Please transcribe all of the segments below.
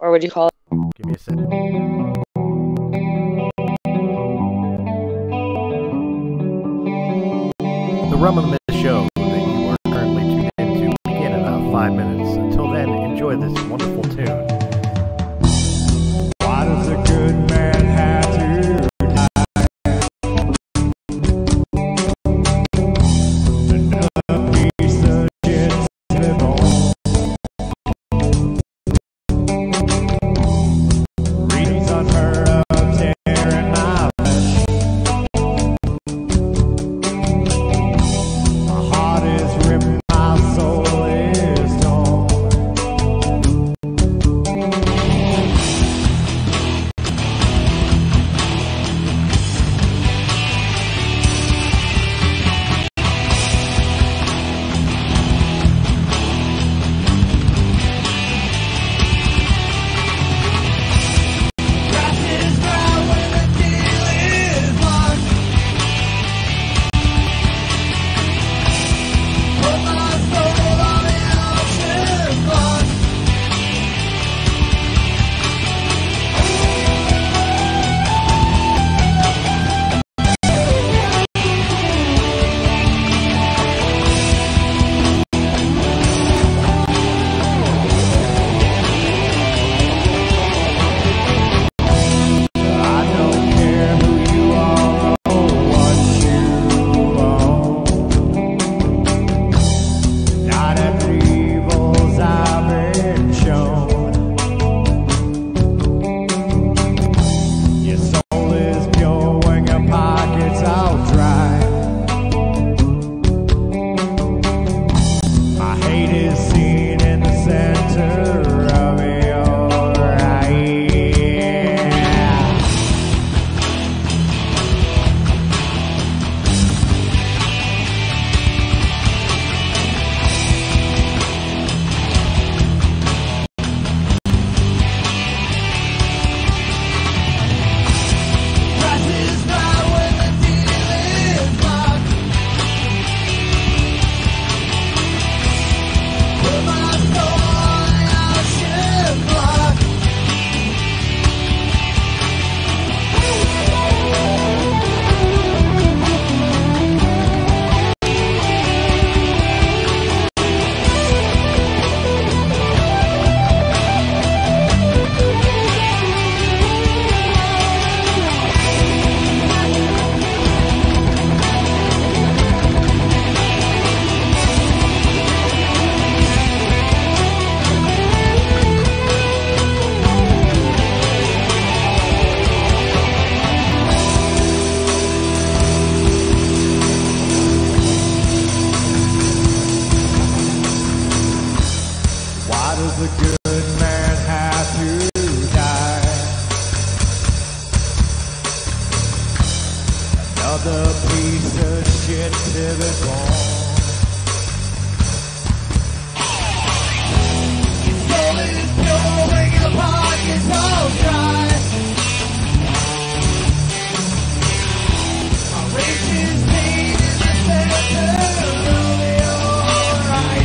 or would you call it? Give me a second. The Rum of the Myth show that you are currently tuned into begin in about 5 minutes. Until then, enjoy this wonderful tune. Why does a good man have to die? Another piece of shit to live on. Reasons unheard of tearing my flesh. My heart is ripped, my soul is torn. Why does a good man have to die? Another piece of shit to be born. Your soul is pure when your pockets all dry. My rage is pain in the center of your eye.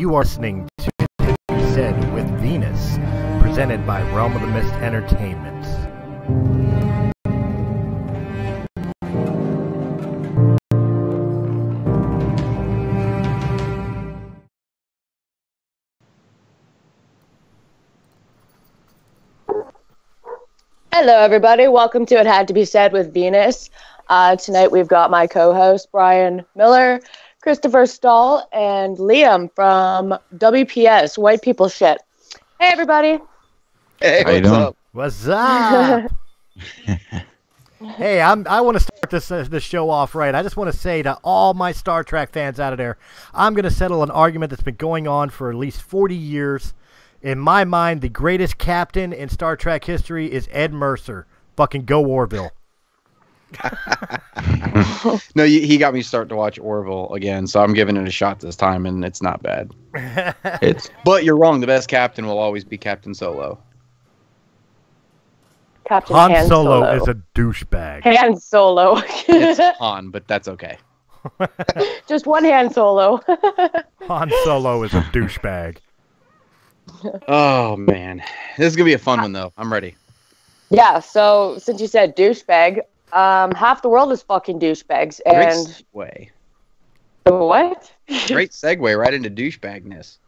You are listening to It Had to Be Said with Venus, presented by Realm of the Mist Entertainment. Hello, everybody. Welcome to It Had to Be Said with Venus. Tonight we've got my co-host, Brian Miller, Christopher Stahl, and Liam from WPS, White People Shit. Hey, everybody. Hey, How you what's doing? up? What's up? Hey, I want to start this show off right. I just want to say to all my Star Trek fans out of there, I'm going to settle an argument that's been going on for at least 40 years. In my mind, the greatest captain in Star Trek history is Ed Mercer. Fucking go Orville. No, he got me starting to watch Orville again, so I'm giving it a shot this time, and it's not bad. But you're wrong. The best captain will always be Captain Solo. Captain Han Solo is a douchebag. Han Solo. It's Han, but that's okay. Just one Han Solo. Han Solo is a douchebag. Oh, man. This is going to be a fun one, though. I'm ready. Yeah, so since you said douchebag, half the world is fucking douchebags. Great And segue. what? Great segue right into douchebagness.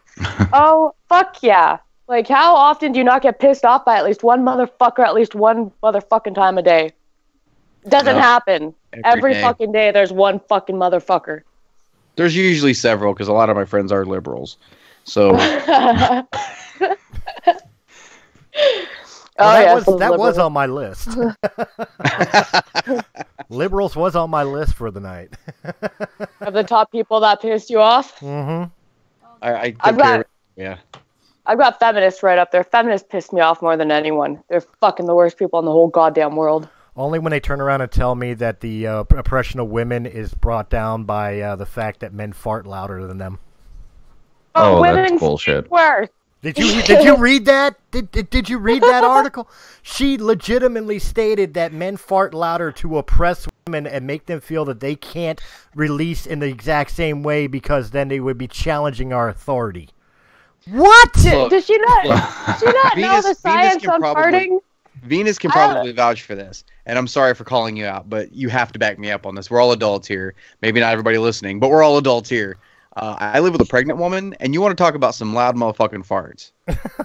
Oh, fuck yeah. Like, how often do you not get pissed off by at least one motherfucker at least one motherfucking time a day? Doesn't No. happen. Every day. fucking day there's one fucking motherfucker. There's usually several, because a lot of my friends are liberals. So, Well, that was on my list. Liberals was on my list for the night. Of the top people that pissed you off. Mm-hmm. I take I've care got- of it. Yeah. I've got feminists right up there. Feminists piss me off more than anyone. They're fucking the worst people in the whole goddamn world. Only when they turn around and tell me that the oppression of women is brought down by the fact that men fart louder than them. Oh, that's women bullshit. Worse. Did you read that? Did you read that article? She legitimately stated that men fart louder to oppress women and make them feel that they can't release in the exact same way because then they would be challenging our authority. What? Look, Does she not know Venus- the science can on probably- farting? Venus can probably vouch for this, and I'm sorry for calling you out, but you have to back me up on this. We're all adults here. Maybe not everybody listening, but we're all adults here. I live with a pregnant woman, and you want to talk about some loud motherfucking farts.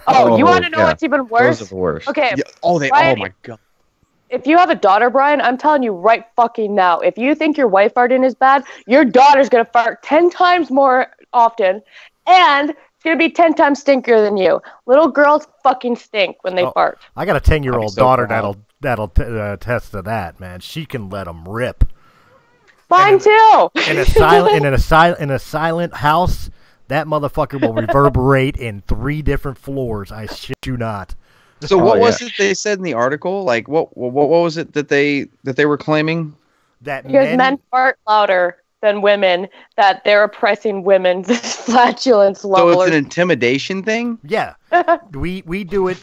Oh, you want to know yeah. what's even worse? Those are the worst. Okay, Yeah, oh Brian, my God. if you have a daughter, Brian, I'm telling you right fucking now, if you think your wife farting is bad, your daughter's going to fart 10 times more often, and it's going to be 10 times stinkier than you. Little girls fucking stink when they fart. I got a 10-year-old I'd be so daughter proud. that'll attest to that, man. She can let them rip. Mine too! In a silent house, that motherfucker will reverberate in 3 different floors. I shit you not. So Oh, what was yeah. it they said in the article? Like what was it that they were claiming? That Because men fart louder than women, that they're oppressing women's flatulence So level. it's an intimidation thing? Yeah, we do it.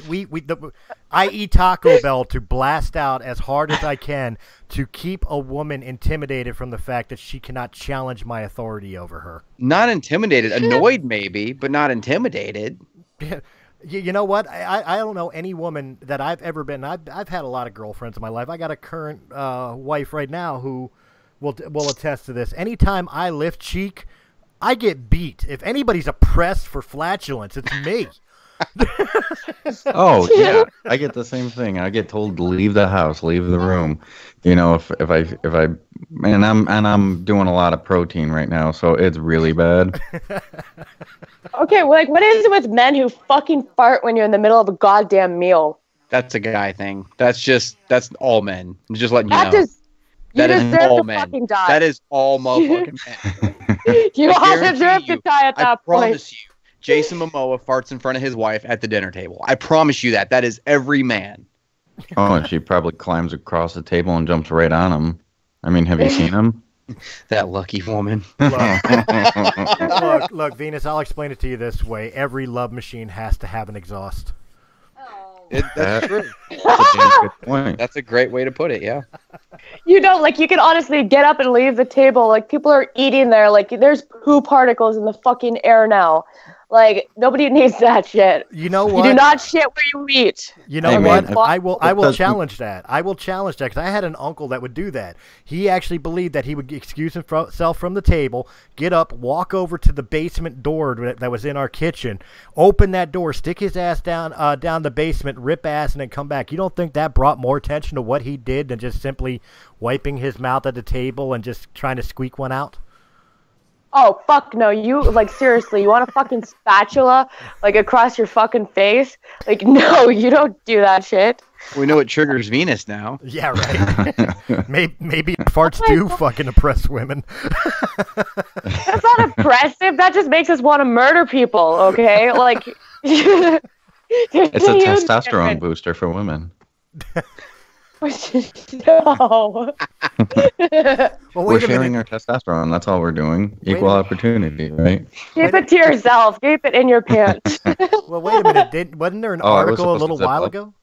I eat Taco Bell to blast out as hard as I can to keep a woman intimidated from the fact that she cannot challenge my authority over her. Not intimidated, annoyed maybe, but not intimidated. You know what? I don't know any woman that I've ever been. I've had a lot of girlfriends in my life. I got a current wife right now who will attest to this. Anytime I lift cheek, I get beat. If anybody's oppressed for flatulence, it's me. Oh yeah, I get the same thing. I get told to leave the house, leave the room. You know, if I and I'm doing a lot of protein right now, so it's really bad. Okay, well, like, what is it with men who fucking fart when you're in the middle of a goddamn meal? That's a guy thing. That's all men. I'm just letting you That know. does. You That is deserve all to men. fucking die. That is all motherfucking men. You all guarantee deserve you, to die at I that point. promise you, Jason Momoa farts in front of his wife at the dinner table. I promise you that. That is every man. Oh, and she probably climbs across the table and jumps right on him. I mean, have you seen him? That lucky woman. Look, Venus, I'll explain it to you this way. Every love machine has to have an exhaust. That's true. That's a damn good point. That's a great way to put it, yeah. You know, like, you can honestly get up and leave the table. Like, people are eating there. Like, there's poo particles in the fucking air now. Like, nobody needs that shit. You know You what? do not shit where you eat. You know Hey, what? man, I will doesn't- challenge that. I will challenge that because I had an uncle that would do that. He actually believed that he would excuse himself from the table, get up, walk over to the basement door that was in our kitchen, open that door, stick his ass down the basement, rip ass, and then come back. You don't think that brought more attention to what he did than just simply wiping his mouth at the table and just trying to squeak one out? Oh, fuck no. You, like, seriously, you want a fucking spatula, like, across your fucking face? Like, no, you don't do that shit. We know it triggers Venus now. Yeah, right. maybe farts do fucking oppress women. That's not impressive. That just makes us want to murder people, okay? Like, It's a testosterone booster for women. No. Well, We're wait a sharing minute. our testosterone. That's all we're doing. Equal a- opportunity, right? Keep it to yourself. Keep it in your pants. Well, wait a minute. Wasn't there an Oh, I was article a supposed to little zip while up. ago?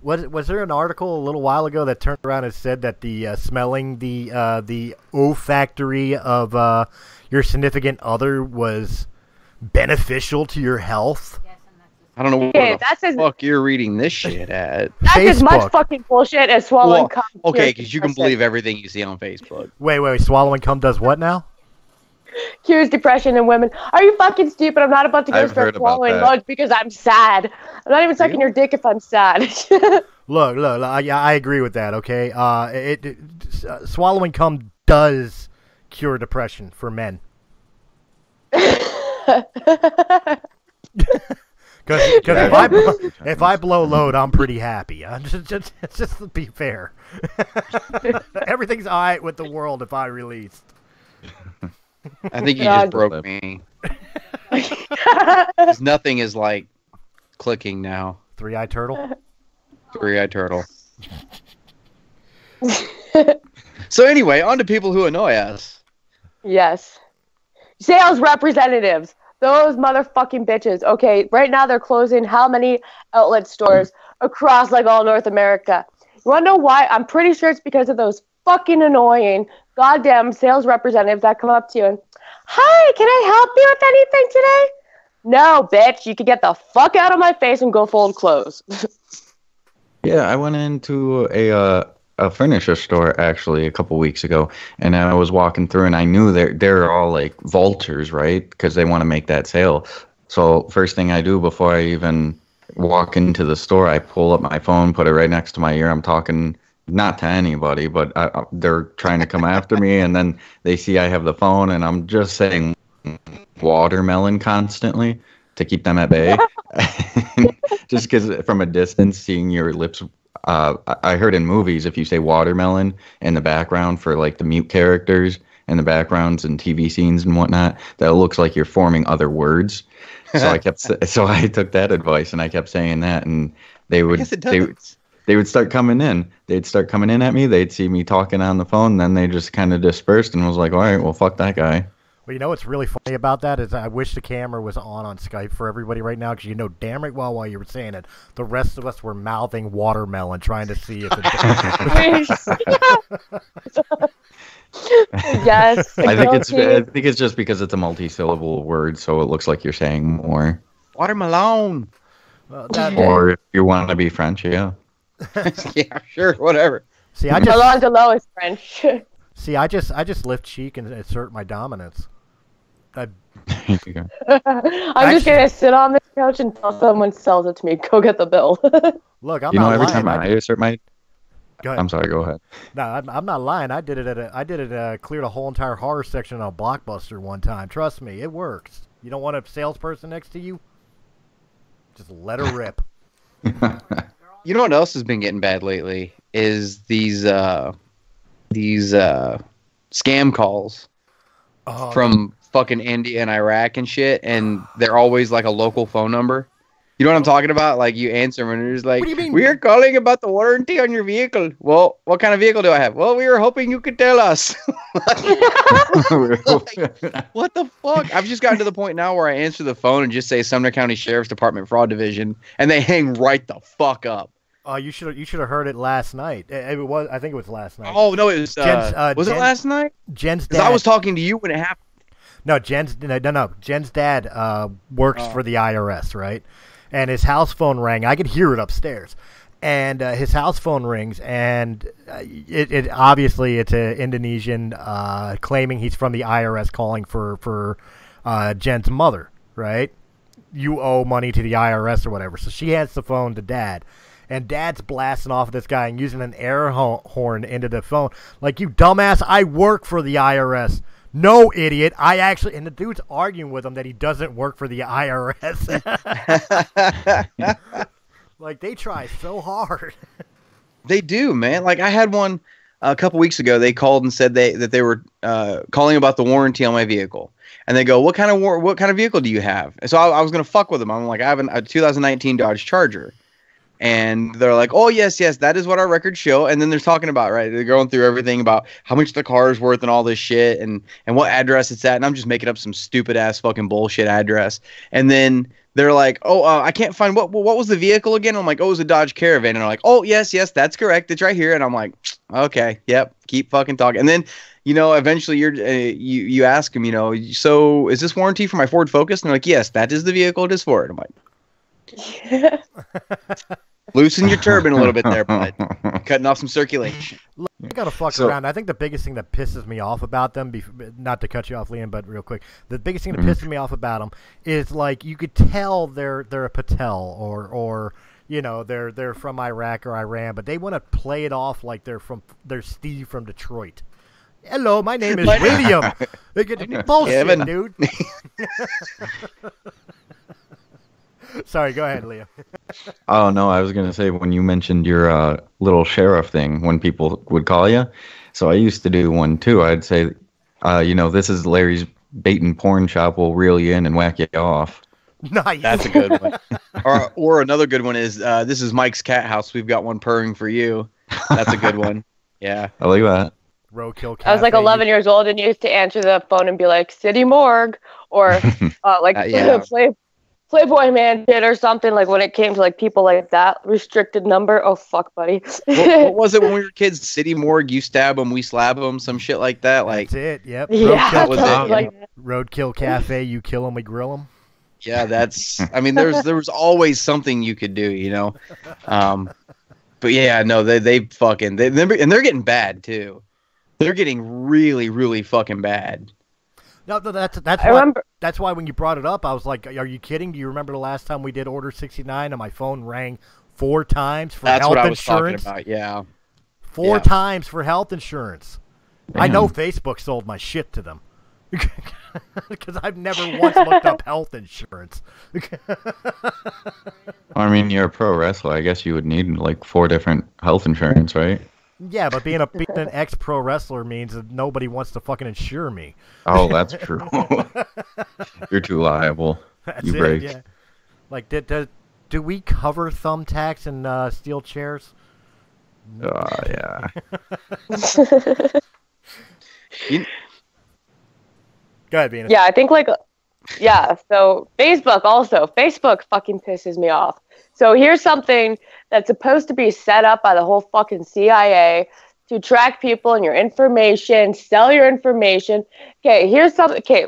Was there an article a little while ago that turned around and said that the smelling the olfactory of your significant other was beneficial to your health? I don't know where Okay, the that's as- fuck you're reading this shit at. That's as much Facebook. fucking bullshit as swallowing Well, cum. okay, cures because you can depression. believe everything you see on Facebook. Wait. Swallowing cum does what now? Cures depression in women. Are you fucking stupid? I'm not about to go I've start heard about swallowing that. loads because I'm sad. I'm not even sucking your dick if I'm sad. Look. I agree with that. Okay. Swallowing cum does cure depression for men. Because if I blow load, I'm pretty happy. Just to be fair, everything's all right with the world if I released. I think you God. just broke me. 'Cause nothing is like clicking now. Three-eyed turtle. Three-eyed turtle. So anyway, on to people who annoy us. Yes. Sales representatives. Those motherfucking bitches. Okay, right now they're closing how many outlet stores across like all North America? You want to know why? I'm pretty sure it's because of those fucking annoying goddamn sales representatives that come up to you and, hi, can I help you with anything today? No, bitch, you can get the fuck out of my face and go fold clothes. Yeah, I went into a furniture store actually a couple weeks ago, and I was walking through, and I knew they're all like vultures, right? Because they want to make that sale. So first thing I do before I even walk into the store, I pull up my phone, put it right next to my ear. I'm talking not to anybody, but they're trying to come after me, and then they see I have the phone, and I'm just saying watermelon constantly to keep them at bay. Just because from a distance, seeing your lips. I heard in movies, if you say watermelon in the background for like the mute characters in the backgrounds and TV scenes and whatnot, that it looks like you're forming other words. So I took that advice and I kept saying that, and they would Yes, it does. they would start coming in. They'd start coming in at me. They'd see me talking on the phone, and then they just kind of dispersed and was like, all right, well, fuck that guy. Well, you know what's really funny about that is I wish the camera was on Skype for everybody right now, because you know damn right well while you were saying it, the rest of us were mouthing watermelon trying to see if it. Yes. I think guilty. it's just because it's a multi-syllable word, so it looks like you're saying more. Watermelon. Or if you want to be French, yeah. Yeah, sure, whatever. See, I Alon Delon is French. I just lift cheek and assert my dominance. I'm just gonna sit on this couch until someone sells it to me. Go get the bill. Look, I'm You know, not every lying. time I assert my... Go ahead. I'm sorry, go ahead. No, I'm not lying. I did it cleared a whole entire horror section on Blockbuster one time. Trust me, it works. You don't want a salesperson next to you? Just let her rip. You know what else has been getting bad lately is these scam calls Oh, from fucking India and Iraq and shit, and they're always like a local phone number. You know what I'm talking about? Like you answer and it's like, What do you mean? we are calling about the warranty on your vehicle. Well, what kind of vehicle do I have? Well, we were hoping you could tell us. What the fuck? I've just gotten to the point now where I answer the phone and just say Sumner County Sheriff's Department Fraud Division, and they hang right the fuck up. Oh, you should have heard it last night. I think it was last night. Oh no, it was. Jen's, Was it Jen- last night? Jen's Because dad. I was talking to you when it happened. No, Jen's dad works for the IRS, right? And his house phone rang. I could hear it upstairs. And his house phone rings, and it obviously it's an Indonesian claiming he's from the IRS calling for Jen's mother, right? You owe money to the IRS or whatever. So she hands the phone to Dad, and Dad's blasting off at this guy and using an air horn into the phone. Like, you dumbass, I work for the IRS. No, idiot. I actually... And the dude's arguing with him that he doesn't work for the IRS. Like, they try so hard. They do, man. Like, I had one a couple weeks ago. They called and said that they were calling about the warranty on my vehicle. And they go, what kind of vehicle do you have? And so I was going to fuck with them. I'm like, I have a 2019 Dodge Charger. And they're like, oh, yes, that is what our records show. And then they're talking about, right, they're going through everything about how much the car is worth and all this shit and what address it's at. And I'm just making up some stupid-ass fucking bullshit address. And then they're like, oh, I can't find, what was the vehicle again? I'm like, oh, it was a Dodge Caravan. And they're like, oh, yes, that's correct. It's right here. And I'm like, okay, yep, keep fucking talking. And then, eventually you ask them, so is this warranty for my Ford Focus? And they're like, yes, that is the vehicle it is for. And I'm like, loosen your turban a little bit there, bud. Cutting off some circulation. Look, you gotta fuck around. I think the biggest thing that pisses me off about them, not to cut you off, Liam, but real quick, the biggest thing that pisses me off about them is, like, you could tell they're a Patel or they're from Iraq or Iran, but they want to play it off like they're Steve from Detroit. Hello, my name is William. Bullshit, Kevin. Dude. Sorry, go ahead, Leo. Oh, no, I was going to say, when you mentioned your little sheriff thing, when people would call you, so I used to do one too. I'd say, this is Larry's bait and porn shop. We'll reel you in and whack you off. Nice. That's a good one. Or another good one is, this is Mike's cat house. We've got one purring for you. That's a good one. Yeah. I like that. Roadkill Cafe. I was like 11 years old and used to answer the phone and be like, City Morgue, or Yeah. Playboy Man shit or something, like when it came to like people like that. Restricted number. Oh, fuck, buddy. What was it when we were kids? City Morgue, you stab them, we slab them, some shit like that. Like, That's it, yep. Yeah, Roadkill, was it. like that. Roadkill Cafe, you kill them, we grill them. yeah, that's. I mean, there was always something you could do, But yeah, no, they fucking and they're getting bad too. They're getting really, really fucking bad. No, that's I remember. That's why when you brought it up, I was like, "Are you kidding? Do you remember the last time we did Order 69 and my phone rang 4 times for That's health what I was insurance? talking about. Yeah. 4 Yeah. times for health insurance. I Damn. know Facebook sold my shit to them because I've never once looked up health insurance. I mean, you're a pro wrestler. I guess you would need like 4 different health insurance, right? Yeah, but being an ex-pro wrestler means that nobody wants to fucking insure me. Oh, that's true. You're too liable. That's You it, break. yeah. Like, do we cover thumbtacks and steel chairs? Yeah. Go ahead, Venus. Yeah, I think so Facebook fucking pisses me off. So here's something that's supposed to be set up by the whole fucking CIA to track people and your information, sell your information. Okay, here's something. Okay,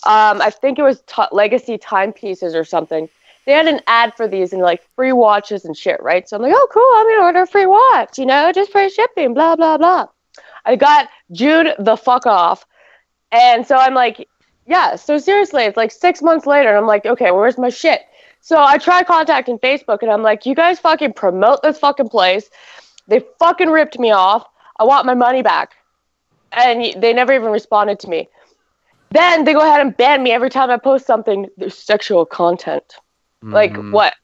I think it was Legacy Timepieces or something. They had an ad for these and like free watches and shit, right? So I'm like, oh, cool, I'm gonna order a free watch, just free shipping, blah, blah, blah. I got June the fuck off. And so I'm like, yeah, so seriously, it's like 6 months later, and I'm like, okay, where's my shit? So I tried contacting Facebook, and I'm like, you guys fucking promote this fucking place. They fucking ripped me off. I want my money back. And they never even responded to me. Then they go ahead and ban me every time I post something. There's sexual content. Mm-hmm. Like, what?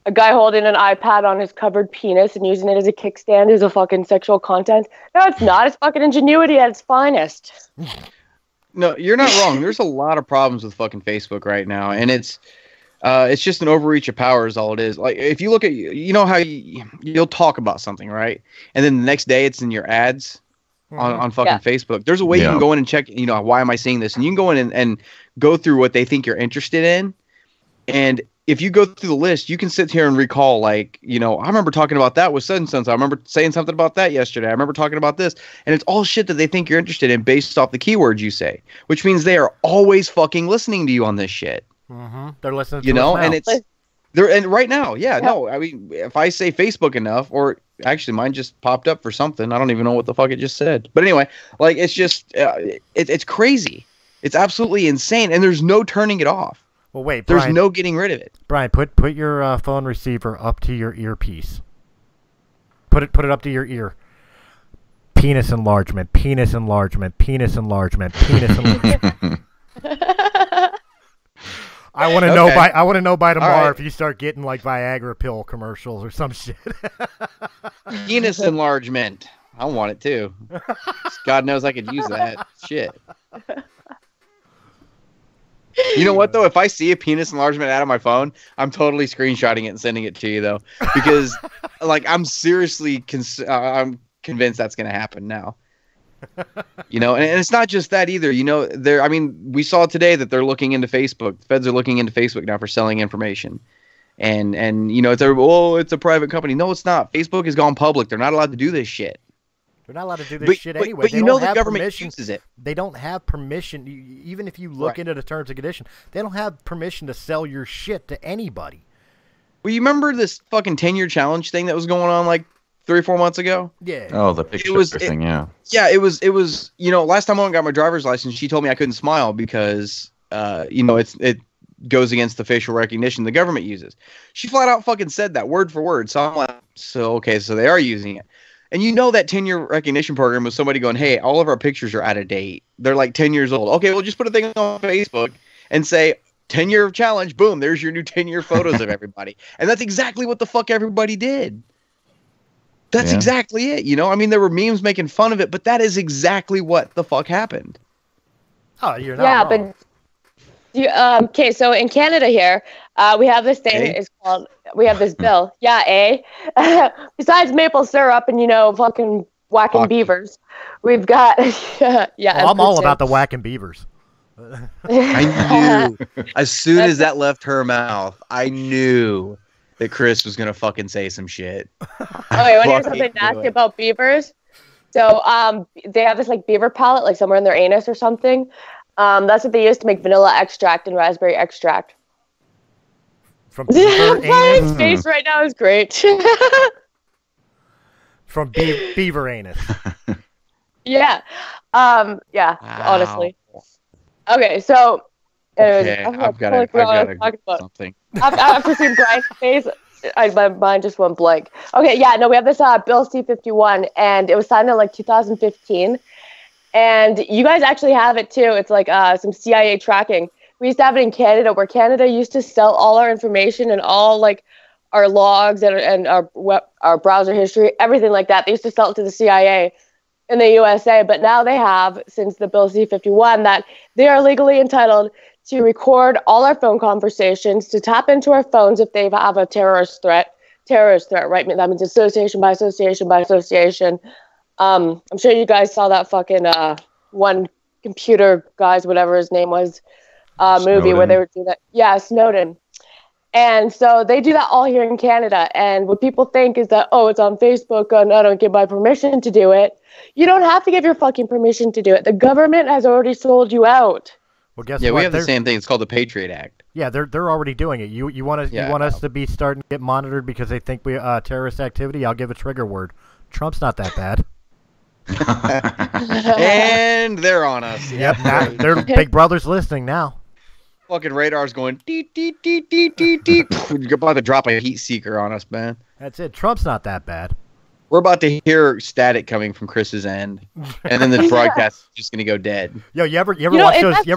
A guy holding an iPad on his covered penis and using it as a kickstand is a fucking sexual content? No, it's not. It's fucking ingenuity at its finest. No, you're not wrong. There's a lot of problems with fucking Facebook right now, and it's just an overreach of power is all it is. Like, if you look at, how you'll talk about something, right? And then the next day it's in your ads on fucking Facebook. There's a way you can go in and check, why am I seeing this? And you can go in and go through what they think you're interested in. And if you go through the list, you can sit here and recall, like, you know, I remember talking about that with such and such. I remember saying something about that yesterday. I remember talking about this. And it's all shit that they think you're interested in based off the keywords you say, which means they are always fucking listening to you on this shit. Mm-hmm. They're listening to you know, us now. and it's they're and right now, yeah, no, I mean, if I say Facebook enough, or actually mine just popped up for something. I don't even know what the fuck it just said. But anyway, like, it's just it's crazy. It's absolutely insane, and there's no turning it off. Well, wait, there's Brian, no getting rid of it. Brian, put your phone receiver up to your earpiece. Put it up to your ear. Penis enlargement. Penis enlargement. Penis enlargement. Penis enlargement. I want to know by tomorrow if you start getting like Viagra pill commercials or some shit. Penis enlargement. I want it too. God knows I could use that shit. You know what though? If I see a penis enlargement ad on my phone, I'm totally screenshotting it and sending it to you though, because like I'm seriously I'm convinced that's going to happen now. You know, and it's not just that either. You know, I mean, we saw today that they're looking into Facebook. The feds are looking into Facebook now for selling information. And you know, it's a private company. No, it's not. Facebook has gone public. They're not allowed to do this shit. They're not allowed to do this shit anyway. But you know the government uses it. They don't have permission. Even if you look into the terms and conditions, they don't have permission to sell your shit to anybody. Well, you remember this fucking 10-year challenge thing that was going on like 3 or 4 months ago? Yeah. Oh, the picture thing, yeah. Yeah, it was, you know, last time I got my driver's license, she told me I couldn't smile because, you know, it goes against the facial recognition the government uses. She flat out fucking said that word for word. So I'm like, okay, so they are using it. And you know that 10-year recognition program was somebody going, hey, all of our pictures are out of date. They're like 10 years old. Okay, well, just put a thing on Facebook and say, 10-year challenge, boom, there's your new 10-year photos of everybody. And that's exactly what the fuck everybody did. That's exactly it, you know? I mean, there were memes making fun of it, but that is exactly what the fuck happened. Oh, you're not wrong. But okay, so in Canada here, we have this thing. It's called. We have this bill. Yeah, besides maple syrup and, you know, fucking whacking beavers, we've got. Well, I'm all about the whacking beavers. I knew as soon as that left her mouth, I knew that Chris was gonna fucking say some shit. Okay, want to hear something nasty about beavers? So, they have this like beaver pellet, like somewhere in their anus or something. That's what they use to make vanilla extract and raspberry extract. From beaver Brian's face right now is great. From beaver anus. Yeah. Yeah. Wow. Honestly. Okay, so. Okay, I've got something. After seeing Brian's face, my mind just went blank. Okay, yeah, no, we have this Bill C-51, and it was signed in like 2015. And you guys actually have it too. It's like some CIA tracking. We used to have it in Canada, where Canada used to sell all our information and all like our logs and our browser history, everything like that. They used to sell it to the CIA in the USA, but now they have, since the Bill C-51, that they are legally entitled to record all our phone conversations, to tap into our phones if they have a terrorist threat, right? That means association by association by association. I'm sure you guys saw that fucking one computer guys, whatever his name was, movie where they were doing that. Yeah, Snowden. And so they do that all here in Canada. And what people think is that, oh, it's on Facebook and I don't give my permission to do it. You don't have to give your fucking permission to do it. The government has already sold you out. Well, guess what? We have the same thing. It's called the Patriot Act. Yeah, they're already doing it. You want us to be starting to get monitored because they think we terrorist activity? I'll give a trigger word. Trump's not that bad. And they're on us. Yep, they're Big Brother's listening now. Fucking radar's going deet deet deet deet deet deet. You're about to drop a heat seeker on us, man. That's it. Trump's not that bad. We're about to hear static coming from Chris's end, and then the broadcast is just gonna go dead. Yo, you ever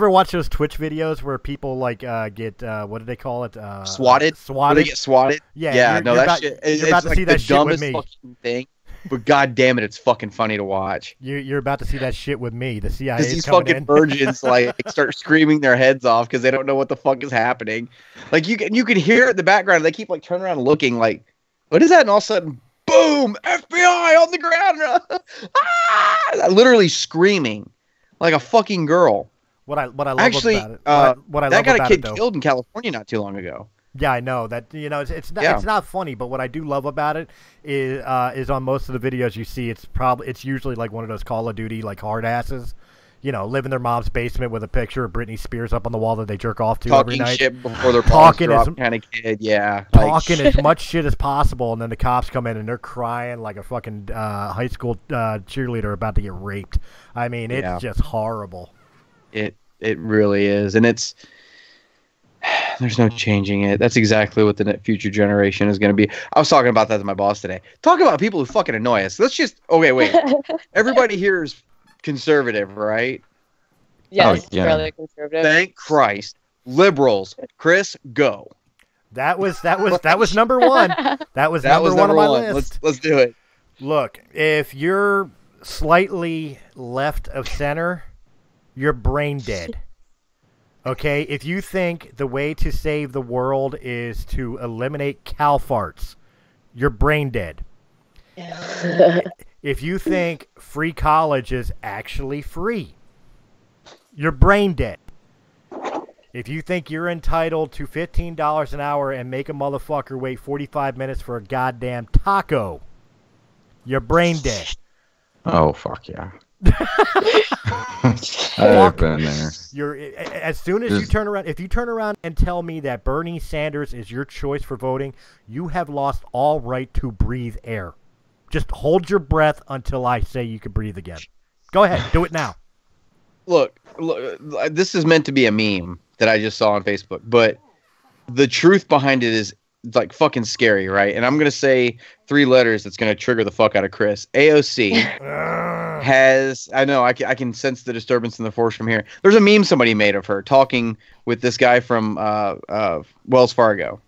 watch those Twitch videos where people like get what do they call it? Swatted. Swatted. They get swatted. Yeah. That shit. You're about to like see that the shit with dumbest me. fucking thing. But god damn it, it's fucking funny to watch. You're about to see that shit with me. The CIA because these fucking virgins like start screaming their heads off because they don't know what the fuck is happening. Like you can hear it in the background. They keep like turning around and looking like, what is that? And all of a sudden, boom! FBI on the ground! Literally screaming like a fucking girl. What I love actually, about it. What I that love got about a kid it, killed in California not too long ago. Yeah, I know that. It's not funny, but what I do love about it is on most of the videos you see, it's usually like one of those Call of Duty like hard asses, live in their mom's basement with a picture of Britney Spears up on the wall that they jerk off to every night. Talking shit before their balls drop kind of kid, yeah. Talking as much shit as possible, and then the cops come in and they're crying like a fucking high school cheerleader about to get raped. I mean, it's just horrible. It really is, and there's no changing it. That's exactly what the future generation is going to be. I was talking about that to my boss today. Talk about people who fucking annoy us. Let's just wait. Everybody here is conservative, right? Yes, fairly conservative. Thank Christ. Liberals. Chris, go. That was number one. That was number one on my list. Let's do it. Look, if you're slightly left of center, you're brain dead. Okay? If you think the way to save the world is to eliminate cow farts, you're brain dead. If you think free college is actually free, you're brain dead. If you think you're entitled to $15 an hour and make a motherfucker wait 45 minutes for a goddamn taco, you're brain dead. Oh, fuck yeah. I've been there. As soon as you turn around, if you turn around and tell me that Bernie Sanders is your choice for voting, you have lost all right to breathe air. Just hold your breath until I say you can breathe again. Go ahead, do it now. Look, this is meant to be a meme that I just saw on Facebook, but the truth behind it is like fucking scary, right? And I'm going to say 3 letters that's going to trigger the fuck out of Chris. AOC has, I know, I can sense the disturbance in the force from here. There's a meme somebody made of her talking with this guy from Wells Fargo,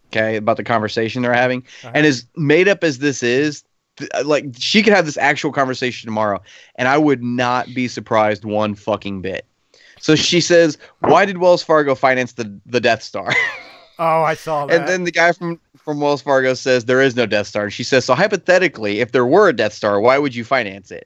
okay, about the conversation they're having. And as made up as this is, like, she could have this actual conversation tomorrow, and I would not be surprised one fucking bit. So she says, why did Wells Fargo finance the Death Star? Oh, I saw that. And then the guy from Wells Fargo says, there is no Death Star. And she says, so hypothetically, if there were a Death Star, why would you finance it?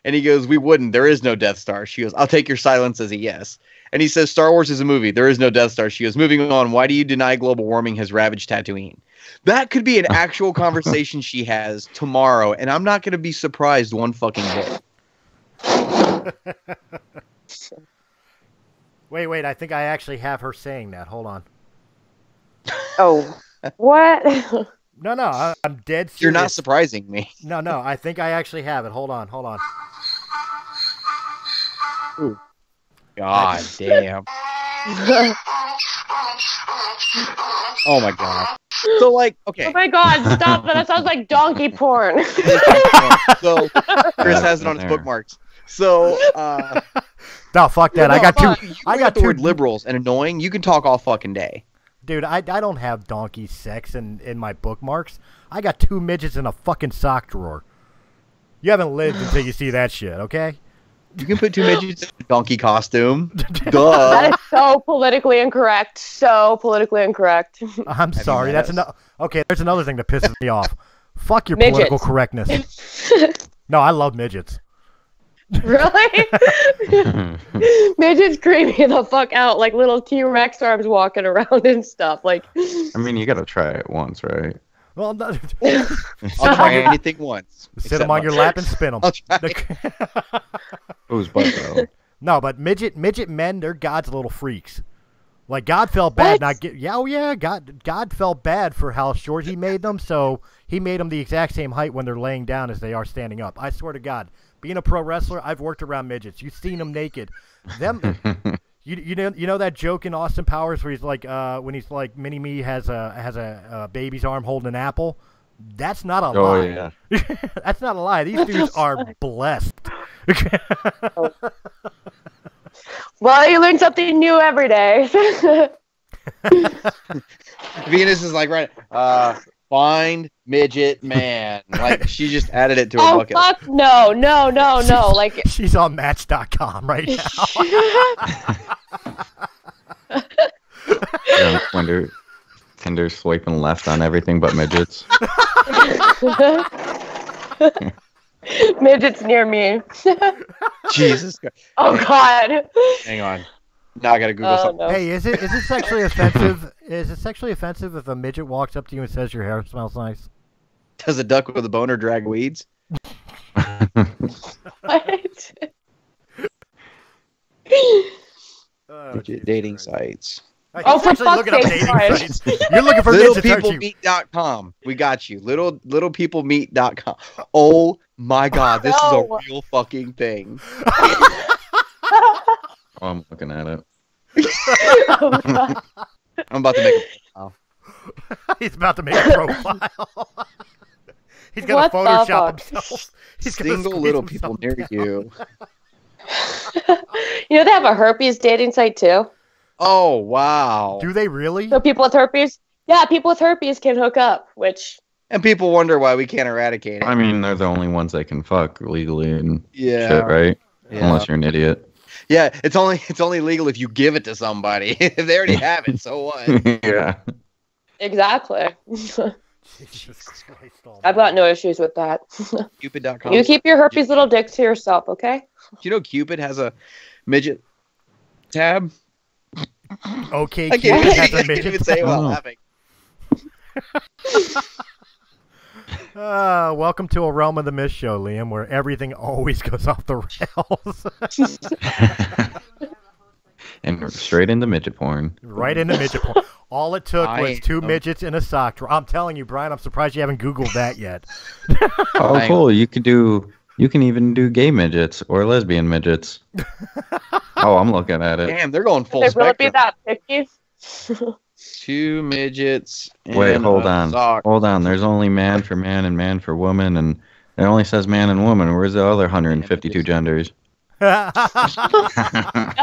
And he goes, we wouldn't. There is no Death Star. She goes, I'll take your silence as a yes. And he says, Star Wars is a movie. There is no Death Star. She goes, moving on, why do you deny global warming has ravaged Tatooine? That could be an actual conversation she has tomorrow, and I'm not going to be surprised one fucking bit. Wait, I think I actually have her saying that. Hold on. Oh, what? No, I'm dead serious. You're not surprising me. No, I think I actually have it. Hold on. Ooh. God damn. Oh my god. So, like, okay. Oh my god, stop that. That sounds like donkey porn. So, Chris has it on his bookmarks. So, no, fuck that. No, I got fuck. two. You I got the two word liberals and annoying. You can talk all fucking day. Dude, I don't have donkey sex in my bookmarks. I got 2 midgets in a fucking sock drawer. You haven't lived until you see that shit, okay? You can put 2 midgets in a donkey costume. That Duh. is so politically incorrect. So politically incorrect. I'm sorry. That's okay. There's another thing that pisses me off. Fuck your Midgets. political correctness. No, I love midgets. Really? Midgets creep me the fuck out, like little T-Rex arms walking around and stuff. Like, I mean, you gotta try it once, right? Well, no, I'll try anything once. sit them on your lap and spin them. Who's butt though? No, but midget men, they're God's little freaks. Like, God felt bad God felt bad for how short he made them, so he made them the exact same height when they're laying down as they are standing up. I swear to God, being a pro wrestler, I've worked around midgets. You've seen them naked. Them, you know that joke in Austin Powers where he's like, when he's like, Mini Me has a baby's arm holding an apple. That's not a lie. Oh yeah. That's not a lie. These dudes are blessed. well, you learn something new every day. Venus is like, right, find midget man. Like, she just added it to her Oh, bucket. fuck no. Like, She's on Match.com right now. Tinder swiping left on everything but midgets. midgets near me. Jesus Christ. Oh, God. Hang on. Now I gotta Google something. No. Hey, is it sexually offensive? Is it sexually offensive if a midget walks up to you and says your hair smells nice? Does a duck with a boner drag weeds? What? Midget dating sites. Oh, for actually fuck's looking up sake, dating Brian. sites. You're looking for midgets, aren't you? Littlepeoplemeet.com. We got you. Littlepeoplemeet.com. Oh my god, this is No. a real fucking thing. Oh, I'm looking at it. Oh, God. I'm about to make a profile. He's about to make a profile. He's gonna What the Photoshop fuck? himself. He's gonna Single squeeze little himself people near down. you. You know they have a herpes dating site too. Oh wow. Do they really? So people with herpes, yeah, people with herpes can hook up. Which And people wonder why we can't eradicate it. I mean, they're the only ones that can fuck legally and Yeah. shit, right? Yeah. Unless you're an idiot. Yeah, it's only legal if you give it to somebody. If they already have it, so what? Yeah. exactly. Jesus Christ, I've got no issues with that. Cupid.com. You keep your herpes little dick to yourself, okay? Do you know Cupid has a midget tab? Okay, I Cupid can't, has a I can't midget even say it while Oh. laughing. Welcome to a Realm of the Mist show, Liam, where everything always goes off the rails. And straight into midget porn. Right into midget porn. All it took I was two am- midgets in a sock drawer. I'm telling you, Brian, I'm surprised you haven't Googled that yet. Oh, Hang cool. You can even do gay midgets or lesbian midgets. Oh, I'm looking at it. Damn, they're going full They really be spectrum. that picky? Two midgets. Wait, in hold a on. sock. Hold on. There's only man for man and man for woman, and it only says man and woman. Where's the other 152 genders? At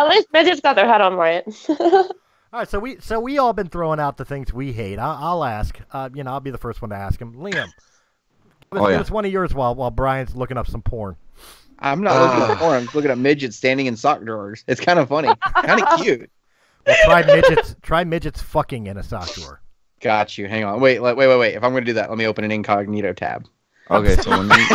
least midgets got their head on right. All right, so we all been throwing out the things we hate. I'll ask. I'll be the first one to ask him. Liam, give us one of yours while Brian's looking up some porn. I'm not looking at porn. I'm looking at midgets standing in sock drawers. It's kind of funny. Kind of cute. Well, try midgets fucking in a sock drawer. Got you. Hang on. Wait. If I'm going to do that, let me open an incognito tab. Okay, so when we...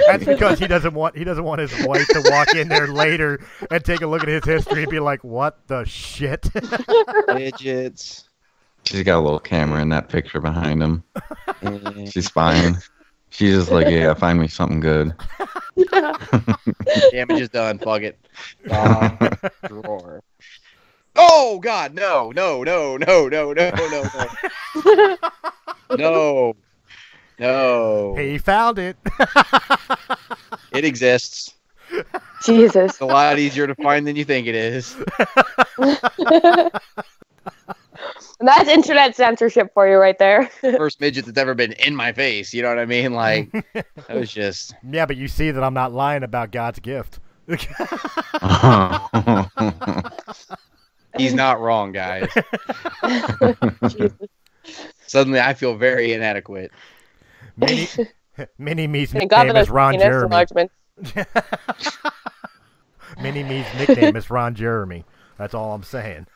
That's because he doesn't want his wife to walk in there later and take a look at his history and be like, "What the shit?" Midgets. She's got a little camera in that picture behind him. and- She's spying. She's just like, yeah, find me something good. Damage is done. Fuck it. Drawer. Oh God, no. No. He found it. It exists. Jesus. It's a lot easier to find than you think it is. And that's internet censorship for you right there. First midget that's ever been in my face. You know what I mean? Like, that was just. Yeah, but you see that I'm not lying about God's gift. He's not wrong, guys. Jesus. Suddenly, I feel very inadequate. Mini Me's Thank God for nickname is those Ron penis Jeremy. enlargements. Mini Me's nickname is Ron Jeremy. That's all I'm saying.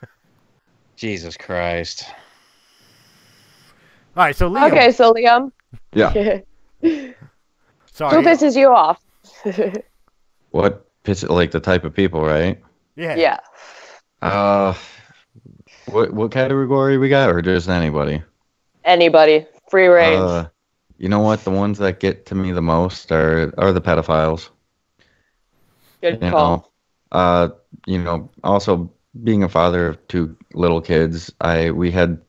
Jesus Christ. All right, so Liam. Okay, so Liam. Yeah. Sorry. Who pisses you off? What? Like the type of people, right? Yeah. Yeah. What category we got, or just anybody? Anybody. Free range. You know what? The ones that get to me the most are the pedophiles. Good You call. know, also being a father of two little kids, we had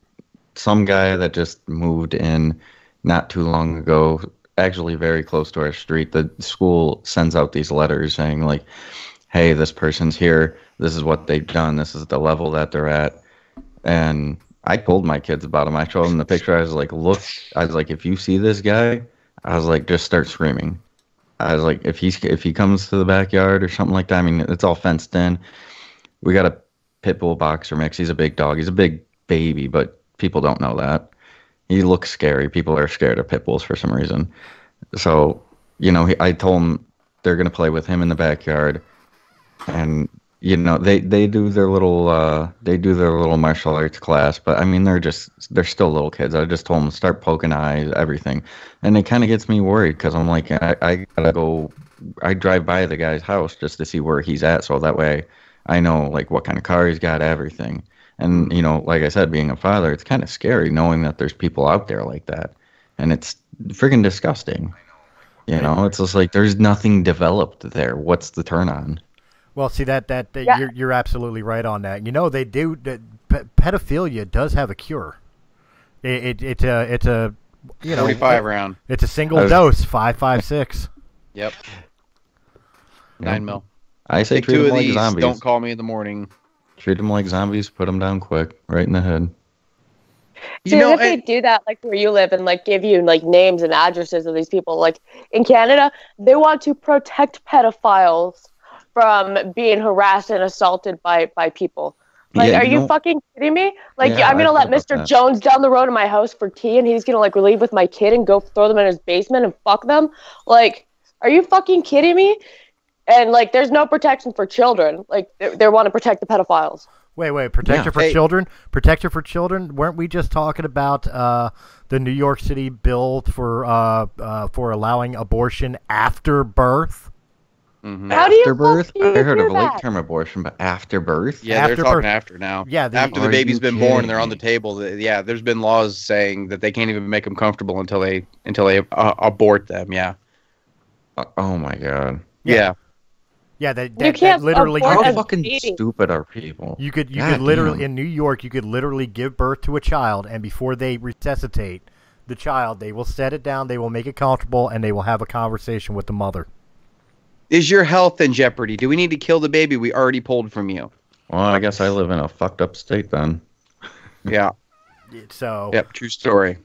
some guy that just moved in not too long ago, actually very close to our street. The school sends out these letters saying like, hey, this person's here. This is what they've done. This is the level that they're at. And I told my kids about him. I showed them the picture. I was like, look, if you see this guy, I was like, just start screaming. I was like, if he comes to the backyard or something like that, I mean, it's all fenced in. We got a pit bull boxer mix. He's a big dog. He's a big baby, but people don't know that. He looks scary. People are scared of pit bulls for some reason. So, I told him they're going to play with him in the backyard. And, they do their little martial arts class, but I mean, they're still little kids. I just told them start poking eyes, everything. And it kind of gets me worried because I'm like, I gotta go, I drive by the guy's house just to see where he's at. So that way I know like what kind of car he's got, everything. And like I said, being a father, it's kind of scary knowing that there's people out there like that, and it's freaking disgusting. It's just like there's nothing developed there. What's the turn on? Well, see that Yeah. you're absolutely right on that. They do pedophilia does have a cure. It's a 45 round. It's a single dose, 5.56. Yep. 9 mil. I say Take treat 2 them of like these. zombies. Don't call me in the morning. Treat them like zombies. Put them down quick, right in the head. See, if they do that, like where you live, and like give you like names and addresses of these people, like in Canada, they want to protect pedophiles from being harassed and assaulted by people. Like, Yeah, are you fucking kidding me? Like, Yeah, I'm gonna I've let heard about Mr. that. Jones down the road in my house for tea, and he's gonna like leave with my kid and go throw them in his basement and fuck them? Like, are you fucking kidding me? And like, there's no protection for children. Like, they want to protect the pedophiles. Wait, protector for Hey. children? Protector for children? Weren't we just talking about the New York City bill for allowing abortion after birth? Mhm. How do you After birth? fucking I heard do of that? late term abortion, but after birth? Yeah, After they're talking birth. after now. Yeah, after the Are baby's you been born and kidding they're on the me? table. Yeah, there's been laws saying that they can't even make them comfortable until they abort them. Yeah. Oh my god. Yeah. Yeah, You that can't literally abort How As fucking baby. stupid are people? you could God literally damn. in New York you could literally give birth to a child, and before they resuscitate the child, they will set it down, they will make it comfortable, and they will have a conversation with the mother. Is your health in jeopardy? Do we need to kill the baby we already pulled from you? Well, I guess I live in a fucked up state then. Yeah. So Yep. True story.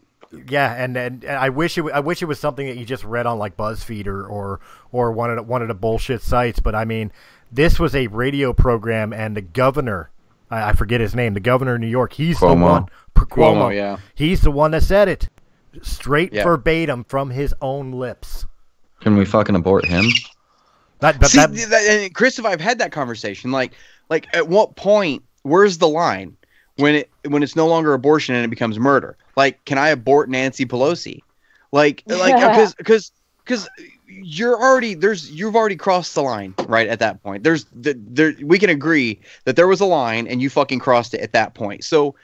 yeah, and I wish it was something that you just read on like BuzzFeed or one of the bullshit sites. But I mean, this was a radio program, and the governor, I forget his name, the governor of New York, he's the Cuomo. one. Cuomo, yeah. he's the one that said it, straight Yeah. verbatim from his own lips. Can we fucking abort him? See, and Chris, if I've had that conversation, like at what point, where's the line when it's no longer abortion and it becomes murder? Like, can I abort Nancy Pelosi? Because you've already crossed the line, right? At that point, we can agree that there was a line and you fucking crossed it at that point. So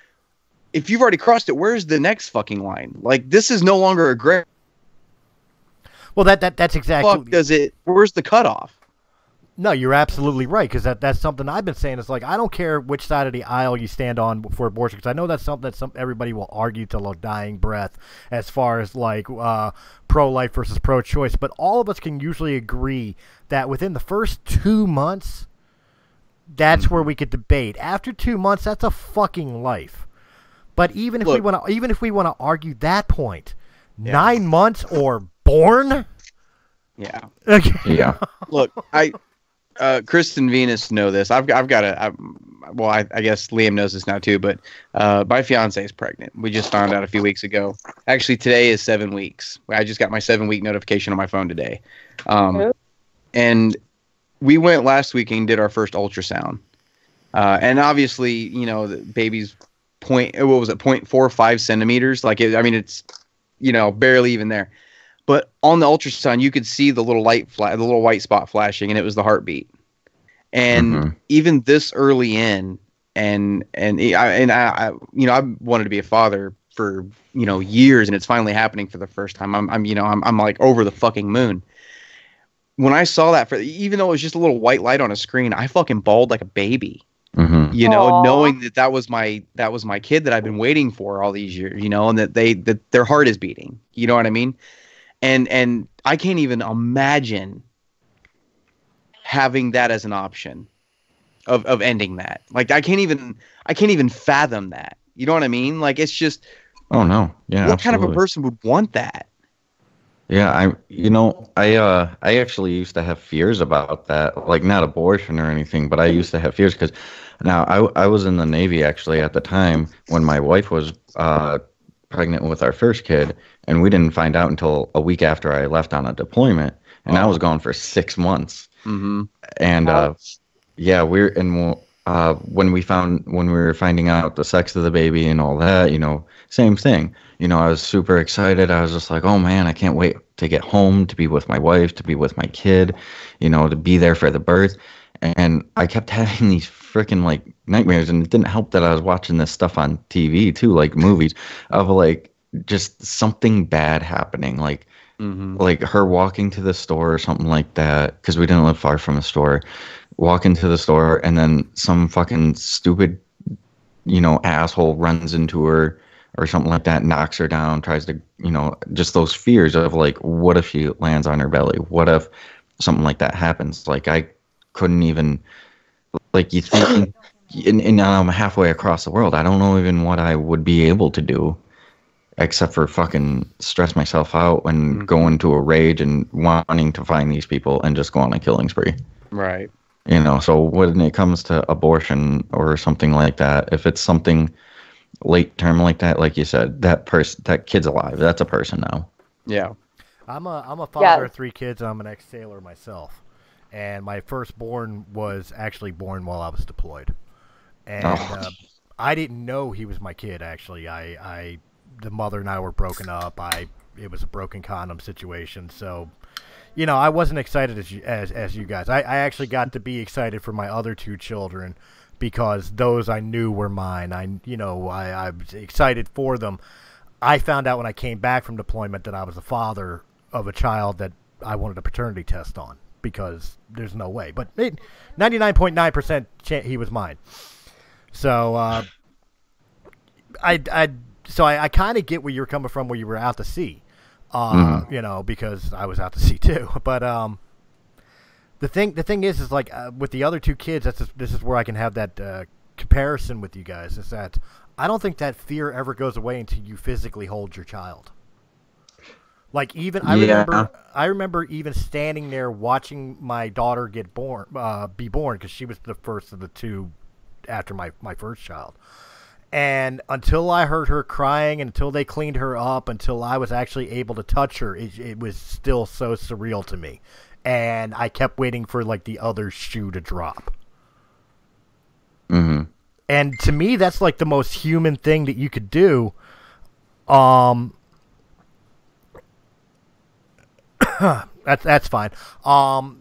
if you've already crossed it, where's the next fucking line? Like, this is no longer a great. Well, that's exactly. Fuck does it? Where's the cutoff? No, you're absolutely right, because that's something I've been saying. It's like, I don't care which side of the aisle you stand on for abortion, because I know that's something that everybody will argue till a dying breath as far as like pro-life versus pro-choice. But all of us can usually agree that within the first 2 months, that's where we could debate. After 2 months, that's a fucking life. But even if we want to argue that point, 9 months or born. Yeah. Okay. Yeah. Look, Chris and Venus know this. I guess Liam knows this now too, but my fiance is pregnant. We just found out a few weeks ago. Actually, today is 7 weeks. I just got my 7-week notification on my phone today. And we went last week and did our first ultrasound. And obviously, the baby's 0.45 centimeters. It's, barely even there. But on the ultrasound, you could see the little the little white spot flashing, and it was the heartbeat. And even this early in, I wanted to be a father for years, and it's finally happening for the first time. I'm like over the fucking moon. When I saw that, even though it was just a little white light on a screen, I fucking bawled like a baby. Aw. Knowing that was my kid that I've been waiting for all these years, and that their heart is beating. You know what I mean? And I can't even imagine having that as an option of ending that. Like, I can't even fathom that. You know what I mean? Like, it's just, Oh no. Yeah. what kind of a absolutely. person would want that? Yeah, I actually used to have fears about that, like not abortion or anything, but I used to have fears because now I was in the Navy actually at the time when my wife was pregnant with our first kid, and we didn't find out until a week after I left on a deployment, and I was gone for 6 months. Mm-hmm. And when we were finding out the sex of the baby and all that, same thing. I was super excited. I was just like, oh man, I can't wait to get home, to be with my wife, to be with my kid, to be there for the birth. And I kept having these freaking like nightmares, and it didn't help that I was watching this stuff on TV too, like movies of like just something bad happening, like her walking to the store or something like that, because we didn't live far from the store. Walking to the store, and then some fucking stupid, asshole runs into her or something like that, knocks her down, tries to, just those fears of like, what if she lands on her belly? What if something like that happens? Like I couldn't even, like you think, and I'm halfway across the world. I don't know even what I would be able to do except for fucking stress myself out and go into a rage and wanting to find these people and just go on a killing spree. Right. So when it comes to abortion or something like that, if it's something late term like that, like you said, that kid's alive. That's a person now. Yeah. I'm a father of 3 kids, and I'm an ex-sailor myself. And my firstborn was actually born while I was deployed. And I didn't know he was my kid, actually. The mother and I were broken up. It was a broken condom situation. So, I wasn't excited as you guys. I actually got to be excited for my other 2 children because those I knew were mine. I was excited for them. I found out when I came back from deployment that I was the father of a child that I wanted a paternity test on because there's no way. But 99.9% chance he was mine. So I kind of get where you're coming from, where you were out to sea, because I was out to sea too. But the thing is like with the other 2 kids, this is where I can have that comparison with you guys. Is that I don't think that fear ever goes away until you physically hold your child. Like even I remember even standing there watching my daughter be born because she was the first of the 2 after my first child. And until I heard her crying, until they cleaned her up, until I was actually able to touch her, it was still so surreal to me. And I kept waiting for like the other shoe to drop. Mm-hmm. And to me, that's like the most human thing that you could do. That's fine. To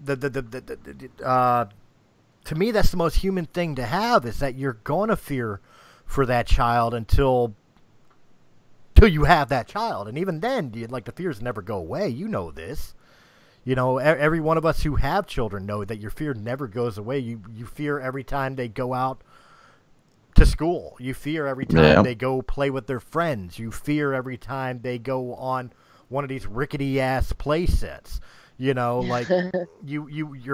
me, that's the most human thing to have, is that you're gonna fear for that child until you have that child, and even then, the fears never go away. You know this. Every one of us who have children know that your fear never goes away. You fear every time they go out to school. You fear every time they go play with their friends. You fear every time they go on one of these rickety ass play sets. You're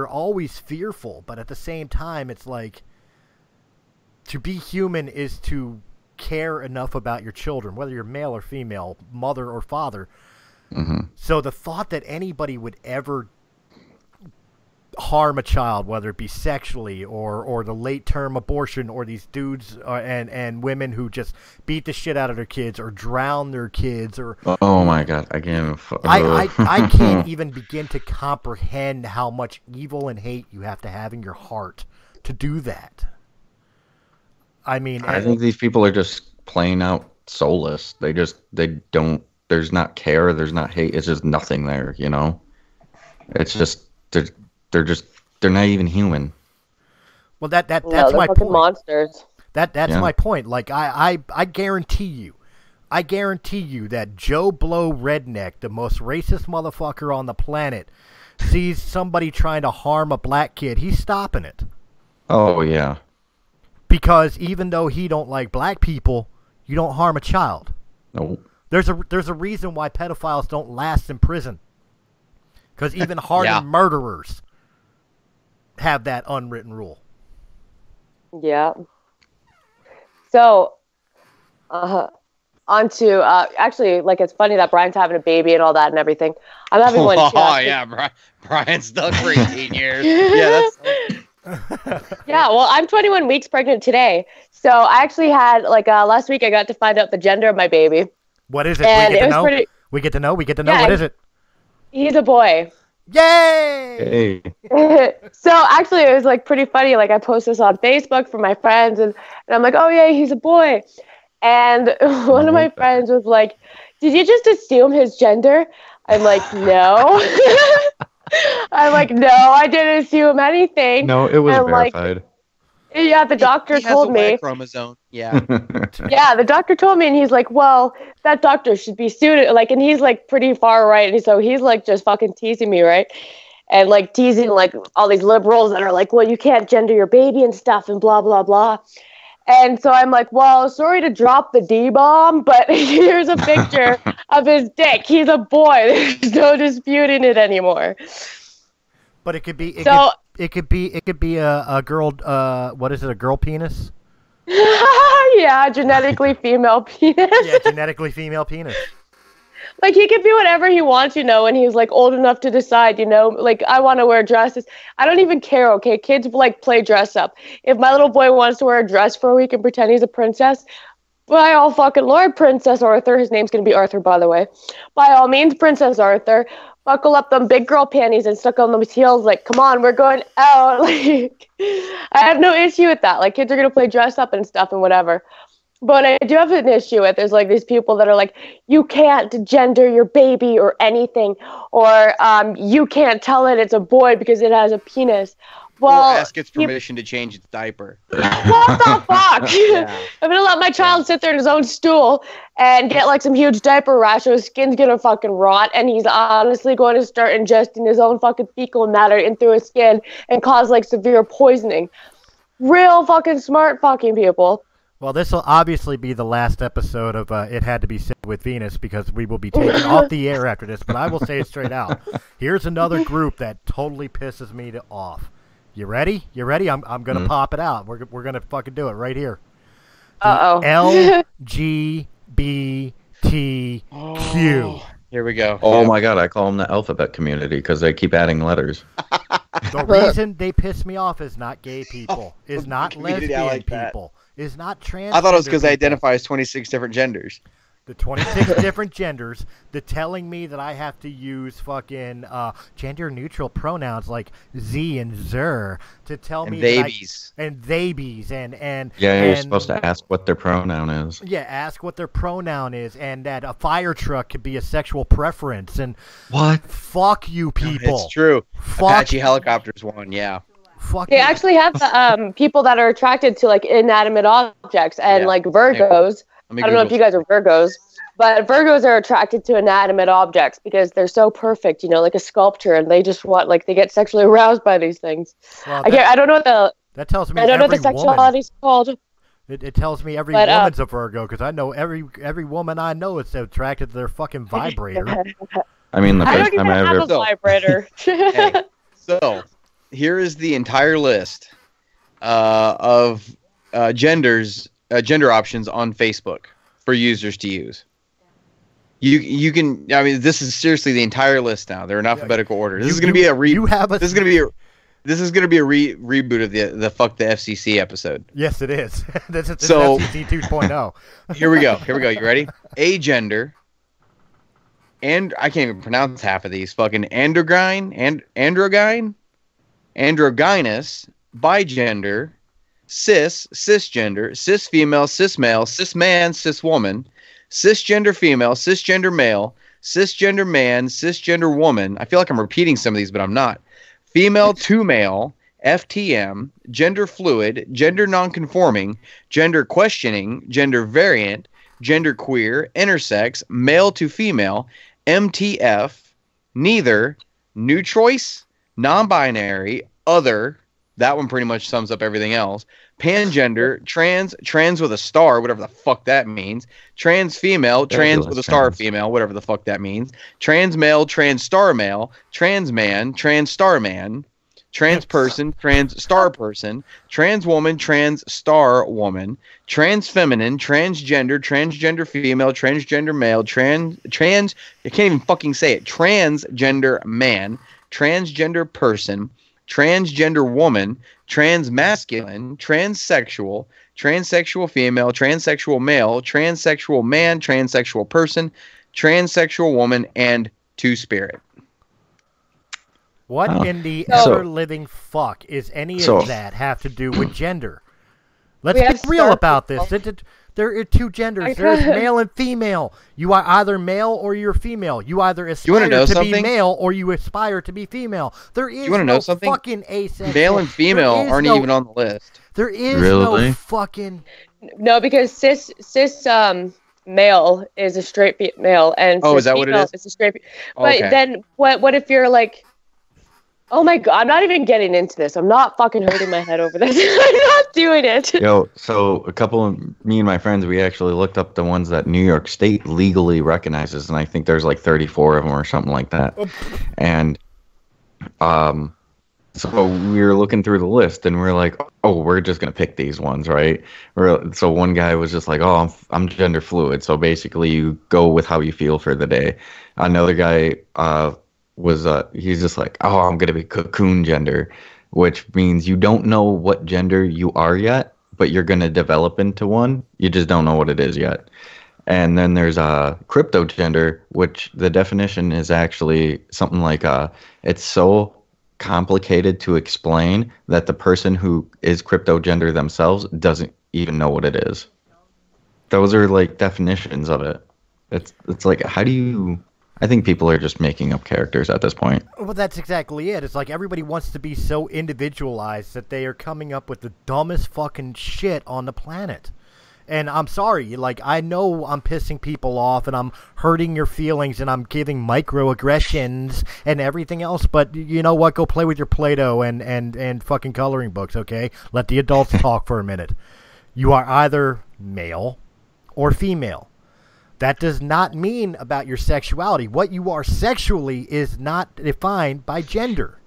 always fearful, but at the same time, it's like to be human is to care enough about your children, whether you're male or female, mother or father. Mm-hmm. So the thought that anybody would ever harm a child, whether it be sexually or the late-term abortion, or these dudes and women who just beat the shit out of their kids or drown their kids, or oh my god, I can't even begin to comprehend how much evil and hate you have to have in your heart to do that. I mean, I think these people are just playing out soulless. They don't. There's not care. There's not hate. It's just nothing there. It's just they're not even human. Well, that's my point. Monsters. That's my point. Like I guarantee you that Joe Blow Redneck, the most racist motherfucker on the planet, sees somebody trying to harm a black kid, he's stopping it. Oh yeah. Because even though he don't like black people, you don't harm a child. Nope. There's a reason why pedophiles don't last in prison. Because even hardened murderers have that unwritten rule. Yeah. So, on to, actually, like, it's funny that Brian's having a baby and all that and everything. I'm having one too. Oh, yeah, Brian's stuck for 18 years. Yeah, that's... Yeah, well, I'm 21 weeks pregnant today. So I actually had, last week I got to find out the gender of my baby. What is it? And we get it to was know? pretty... We get to know? We get to know? Yeah, What is it? He's a boy. Yay! Hey. So actually it was pretty funny. I posted this on Facebook for my friends and I'm like, oh yeah, he's a boy. And one of my friends was like, did you just assume his gender? I'm like, no. I'm like, no, I didn't assume anything. No, it was And, like, verified. yeah, the doctor He has told a me. Y chromosome. Yeah. Yeah, the doctor told me, and he's like, well, that doctor should be suited. Like, and he's like pretty far right. And so he's like just fucking teasing me, right? And like teasing like all these liberals that are like, well, you can't gender your baby and stuff and blah, blah, blah. And so I'm like, well, sorry to drop the D-bomb, but here's a picture of his dick. He's a boy. There's no disputing it anymore. But it could be. So- It could be a girl. What is it? A girl penis? Yeah, genetically female penis. Yeah, genetically female penis. Like, he could be whatever he wants, and he's, like, old enough to decide, like, I want to wear dresses. I don't even care, okay? Kids, like, play dress up. If my little boy wants to wear a dress for a week and pretend he's a princess, by all fucking Lord, Princess Arthur, his name's going to be Arthur, by the way. By all means, Princess Arthur, buckle up them big girl panties and stuck on those heels, like, come on, we're going out. Like, I have no issue with that. Like, kids are going to play dress up and stuff and whatever. But I do have an issue with there's like these people that are like, you can't gender your baby or anything, or you can't tell it it's a boy because it has a penis. Well, or ask its permission to change its diaper. What the fuck? Yeah. I'm gonna let my child sit there in his own stool and get like some huge diaper rash, so his skin's gonna fucking rot, and he's honestly going to start ingesting his own fucking fecal matter in through his skin and cause like severe poisoning. Real fucking smart fucking people. Well, this will obviously be the last episode of It Had to Be Said with Venus because we will be taken off the air after this, but I will say it straight out. Here's another group that totally pisses me off. You ready? You ready? I'm going to pop it out. We're going to fucking do it right here. Uh-oh. LGBTQ. Here we go. Oh my god, I call them the alphabet community because they keep adding letters. The reason they piss me off is not gay people, is not community, I lesbian like that. people, is not trans. I thought it was because I identify as 26 different genders. The 26 different genders, the telling me that I have to use fucking gender-neutral pronouns like Z and Zer to tell And me babies. and babies and Yeah, you're and- supposed to ask what their pronoun is. Yeah, ask what their pronoun is, and that a fire truck could be a sexual preference, and What? fuck you people. It's true. Fuck, Apache helicopters one, yeah. fuck They you. actually have the, people that are attracted to like inanimate objects and Yeah. like Virgos. Let me I don't know if you Google guys are Virgos, but Virgos are attracted to inanimate objects because they're so perfect, like a sculpture, and they just want like they get sexually aroused by these things. Well, I don't know what the that tells me I don't know what the every woman. sexuality is called. It tells me every But, woman's a Virgo because I know every woman I know is attracted to their fucking vibrator. I mean, the I first don't time even I have ever. a vibrator. Hey, so here is the entire list of gender options on Facebook for users to use. You can. I mean, this is seriously the entire list now. They're in alphabetical order. This is going to be a This is going to be a. This is going to be a reboot of the fuck the FCC episode. Yes, it is. This is So- FCC 2.0. Here we go. You ready? Agender. And I can't even pronounce half of these. Fucking androgynous, androgynous, bigender, cisgender, cis female, cis male, cis man, cis woman, cisgender female, cisgender male, cisgender man, cisgender woman. I feel like I'm repeating some of these, but I'm not. Female to male, FTM, gender fluid, gender nonconforming, gender questioning, gender variant, gender queer, intersex, male to female, MTF, neither, new choice, non-binary, other. That one pretty much sums up everything else. Pangender, trans with a star, whatever the fuck that means. Trans female, trans with a star female, whatever the fuck that means. Trans male, trans star male. Trans man, trans star man. Trans person, trans star person. Trans woman, trans star woman. Trans feminine, transgender female, transgender male, trans, I can't even fucking say it. Transgender man, transgender person, transgender woman, transmasculine, transsexual, transsexual female, transsexual male, transsexual man, transsexual person, transsexual woman, and two-spirit. What Oh. in the So- ever-living fuck is any So- of that have to do with gender? Let's We be have real star about this. people. There are two genders. There's male and female. You are either male or you're female. You either aspire to be male or you aspire to be female. There is no fucking asexual. Male and female aren't even on the list. There is no fucking... No, because cis male is a straight male, and is that what it is? Is a straight. But then, what if you're like, oh my god, I'm not even getting into this. I'm not fucking hurting my head over this. I'm not doing it. Yo, so a couple of me and my friends, we actually looked up the ones that New York State legally recognizes, and I think there's like 34 of them or something like that. And so we were looking through the list, and we're like, oh, we're just going to pick these ones, right? So one guy was just like, oh, I'm gender fluid. So basically you go with how you feel for the day. Another guy he's just like, oh, I'm going to be cocoon gender, which means you don't know what gender you are yet, but you're going to develop into one. You just don't know what it is yet. And then there's crypto gender, which the definition is actually something like it's so complicated to explain that the person who is crypto gender themselves doesn't even know what it is. Those are like definitions of it. It's like, how do you... I think people are just making up characters at this point. Well, that's exactly it. It's like everybody wants to be so individualized that they are coming up with the dumbest fucking shit on the planet. And I'm sorry, like, I know I'm pissing people off and I'm hurting your feelings and I'm giving microaggressions and everything else, but you know what? Go play with your Play-Doh and fucking coloring books, okay? Let the adults talk for a minute. You are either male or female. That does not mean about your sexuality. What you are sexually is not defined by gender.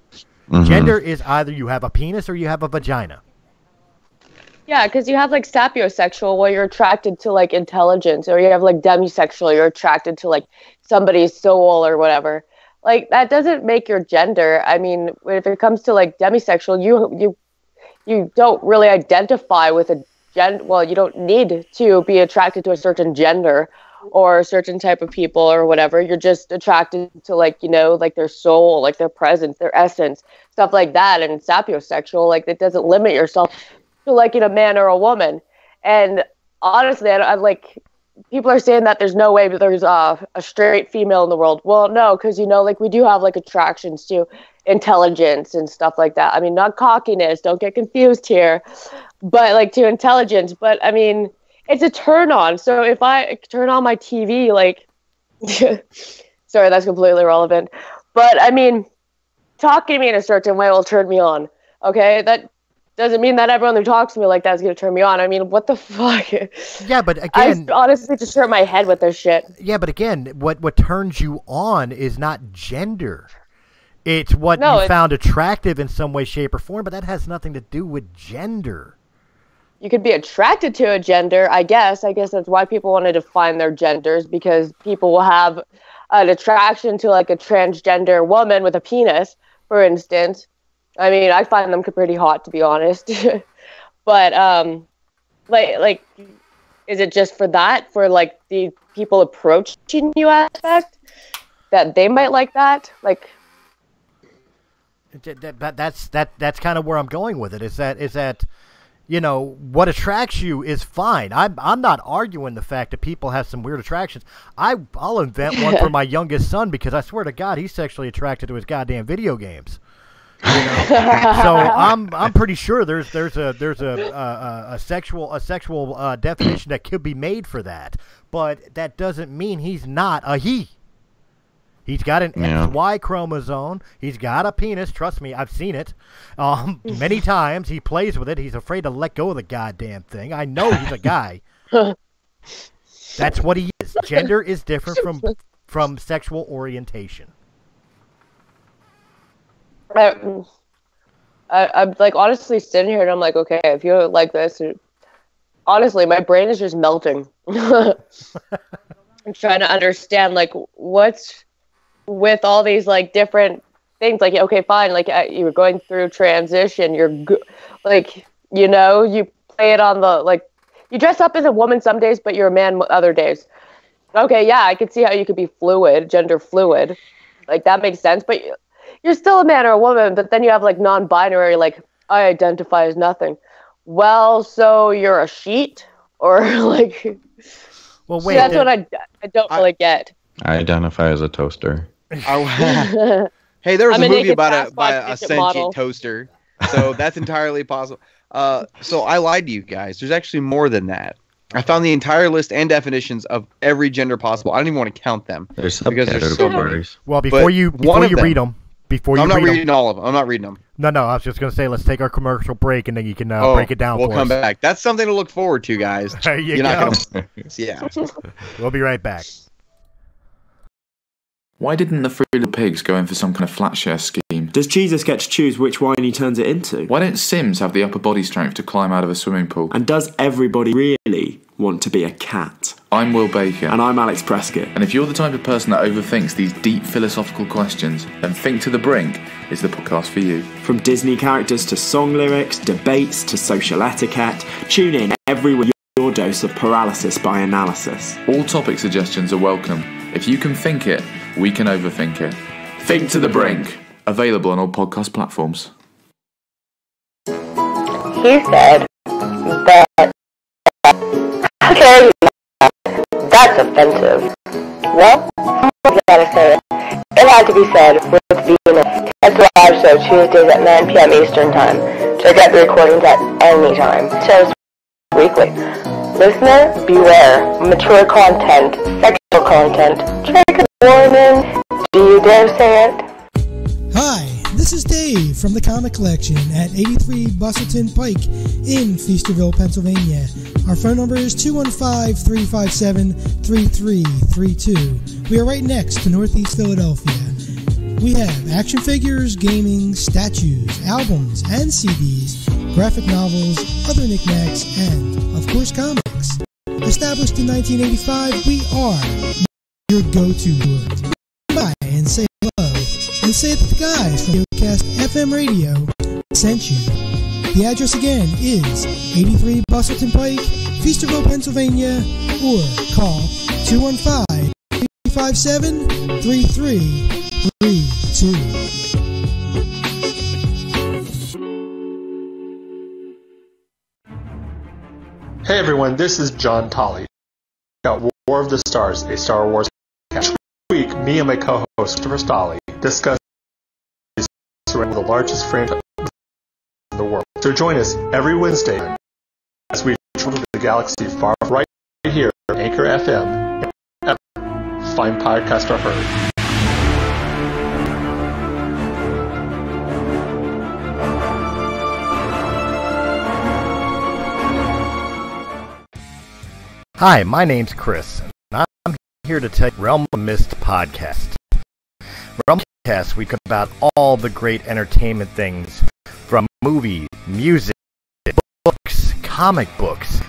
Mm-hmm. Gender is either you have a penis or you have a vagina. Yeah, because you have like sapiosexual where you're attracted to like intelligence, or you have like demisexual, you're attracted to like somebody's soul or whatever. Like that doesn't make your gender. I mean, if it comes to like demisexual, you don't really identify with a gender. Well, you don't need to be attracted to a certain gender or a certain type of people or whatever. You're just attracted to like, you know, like their soul, like their presence, their essence, stuff like that. And sapiosexual, like it doesn't limit yourself to like in a man or a woman. And honestly, I like people are saying that there's no way that there's a straight female in the world. Well, no, because you know, like we do have like attractions to intelligence and stuff like that. I mean, not cockiness, don't get confused here, but like to intelligence. But I mean, it's a turn on. So if I turn on my TV, like, sorry, that's completely irrelevant. But I mean, talking to me in a certain way will turn me on. Okay, that doesn't mean that everyone who talks to me like that is going to turn me on. I mean, what the fuck? Yeah, but again... I honestly just hurt my head with this shit. Yeah, but again, what turns you on is not gender. It's what you found attractive in some way, shape, or form, but that has nothing to do with gender. You could be attracted to a gender, I guess. I guess that's why people want to define their genders, because people will have an attraction to like a transgender woman with a penis, for instance. I mean, I find them pretty hot, to be honest. But, like, is it just for that? For, like, the people approaching you aspect? That they might like that? Like... That's kind of where I'm going with it. Is that, you know, what attracts you is fine. I'm not arguing the fact that people have some weird attractions. I'll invent one for my youngest son because I swear to God, he's sexually attracted to his goddamn video games. You know? So I'm pretty sure there's a sexual definition that could be made for that, but that doesn't mean he's not a he. He's got an XY chromosome. He's got a penis. Trust me, I've seen it many times. He plays with it. He's afraid to let go of the goddamn thing. I know he's a guy. That's what he is. Gender is different from sexual orientation. I'm like honestly sitting here and I'm like, okay, if you're like this, honestly, my brain is just melting. I'm trying to understand like what's with all these like different things. Like, okay, fine, like you're going through transition. You're like, you know, you play it on the like, you dress up as a woman some days, but you're a man other days. Okay, yeah, I could see how you could be fluid, gender fluid, like that makes sense, but. You're still a man or a woman, but then you have like non-binary, like I identify as nothing. Well, so you're a sheet, or like. Well, So wait. that's what I don't really get. I identify as a toaster. Hey, there was I'm a a movie naked about a Sasquatch sentient model. toaster, so that's entirely possible. So I lied to you guys. There's actually more than that. I found the entire list and definitions of every gender possible. I don't even want to count them. There's Because there's so many. subcategories. Well, But before you one of them- read them, I'm not reading all of them. I'm not reading them. No, I was just gonna say let's take our commercial break and then you can break it down. We'll for come us. back. That's something to look forward to, guys. There you You're go. not gonna. Yeah. We'll be right back. Why didn't the Three Little Pigs go in for some kind of flat share scheme? Does Jesus get to choose which wine he turns it into? Why don't Sims have the upper body strength to climb out of a swimming pool? And does everybody really want to be a cat? I'm Will Baker. And I'm Alex Prescott. And if you're the type of person that overthinks these deep philosophical questions, then Think to the Brink is the podcast for you. From Disney characters to song lyrics, debates to social etiquette, tune in every week for your dose of paralysis by analysis. All topic suggestions are welcome. If you can think it, we can overthink it. Think to the Brink. Available on all podcast platforms. He said that. Okay, that's offensive. Well, I gotta say it. It had to be said with Venus. It's a live show Tuesdays at 9 p.m. Eastern Time. Check out the recordings at any time. Shows weekly. Listener, beware. Mature content, sexual content, trigger warning. Do you dare say it? Hi, this is Dave from the Comic Collection at 83 Bustleton Pike in Feasterville, Pennsylvania. Our phone number is 215-357-3332. We are right next to Northeast Philadelphia. We have action figures, gaming, statues, albums, and CDs, graphic novels, other knickknacks, and, of course, comics. Established in 1985, we are your go-to store. Come by and say hello, and say that the guys from WPS FM Radio sent you. The address again is 83 Bustleton Pike, Feasterville, Pennsylvania, or call 215-357-3332. Hey everyone, this is John Tolley. Got War of the Stars, a Star Wars podcast. This week, me and my co-host Christopher Stolley discuss one of the largest franchises in the world. So join us every Wednesday as we travel to the galaxy far right here on Anchor FM. Fine podcast are heard. Hi, my name's Chris, and I'm here to tell you Realm of Mist podcast. Realm of Mist, we talk about all the great entertainment things from movies, music, books, comic books,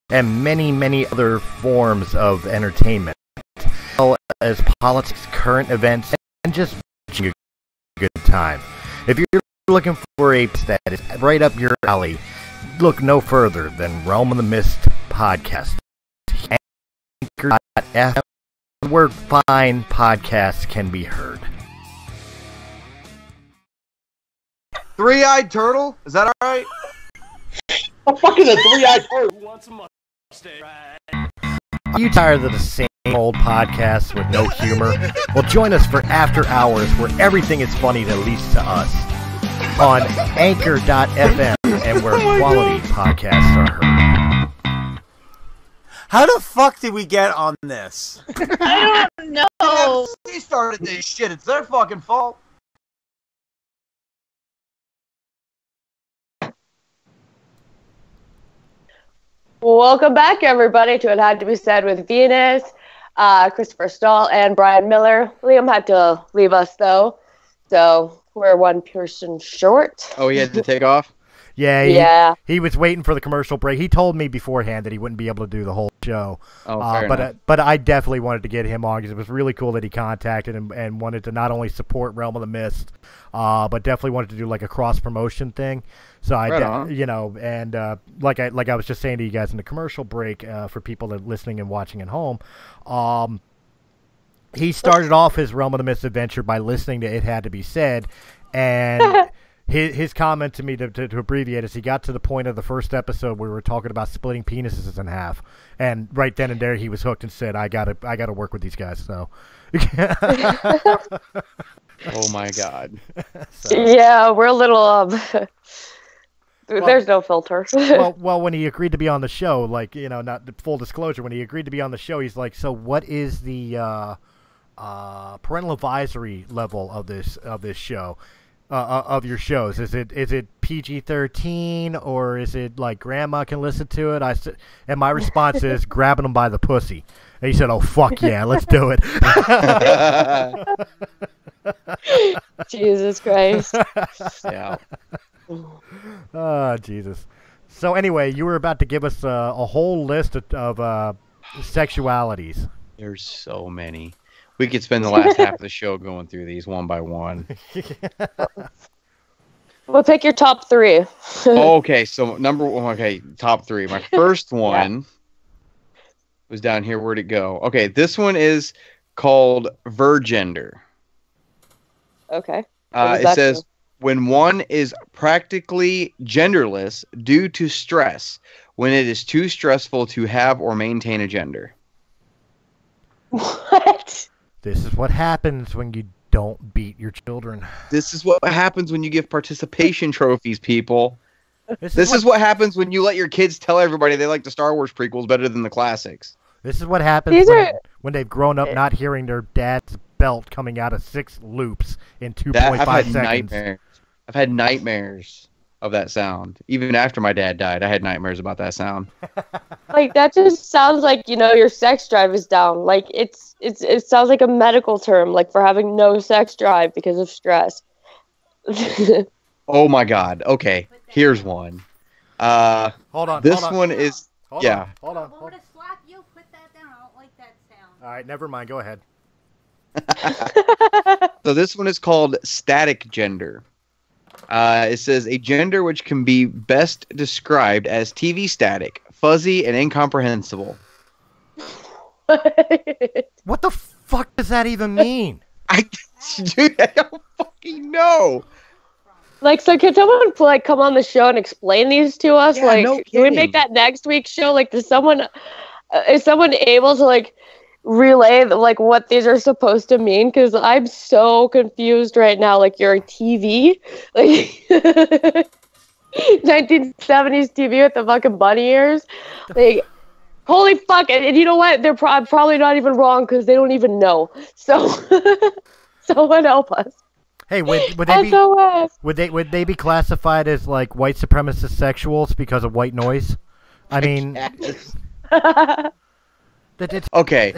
and many, many other forms of entertainment, as well as politics, current events, and just a good time. If you're looking for a that is right up your alley, look no further than Realm of the Mist podcast. Anchor.fm, where fine podcasts can be heard. Three-eyed turtle? Is that alright? What the fuck is a three-eyed turtle? Who wants a mustache? Are you tired of the same old podcasts with no humor? Well, join us for After Hours, where everything is funny, at least to us, on Anchor.fm, and where quality podcasts are heard. How the fuck did we get on this? I don't know. They started this shit. It's their fucking fault. Welcome back, everybody, to It Had to Be Said with Venus, Christopher Stahl, and Brian Miller. Liam had to leave us, though, so we're one person short. Oh, he had to take off? Yeah, he was waiting for the commercial break. He told me beforehand that he wouldn't be able to do the whole show. Oh, fair enough. But I definitely wanted to get him on because it was really cool that he contacted and wanted to not only support Realm of the Mist, but definitely wanted to do like a cross promotion thing. So like I was just saying to you guys in the commercial break, for people that are listening and watching at home, he started off his Realm of the Mist adventure by listening to It Had to Be Said, and his comment to me to abbreviate is he got to the point of the first episode where we were talking about splitting penises in half, and right then and there he was hooked and said, "I gotta work with these guys." So. Oh my God. So. Yeah, we're a little. There's no filter. well, when he agreed to be on the show, like, you know, not full disclosure, when he agreed to be on the show, he's like, "So what is the parental advisory level of this show?" Of your shows, is it PG-13 or is it like grandma can listen to it? And my response is grabbing them by the pussy. And he said, "Oh fuck yeah, let's do it." Jesus Christ. Yeah. Oh Jesus. So anyway, you were about to give us a whole list of sexualities. There's so many. We could spend the last half of the show going through these one by one. Well, pick your top 3. Okay, so number one. Okay, top 3. My first one was down here. Where'd it go? Okay, this one is called vergender. Okay. It says when one is practically genderless due to stress, when it is too stressful to have or maintain a gender. What? This is what happens when you don't beat your children. This is what happens when you give participation trophies, people. This is what happens when you let your kids tell everybody they like the Star Wars prequels better than the classics. This is what happens when they've grown up not hearing their dad's belt coming out of 6 loops in 2.5 seconds. Nightmares. I've had nightmares of that sound. Even after my dad died, I had nightmares about that sound. Like, that just sounds like, you know, your sex drive is down. Like, it sounds like a medical term, like for having no sex drive because of stress. Oh my God. Okay, here's one. Hold on. This hold on. one is hold yeah. On, hold on. I'm gonna slap you. Put that down. I don't like that sound. All right, never mind. Go ahead. So this one is called static gender. It says a gender which can be best described as TV static, fuzzy, and incomprehensible. What the fuck does that even mean? Dude, I don't fucking know. Like, so can someone like come on the show and explain these to us? Yeah, like, no can we kidding. make that next week's show? Like, is someone able to like relay like what these are supposed to mean? Because I'm so confused right now. Like, you're a TV, like 1970s TV with the fucking bunny ears, like. Holy fuck! And you know what? They're probably not even wrong because they don't even know. So, someone help us. Hey, would they be classified as like white supremacist sexuals because of white noise? I mean, okay.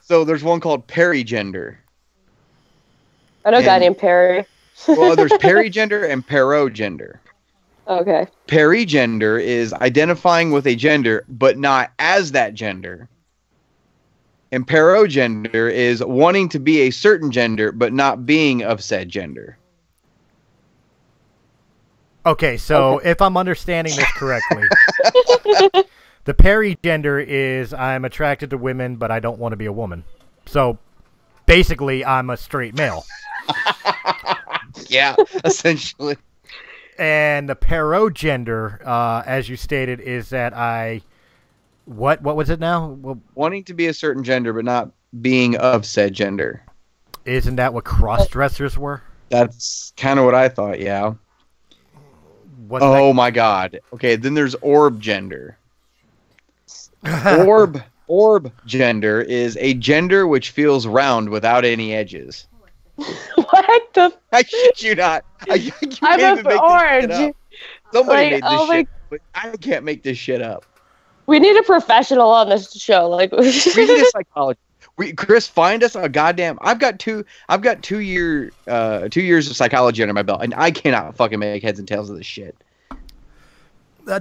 So there's one called perigender. I know a guy named Perry. Well, there's perigender and parogender. Okay. Perigender is identifying with a gender, but not as that gender. And parogender is wanting to be a certain gender, but not being of said gender. Okay, so if I'm understanding this correctly, the perigender is I'm attracted to women, but I don't want to be a woman. So basically, I'm a straight male. Yeah, essentially. And the parogender, as you stated, is that what was it now? Well, wanting to be a certain gender, but not being of said gender. Isn't that what cross-dressers were? That's kind of what I thought, yeah. Wasn't my God. Okay, then there's orb gender. Orb gender is a gender which feels round without any edges. What the? I shit you not. I'm a orange. Somebody made this shit, but I can't make this shit up. We need a professional on this show. Like, we need a psychologist. Chris, find us a goddamn. I've got 2 years of psychology under my belt, and I cannot fucking make heads and tails of this shit.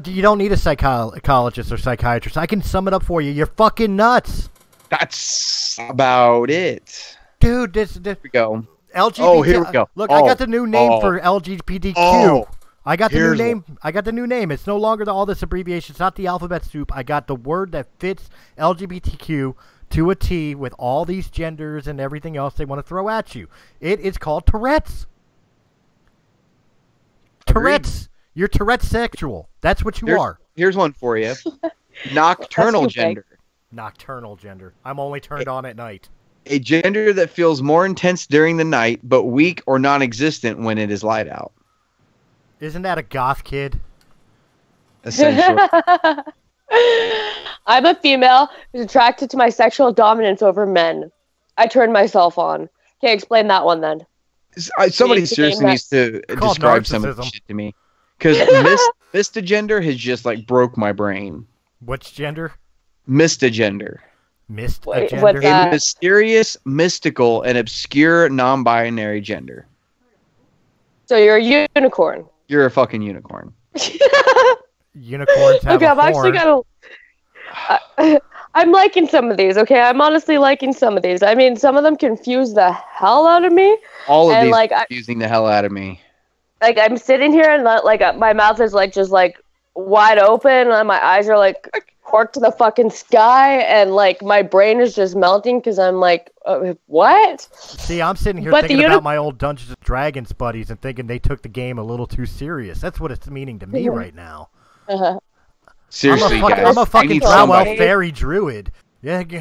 You don't need a psychologist or psychiatrist. I can sum it up for you. You're fucking nuts. That's about it. Dude, here we go. LGBT. Oh, here we go. Look, I got the new name for LGBTQ. I got the new name. I got the new name. It's no longer all this abbreviation. It's not the alphabet soup. I got the word that fits LGBTQ to a T with all these genders and everything else they want to throw at you. It is called Tourette's. Tourette's. You're Tourette's sexual. That's what you are. Here's one for you. Nocturnal That's gender. Nocturnal gender. I'm only turned on at night. A gender that feels more intense during the night, but weak or non-existent when it is light out. Isn't that a goth kid? Essentially. I'm a female who's attracted to my sexual dominance over men. I turn myself on. Okay, explain that one then. Somebody It's a seriously game needs to called describe some of this narcissism. shit to me. Because mistagender has just like broke my brain. Which gender? Mistagender. Missed Wait, a gender? what's that? A mysterious, mystical, and obscure non-binary gender. So you're a unicorn. You're a fucking unicorn. Unicorns have Okay, a I'm actually horn. I'm liking some of these, okay? I'm honestly liking some of these. I mean, some of them confuse the hell out of me. All of And, these like, are confusing the hell out of me. Like, I'm sitting here and, like, my mouth is, like, just, like, wide open, and my eyes are, like, corked to the fucking sky, and, like, my brain is just melting because I'm like, what? See, I'm sitting here But the thinking about my old Dungeons and Dragons buddies and thinking they took the game a little too serious. That's what it's meaning to me right now. Uh-huh. Seriously, guys. I'm a I fucking need Drow somebody- fairy druid. Yeah, we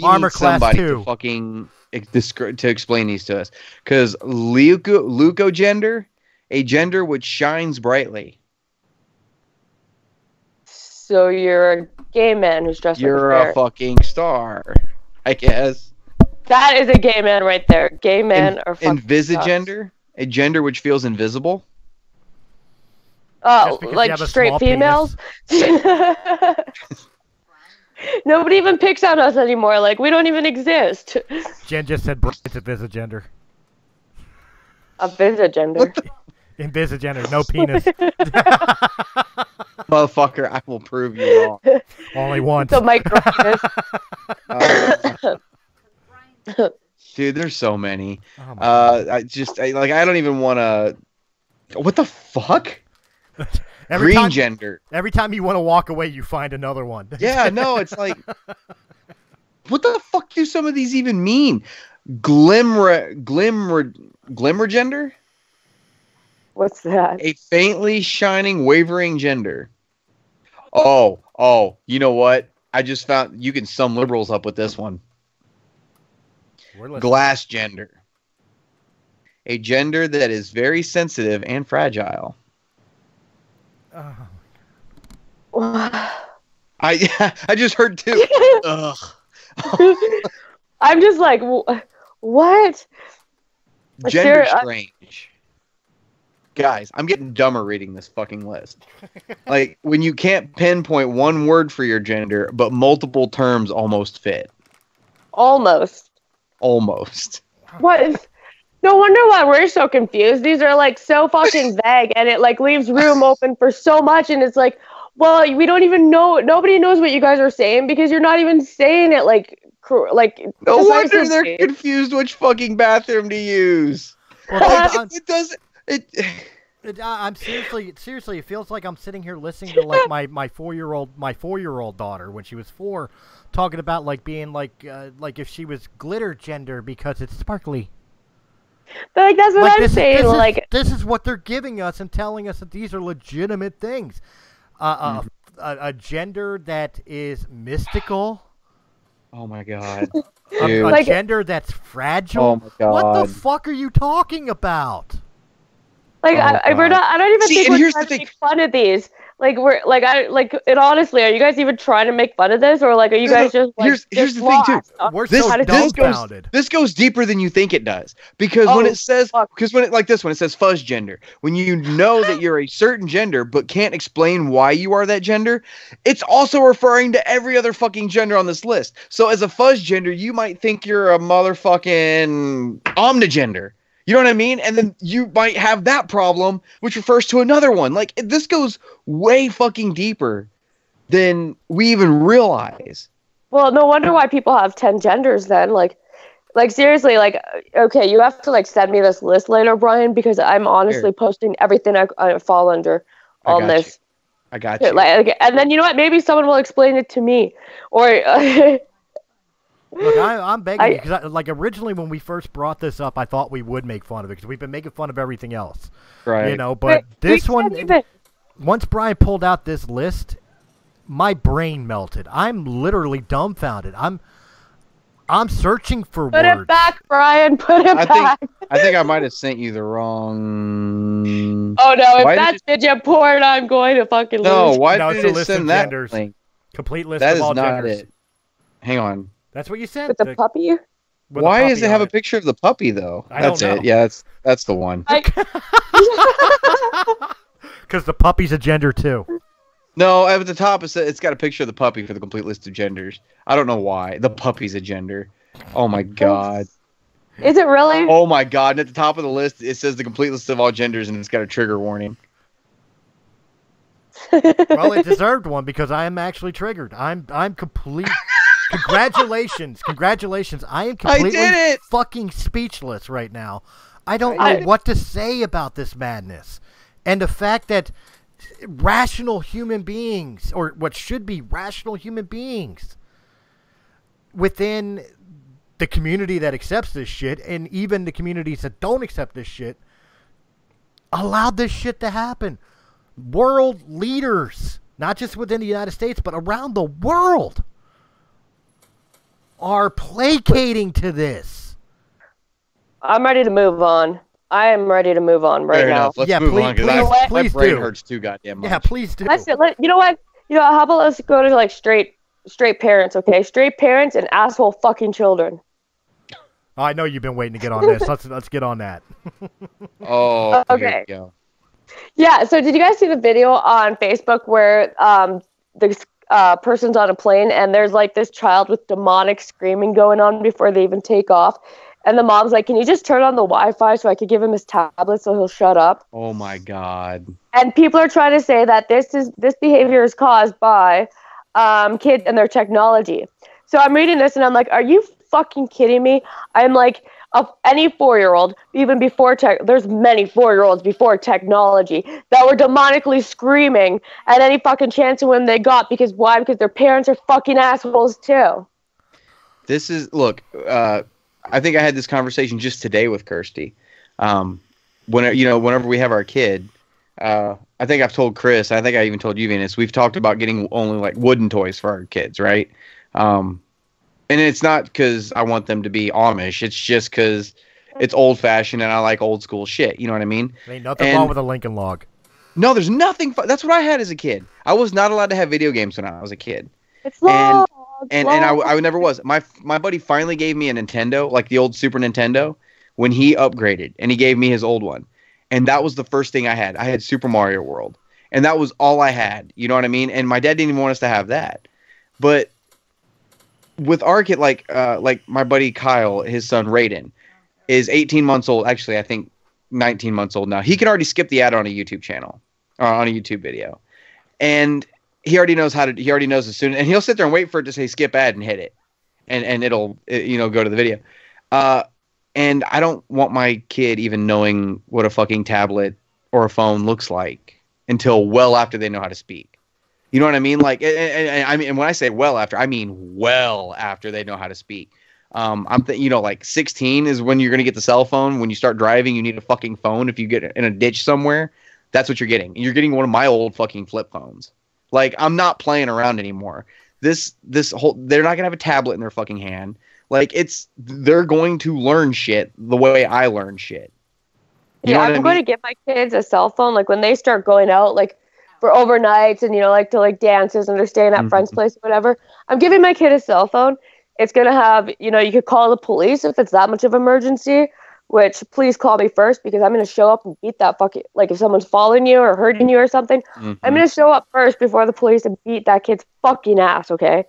Armor need class somebody 2. to fucking to explain these to us. Because leucogender, a gender which shines brightly. So you're a gay man who's dressed You're like a a fairy. fucking star, I guess. That is a gay man right there. Gay men are fucking Invisigender, a gender which feels invisible. Oh, Just because you like have a straight small females? Nobody even picks on us anymore. Like, we don't even exist. Jen just said Brian's a visagender. A visagender. Invisagender, no penis. Motherfucker, I will prove you wrong. Only once. The micro penis. Dude, there's so many. Oh my I don't even want to. What the fuck? Every Green time, gender. Every time you want to walk away, you find another one. Yeah, no, it's like, what the fuck do some of these even mean? Glimmer gender? What's that? A faintly shining, wavering gender. Oh, you know what? I just found you can sum liberals up with this one. We're listening. Glass gender. A gender that is very sensitive and fragile. Oh. I just heard too. Ugh. I'm just like, what? Gender strange. Guys, I'm getting dumber reading this fucking list. Like, when you can't pinpoint one word for your gender, but multiple terms almost fit. Almost. Almost. What? No wonder why we're so confused. These are like so fucking vague, and it like leaves room open for so much. And it's like, well, we don't even know. Nobody knows what you guys are saying because you're not even saying it like. No wonder they're confused which fucking bathroom to use. Well, It doesn't. I'm seriously. It feels like I'm sitting here listening to like my 4-year-old daughter when she was 4, talking about like being like if she was glitter gender because it's sparkly. Like that's what I'm saying. This is what they're giving us and telling us that these are legitimate things. A gender that is mystical. Oh my god. A gender that's fragile. Oh my god. What the fuck are you talking about? Like I don't even think we're trying to make fun of these. Like we're like and honestly, are you guys even trying to make fun of this, or like are you guys just like here's the thing too. We're so dumbfounded. This goes deeper than you think it does because when it says like this one, it says fuzz gender. When you know that you're a certain gender but can't explain why you are that gender, it's also referring to every other fucking gender on this list. So as a fuzz gender, you might think you're a motherfucking omnigender. You know what I mean? And then you might have that problem, which refers to another one. Like, this goes way fucking deeper than we even realize. Well, no wonder why people have 10 genders then. Like seriously, like, okay, you have to like send me this list later, Brian, because I'm honestly posting everything I fall under on this. I got you. Like, and then you know what? Maybe someone will explain it to me, or Look, I'm begging you because, like, originally when we first brought this up, I thought we would make fun of it because we've been making fun of everything else, Right. you know. But this one, even- once Brian pulled out this list, my brain melted. I'm literally dumbfounded. I'm searching for Put words. it back, Brian. Put it back. I think I might have sent you the wrong. Oh no! If Why did that's midget porn, I'm going to fucking No, lose. why No, did it's a it list of send that genders. link? Complete list That of is all not genders. it. Hang on. That's what you said. With the puppy? with a Why puppy does it on have a picture of the puppy though? I don't That's it. know. Yeah, that's the one. Because the puppy's a gender too. No, at the top it's got a picture of the puppy for the complete list of genders. I don't know why. The puppy's a gender. Oh my god. Is it really? Oh my god. And at the top of the list it says the complete list of all genders and it's got a trigger warning. Well, it deserved one because I am actually triggered. I'm complete. Congratulations. I am completely did it! fucking speechless right now. I don't know what to say about this madness. And the fact that rational human beings, or what should be rational human beings, within the community that accepts this shit, and even the communities that don't accept this shit, allowed this shit to happen. World leaders, not just within the United States, but around the world, are placating to this. I'm ready to move on. I am ready to move on right Fair now. enough. Let's Yeah, move please- on please- because my please brain do. hurts too goddamn much. Yeah, please do. You know what? How about let's go to like straight parents, okay? Straight parents and asshole fucking children. Oh, I know you've been waiting to get on this. Let's get on that. Oh, Okay. here we go. Yeah, so did you guys see the video on Facebook where this person's on a plane and there's like this child with demonic screaming going on before they even take off? And the mom's like, can you just turn on the Wi-Fi so I could give him his tablet so he'll shut up? Oh my god. And people are trying to say that this behavior is caused by kids and their technology. So I'm reading this and I'm like, are you fucking kidding me? I'm like, any 4-year-old, even before there's many 4-year-olds before technology that were demonically screaming at any fucking chance when they got. Because why? Because their parents are fucking assholes too. This is I think I had this conversation just today with Kirsty. Whenever we have our kid, I think I've told Chris, I think I even told you, Venus, we've talked about getting only like wooden toys for our kids, right? And it's not because I want them to be Amish. It's just because it's old fashioned and I like old school shit. You know what I mean? Ain't nothing wrong with a Lincoln log. No, there's nothing. That's what I had as a kid. I was not allowed to have video games when I was a kid. It's long. And I never was. My buddy finally gave me a Nintendo, like the old Super Nintendo, when he upgraded, and he gave me his old one. And that was the first thing I had. I had Super Mario World. And that was all I had. You know what I mean? And my dad didn't even want us to have that. But with our kid, like my buddy Kyle, his son Raiden, is 18 months old. Actually, I think 19 months old now. He can already skip the ad on a YouTube channel, or on a YouTube video. And he already knows he already knows as soon, and he'll sit there and wait for it to say skip ad and hit it. And it'll go to the video. And I don't want my kid even knowing what a fucking tablet or a phone looks like until well after they know how to speak. You know what I mean? Like, and when I say well after, I mean well after they know how to speak. Like 16 is when you're going to get the cell phone. When you start driving, you need a fucking phone. If you get in a ditch somewhere, that's what you're getting. You're getting one of my old fucking flip phones. Like, I'm not playing around anymore. They're not going to have a tablet in their fucking hand. Like, they're going to learn shit the way I learn shit. You know what I mean? going to give my kids a cell phone, like, when they start going out, like, for overnights and, like, to, like, dances and they're staying at friends' place or whatever. I'm giving my kid a cell phone. It's going to have, you could call the police if it's that much of an emergency, which please call me first because I'm going to show up and beat that fucking, like, if someone's following you or hurting you or something, I'm going to show up first before the police and beat that kid's fucking ass, okay?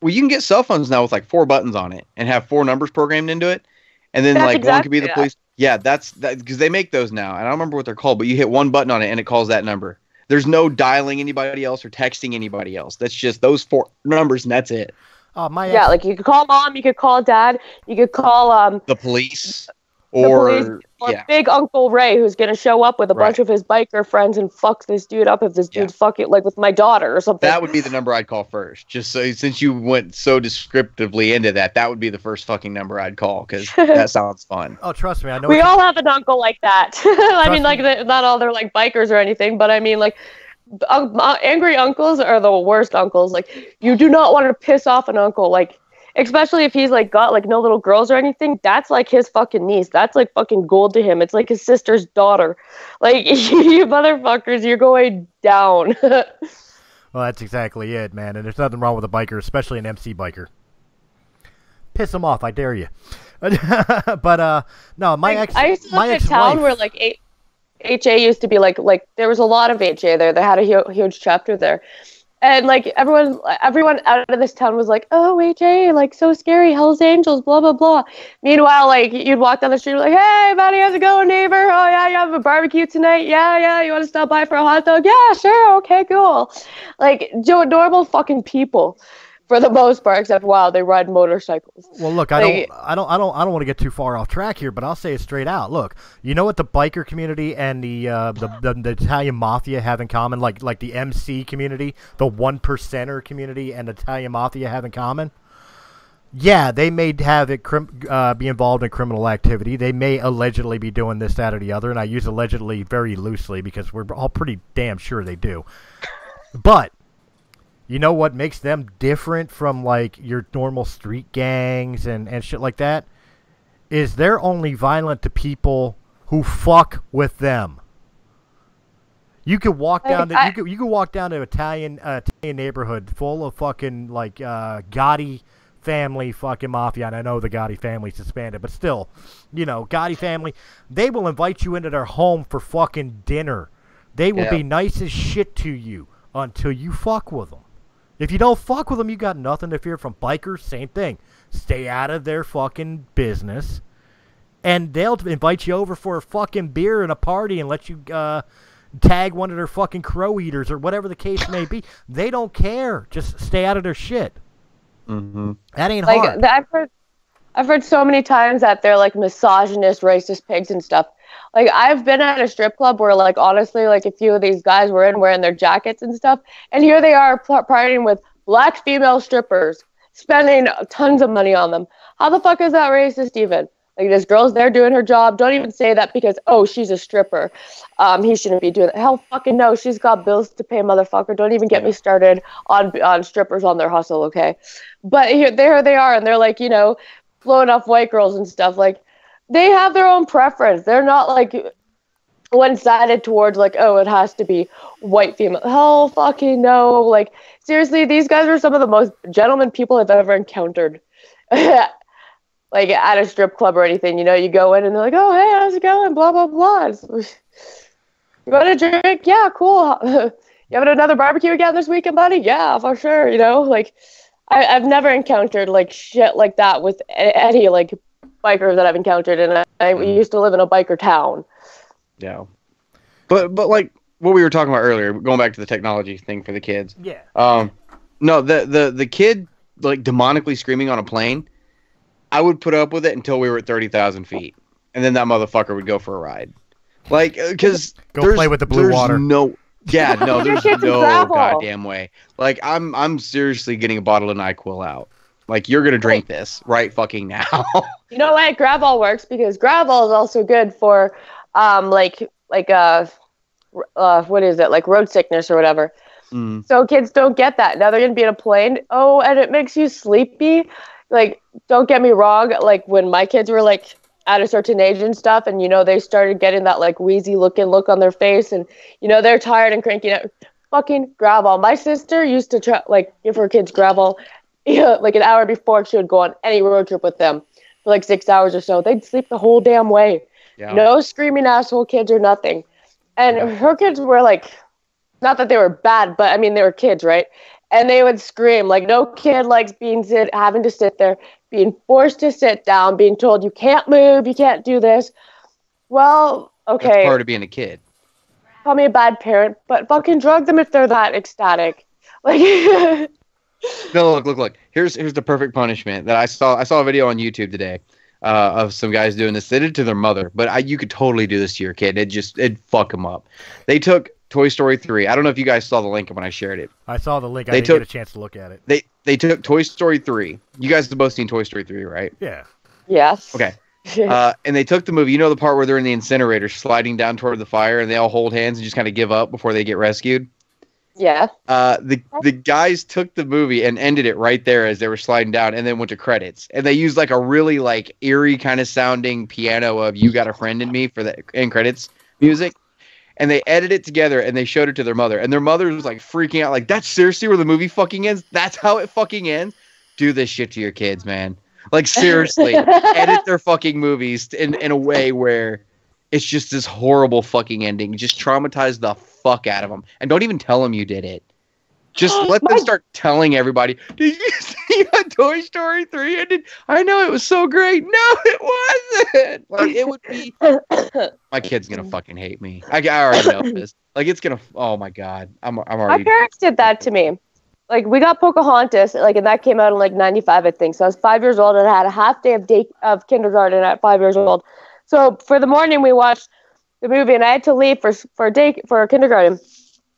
Well, you can get cell phones now with like 4 buttons on it and have 4 numbers programmed into it. And then That's one could be exactly the police. Yeah, that's because they make those now. And I don't remember what they're called, but you hit one button on it and it calls that number. There's no dialing anybody else or texting anybody else. That's just those 4 numbers and that's it. Like you could call mom, you could call dad, you could call the police. Or big Uncle Ray, who's gonna show up with a bunch of his biker friends and fuck this dude up if this dude's fucking like with my daughter or something. That would be the number I'd call first. Just so since you went so descriptively into that, that would be the first fucking number I'd call because that sounds fun. Oh, trust me, I know. We all have an uncle like that. I mean, like not all they're like bikers or anything, but I mean, like angry uncles are the worst uncles. Like you do not want to piss off an uncle, like. Especially if he's like got like no little girls or anything, that's like his fucking niece. That's like fucking gold to him. It's like his sister's daughter. Like you motherfuckers, you're going down. Well, that's exactly it, man. And there's nothing wrong with a biker, especially an MC biker. Piss them off, I dare you. But no, I used to live in a town where like HA used to be like there was a lot of HA there. They had a huge chapter there. And, like, everyone out of this town was like, oh, HA, like, so scary, Hell's Angels, blah, blah, blah. Meanwhile, like, you'd walk down the street like, hey, buddy, how's it going, neighbor? Oh, yeah, you have a barbecue tonight? Yeah, you want to stop by for a hot dog? Yeah, sure, okay, cool. Like, normal fucking people. For the most part, except they ride motorcycles. Well, look, I don't want to get too far off track here, but I'll say it straight out. Look, you know what the biker community and the Italian mafia have in common, like the MC community, the 1%er community, and the Italian mafia have in common. Yeah, they may have it be involved in criminal activity. They may allegedly be doing this, that, or the other, and I use allegedly very loosely because we're all pretty damn sure they do. But you know what makes them different from, like, your normal street gangs and shit like that? Is they're only violent to people who fuck with them. You could walk down you could walk down to an Italian neighborhood full of fucking, like, Gotti family fucking mafia, and I know the Gotti family's disbanded, but still, you know, Gotti family, they will invite you into their home for fucking dinner. They will be nice as shit to you until you fuck with them. If you don't fuck with them, you got nothing to fear from bikers. Same thing. Stay out of their fucking business. And they'll invite you over for a fucking beer and a party and let you tag one of their fucking crow eaters or whatever the case may be. They don't care. Just stay out of their shit. Mm-hmm. That ain't hard. I've heard so many times that they're like misogynist, racist pigs and stuff. Like, I've been at a strip club where, like, honestly, like, a few of these guys were wearing their jackets and stuff, and here they are partying with black female strippers, spending tons of money on them. How the fuck is that racist even? Like, this girl's there doing her job. Don't even say that because, oh, she's a stripper. He shouldn't be doing that. Hell fucking no. She's got bills to pay, motherfucker. Don't even get me started on strippers on their hustle, okay? But here they are, and they're, like, you know, blowing off white girls and stuff. Like, they have their own preference. They're not, like, one-sided towards, like, oh, it has to be white female. Hell fucking no. Like, seriously, these guys are some of the most gentleman people I've ever encountered. Like, at a strip club or anything. You know, you go in and they're like, oh, hey, how's it going? Blah, blah, blah. You want a drink? Yeah, cool. You having another barbecue again this weekend, buddy? Yeah, for sure. You know, like, I've never encountered, like, shit like that with any, like, bikers that I've encountered, and I used to live in a biker town. Yeah, but like what we were talking about earlier, going back to the technology thing for the kids. Yeah. No, the kid like demonically screaming on a plane, I would put up with it until we were at 30,000 feet, and then that motherfucker would go for a ride, like because play with the blue water. There's no goddamn way. Like I'm seriously getting a bottle of NyQuil out. Like, you're going to drink this right fucking now. You know what? Gravol works because Gravol is also good for, what is it? Like road sickness or whatever. Mm. So kids don't get that. Now they're going to be in a plane. Oh, and it makes you sleepy. Like, don't get me wrong. Like, when my kids were, like, at a certain age and stuff, and, you know, they started getting that, like, wheezy looking look on their face, and, you know, they're tired and cranky. Fucking Gravol. My sister used to try, like, give her kids Gravol. Yeah, like an hour before she would go on any road trip with them for like 6 hours or so. They'd sleep the whole damn way. Yeah. No screaming asshole kids or nothing. And her kids were like, not that they were bad, but I mean, they were kids, right? And they would scream. Like, no kid likes having to sit there, being forced to sit down, being told you can't move, you can't do this. Well, okay. That's part of being a kid. Call me a bad parent, but fucking drug them if they're that ecstatic. Like... No, look. Here's the perfect punishment that I saw a video on YouTube today. of some guys doing this. They did it to their mother, but you could totally do this to your kid. It'd fuck them up. They took Toy Story 3. I don't know if you guys saw the link when I shared it. I saw the link. I didn't get a chance to look at it. They took Toy Story 3. You guys have both seen Toy Story 3, right? Yeah. Yes. Okay. And they took the movie. You know the part where they're in the incinerator sliding down toward the fire and they all hold hands and just kind of give up before they get rescued? Yeah. The guys took the movie and ended it right there as they were sliding down and then went to credits. And they used like a really like eerie kind of sounding piano of You Got a Friend in Me for the end credits music. And they edited it together and they showed it to their mother. And their mother was like freaking out like, that's seriously where the movie fucking ends? That's how it fucking ends? Do this shit to your kids, man. Like seriously, edit their fucking movies in a way where it's just this horrible fucking ending. Just traumatize the fuck out of them. And don't even tell them you did it. Just let them start telling everybody, did you see how Toy Story 3 ended? I know it was so great. No, it wasn't. Like, it would be... My kid's going to fucking hate me. I already know this. Like, it's going to... Oh, my God. I'm already... My parents did that to me. Like, we got Pocahontas, like, and that came out in, like, 95, I think. So I was 5 years old, and I had a half day of kindergarten at 5 years old. So for the morning, we watched the movie, and I had to leave for kindergarten.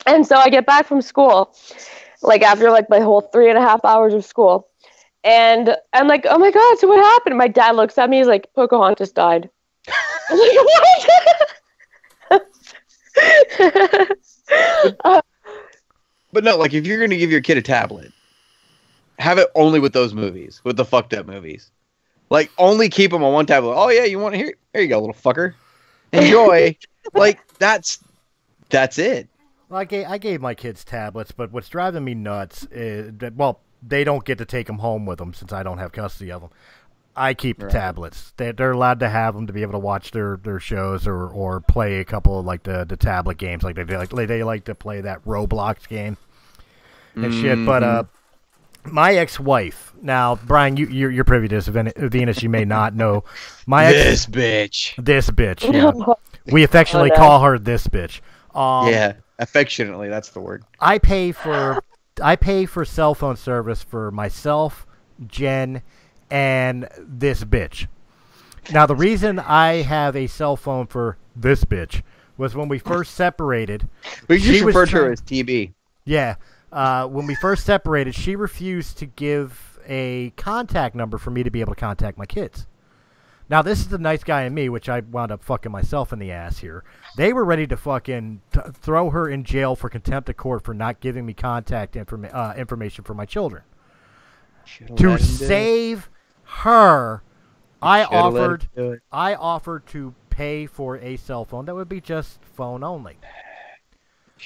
And so I get back from school, like, after, like, my whole 3.5 hours of school. And I'm like, oh, my God, so what happened? And my dad looks at me, he's like, Pocahontas died. I'm like, what? But no, like, if you're going to give your kid a tablet, have it only with those movies, with the fucked up movies. Like, only keep them on one tablet. Oh, yeah, you want to hear? Here you go, little fucker. Enjoy. Like, that's it. Well, I gave my kids tablets, but what's driving me nuts is that, well, they don't get to take them home with them since I don't have custody of them. I keep the tablets. They're allowed to have them to be able to watch their shows or play a couple of like the tablet games. Like they like to play that Roblox game and shit. But my ex-wife. Now, Brian, you're privy to this. Venus, you may not know. This bitch. Yeah. We affectionately call her this bitch. Yeah, affectionately. That's the word. I pay for cell phone service for myself, Jen, and this bitch. Now, the reason I have a cell phone for this bitch was when we first separated. We just refer to her as TB. Yeah. When we first separated, she refused to give a contact number for me to be able to contact my kids. Now, this is the nice guy in me, which I wound up fucking myself in the ass here. They were ready to fucking throw her in jail for contempt of court for not giving me contact information for my children. To save her, I offered to pay for a cell phone that would be just phone only.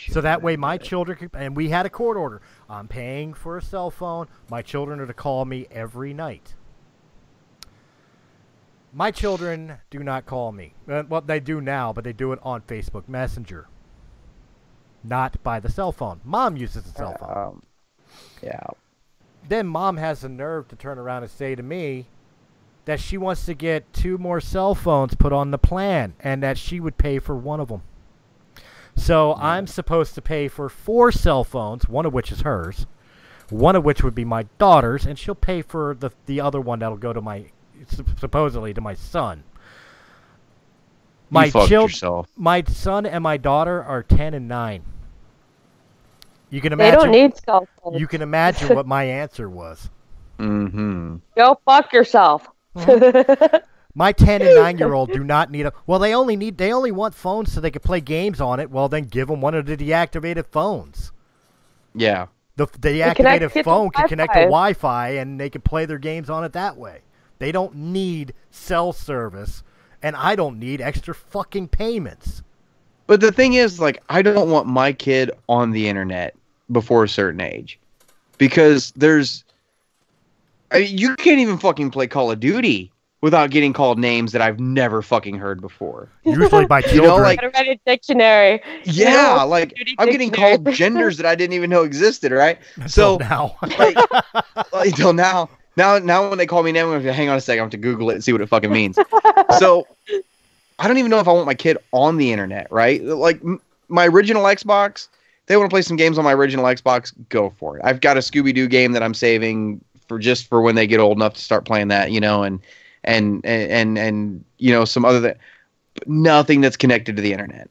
So that way my children could, and we had a court order. I'm paying for a cell phone. My children are to call me every night. My children do not call me. Well, they do now, but they do it on Facebook Messenger. Not by the cell phone. Mom uses the cell phone. Yeah. Then Mom has the nerve to turn around and say to me that she wants to get 2 more cell phones put on the plan and that she would pay for one of them. So I'm supposed to pay for 4 cell phones, one of which is hers, one of which would be my daughter's, and she'll pay for the other one that'll go to supposedly to my son. My son and my daughter are 10 and 9. You can imagine. They don't need cell phones. You can imagine what my answer was. Mm-hmm. Go fuck yourself. My 10 and 9-year-old do not need they only want phones so they can play games on it. Well, then give them one of the deactivated phones. Yeah. The deactivated phone can connect to Wi-Fi and they can play their games on it that way. They don't need cell service, and I don't need extra fucking payments. But the thing is, like, I don't want my kid on the internet before a certain age. Because you can't even fucking play Call of Duty without getting called names that I've never fucking heard before. Usually by children. You know, like, I read a dictionary. Yeah, like, I'm getting called genders that I didn't even know existed, right? Until now. Until now. Now when they call me name, I'm going to hang on a second. I have to Google it and see what it fucking means. So, I don't even know if I want my kid on the internet, right? Like, my original Xbox, they want to play some games on my original Xbox, go for it. I've got a Scooby-Doo game that I'm saving for when they get old enough to start playing that, you know, and and some other nothing that's connected to the internet.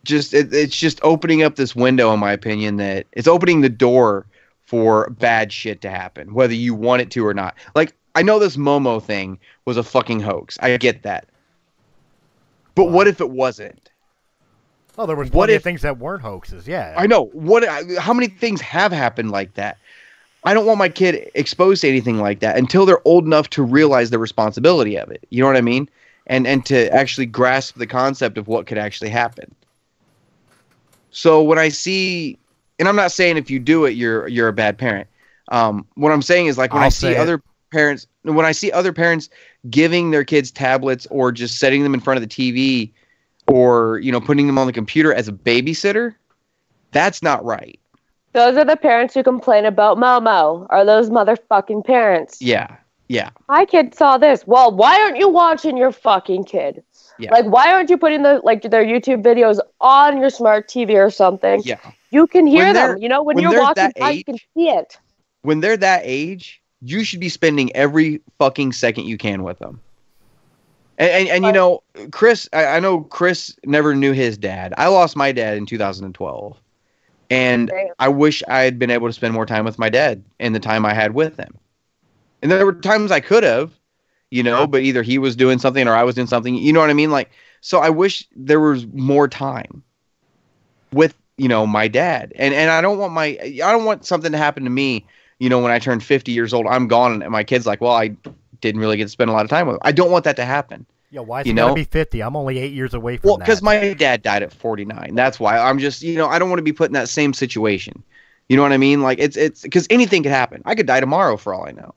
It's just opening up this window, in my opinion, that it's opening the door for bad shit to happen, whether you want it to or not. Like, I know this Momo thing was a fucking hoax. I get that. But what if it wasn't? Well, there was plenty of things that weren't hoaxes, yeah. I know. How many things have happened like that? I don't want my kid exposed to anything like that until they're old enough to realize the responsibility of it. You know what I mean? And to actually grasp the concept of what could actually happen. So when I see, and I'm not saying if you do it, you're a bad parent. What I'm saying is, like, when I see other parents giving their kids tablets or just setting them in front of the TV or, putting them on the computer as a babysitter, that's not right. Those are the parents who complain about Momo. Are those motherfucking parents? Yeah. Yeah. My kid saw this. Well, why aren't you watching your fucking kid? Yeah. Like, why aren't you putting their YouTube videos on your smart TV or something? Yeah. You can hear them. When you're walking by, you can see it. When they're that age, you should be spending every fucking second you can with them. And Chris, I know Chris never knew his dad. I lost my dad in 2012. And I wish I had been able to spend more time with my dad in the time I had with him. And there were times I could have, but either he was doing something or I was doing something. You know what I mean? Like, so I wish there was more time with, my dad. And I don't want something to happen to me, when I turn 50 years old, I'm gone and my kid's like, well, I didn't really get to spend a lot of time with him. I don't want that to happen. Yeah, why is it going to be 50? I'm only 8 years away from that. Well, because my dad died at 49. That's why I'm just, I don't want to be put in that same situation. You know what I mean? Like, it's because anything could happen. I could die tomorrow for all I know.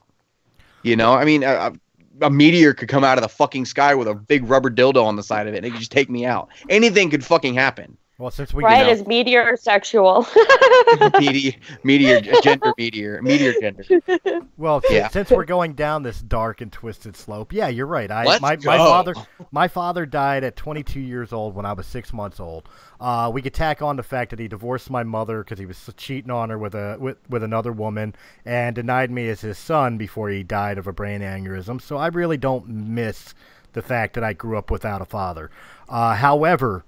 I mean, a meteor could come out of the fucking sky with a big rubber dildo on the side of it and it could just take me out. Anything could fucking happen. Well, since we is meteor sexual. meteor gender. Well, since we're going down this dark and twisted slope, yeah, you're right. My father died at 22 years old when I was 6 months old. We could tack on the fact that he divorced my mother because he was cheating on her with another woman and denied me as his son before he died of a brain aneurysm. So I really don't miss the fact that I grew up without a father. However,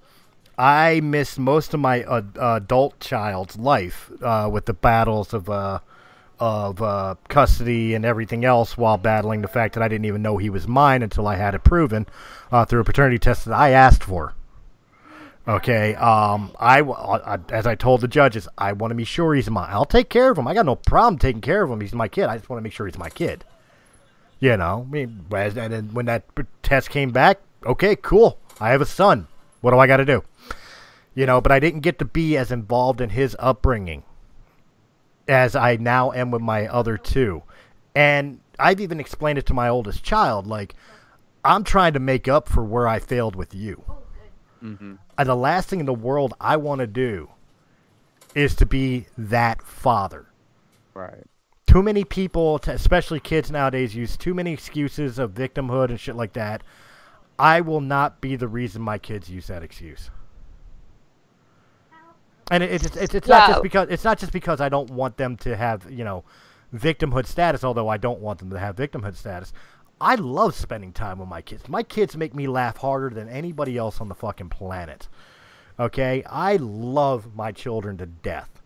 I missed most of my adult child's life with the battles of custody and everything else while battling the fact that I didn't even know he was mine until I had it proven through a paternity test that I asked for. Okay, as I told the judges, I want to be sure he's mine. I'll take care of him. I got no problem taking care of him. He's my kid. I just want to make sure he's my kid. And then when that test came back, okay, cool. I have a son. What do I got to do? But I didn't get to be as involved in his upbringing as I now am with my other two. And I've even explained it to my oldest child, like, I'm trying to make up for where I failed with you. Mm-hmm. And the last thing in the world I want to do is to be that father. Right. Too many people, especially kids nowadays, use too many excuses of victimhood and shit like that. I will not be the reason my kids use that excuse. And it's not just because I don't want them to have, victimhood status, although I don't want them to have victimhood status. I love spending time with my kids. My kids make me laugh harder than anybody else on the fucking planet. Okay? I love my children to death.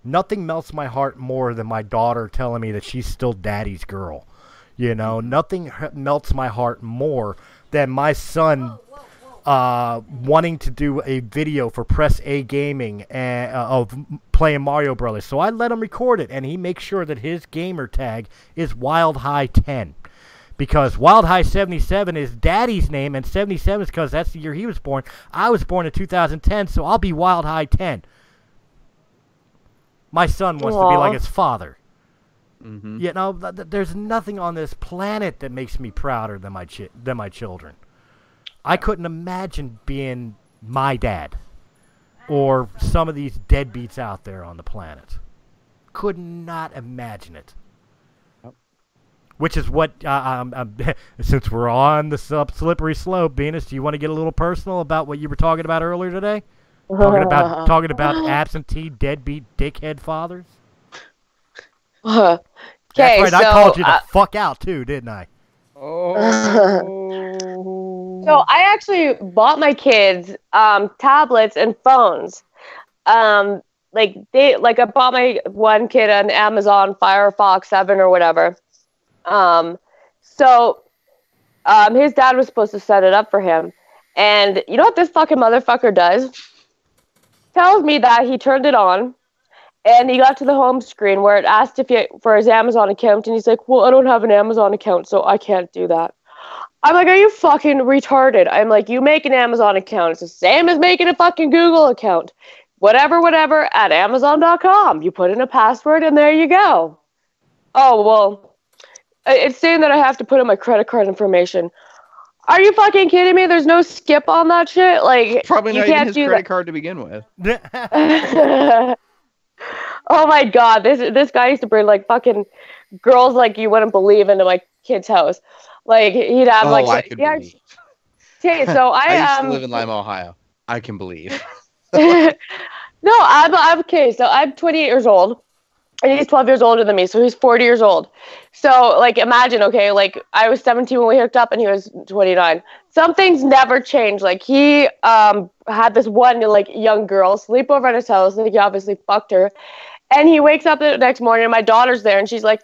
Nothing melts my heart more than my daughter telling me that she's still daddy's girl. Nothing melts my heart more than my son wanting to do a video for Press A Gaming of playing Mario Brothers. So I let him record it, and he makes sure that his gamer tag is Wild High 10. Because Wild High 77 is Daddy's name, and 77 is because that's the year he was born. I was born in 2010, so I'll be Wild High 10. My son wants to be like his father. Mm-hmm. There's nothing on this planet that makes me prouder than my children. I couldn't imagine being my dad or some of these deadbeats out there on the planet. Could not imagine it. Which is what, since we're on the slippery slope, Venus, do you want to get a little personal about what you were talking about earlier today? Talking about absentee, deadbeat, dickhead fathers? Okay, That's right, I called you the fuck out too, didn't I? So I actually bought my kids tablets and phones. I bought my one kid an Amazon Firefox 7 or whatever. His dad was supposed to set it up for him. And you know what this fucking motherfucker does? Tells me that he turned it on and he got to the home screen where it asked for his Amazon account, and he's like, well, I don't have an Amazon account, so I can't do that. I'm like, are you fucking retarded? I'm like, you make an Amazon account. It's the same as making a fucking Google account. Whatever, at Amazon.com. You put in a password and there you go. Oh, well, it's saying that I have to put in my credit card information. Are you fucking kidding me? There's no skip on that shit? Like, Probably you not can't even his do credit that. card to begin with. Oh my god, this guy used to bring like fucking girls like you wouldn't believe into my kid's house. Like he'd have I could believe. Okay, so I used to live in Lima, Ohio. I can believe. No, I'm okay. So I'm 28 years old, and he's 12 years older than me, so he's 40 years old. So like imagine, okay, like I was 17 when we hooked up, and he was 29. Some things never change. Like he had this one like young girl sleep over at his house, and he obviously fucked her. And he wakes up the next morning, and my daughter's there, and she's like,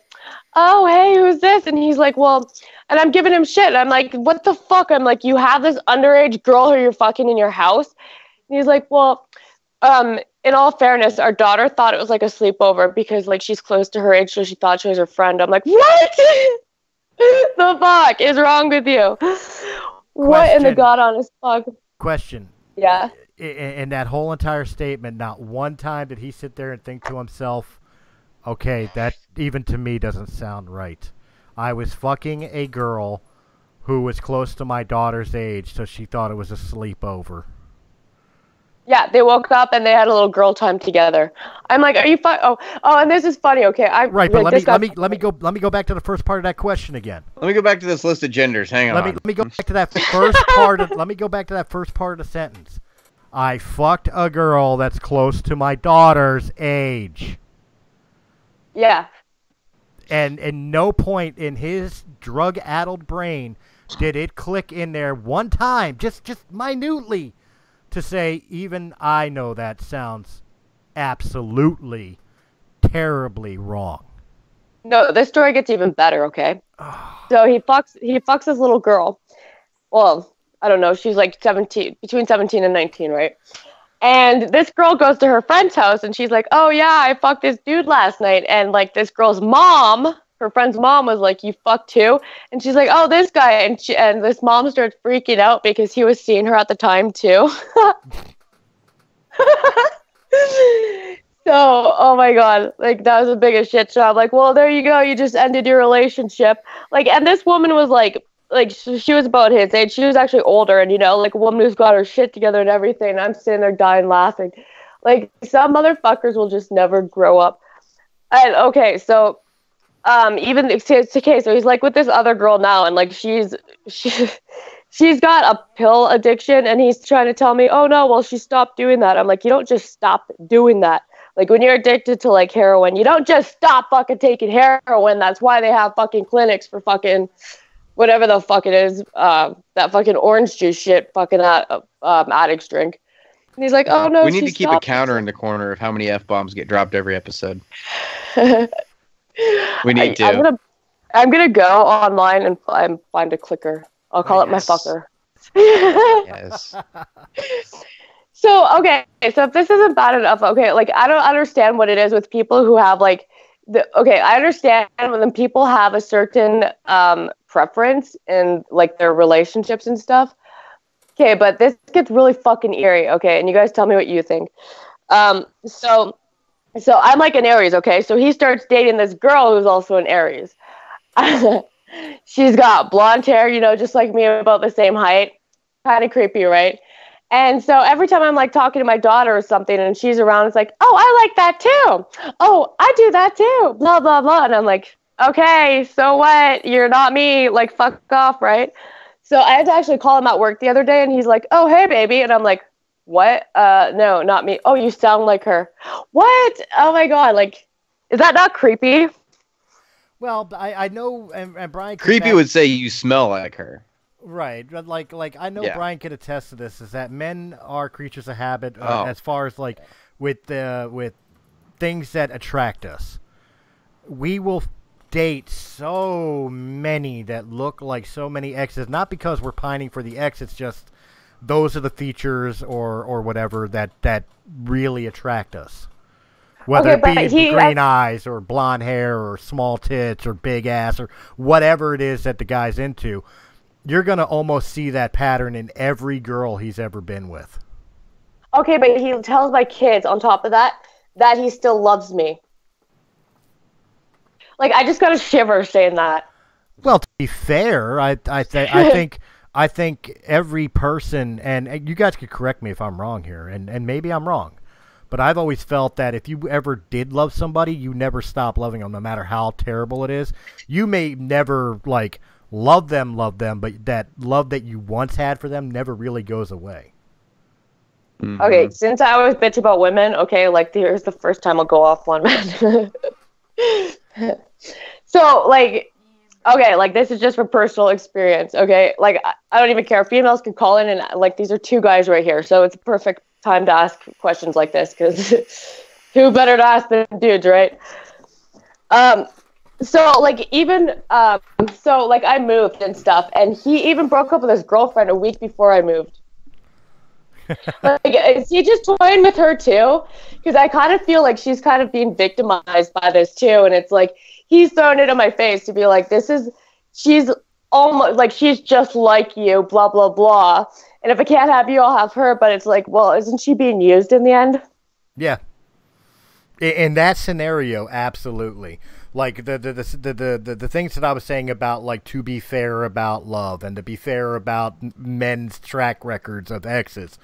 oh, hey, who's this? And he's like, well, and I'm giving him shit. I'm like, what the fuck? I'm like, you have this underage girl who you're fucking in your house? And he's like, well, in all fairness, our daughter thought it was like a sleepover because like she's close to her age, so she thought she was her friend. I'm like, what? The fuck is wrong with you? What in the god honest fuck? Question. Yeah. In that whole entire statement, not one time did he sit there and think to himself, okay, that even to me doesn't sound right. I was fucking a girl who was close to my daughter's age, so she thought it was a sleepover. Yeah, they woke up and they had a little girl time together. I'm like, are you Oh, and this is funny. Okay, right, but let me go back to the first part of that question again. Let me go back to this list of genders. Hang on. Let me go back to that first part. Let me go back to that first part of the sentence. I fucked a girl that's close to my daughter's age. Yeah. And at no point in his drug-addled brain did it click in there one time, just minutely, to say, even I know that sounds absolutely, terribly wrong. No, this story gets even better, okay? So he fucks this little girl. Well, I don't know, she's like 17, between 17 and 19, right? And this girl goes to her friend's house, and she's like, oh, yeah, I fucked this dude last night. And, like, this girl's mom, her friend's mom, was like, you fucked too? And she's like, oh, this guy. And this mom starts freaking out because he was seeing her at the time, too. So, oh, my God. Like, that was the biggest shit show. I'm like, well, there you go. You just ended your relationship. Like, and this woman was like she was about his age. She was actually older, and, you know, like a woman who's got her shit together and everything. And I'm sitting there dying laughing. Like, some motherfuckers will just never grow up. And, okay, so, okay, so he's, like, with this other girl now, and, like, she's got a pill addiction, and he's trying to tell me, oh, no, well, she stopped doing that. I'm like, you don't just stop doing that. Like, when you're addicted to, like, heroin, you don't just stop fucking taking heroin. That's why they have fucking clinics for fucking whatever the fuck it is, that fucking orange juice shit fucking addicts drink. And he's like, oh, no, we need to keep a counter in the corner of how many F-bombs get dropped every episode. We need to. I'm gonna go online and find a clicker. I'll call it my fucker. Yes. So, okay, so if this isn't bad enough, okay, like, I don't understand what it is with people who have, like, I understand when people have a certain preference in, like, their relationships and stuff. Okay, but this gets really fucking eerie, okay? And you guys tell me what you think. So I'm, like, an Aries, okay? So he starts dating this girl who's also an Aries. She's got blonde hair, you know, just like me, about the same height. Kind of creepy, right? And so every time I'm, like, talking to my daughter or something and she's around, it's like, oh, I like that too. Oh, I do that too. Blah, blah, blah. And I'm like, okay, so what? You're not me. Like, fuck off, right? So I had to actually call him at work the other day, and he's like, oh, hey, baby. And I'm like, what? No, not me. Oh, you sound like her. What? Oh, my God. Like, is that not creepy? Well, I know, and Brian. Creepy would say you smell like her. Right, but like I know Yeah. Brian could attest to this. Is that men are creatures of habit Oh. as far as like with things that attract us. We will date so many that look like so many exes, not because we're pining for the ex. It's just those are the features or whatever that really attract us. Whether Okay, it be green eyes or blonde hair or small tits or big ass or whatever it is that the guy's into, you're going to almost see that pattern in every girl he's ever been with. Okay, but he tells my kids on top of that he still loves me. Like, I just got a shiver saying that. Well, to be fair, I think every person, and you guys could correct me if I'm wrong here, and maybe I'm wrong, but I've always felt that if you ever did love somebody, you never stop loving them, no matter how terrible it is. You may never like love them, but that love that you once had for them never really goes away. Mm-hmm. Okay, since I always bitch about women, okay, like here's the first time I'll go off one man. So, like, okay, like this is just from personal experience, okay? Like, I don't even care. Females can call in and, like, these are two guys right here, so it's a perfect time to ask questions like this, because who better to ask than dudes, right? So, like, even, I moved and stuff, and he even broke up with his girlfriend a week before I moved. Like, is he just toying with her too? Because I kind of feel like she's kind of being victimized by this too, and it's like he's throwing it in my face to be like, she's almost like she's just like you, blah blah blah. And if I can't have you, I'll have her. But it's like, well, isn't she being used in the end? Yeah. In that scenario, absolutely. Like the things that I was saying about, like, to be fair about love and to be fair about men's track records of exes.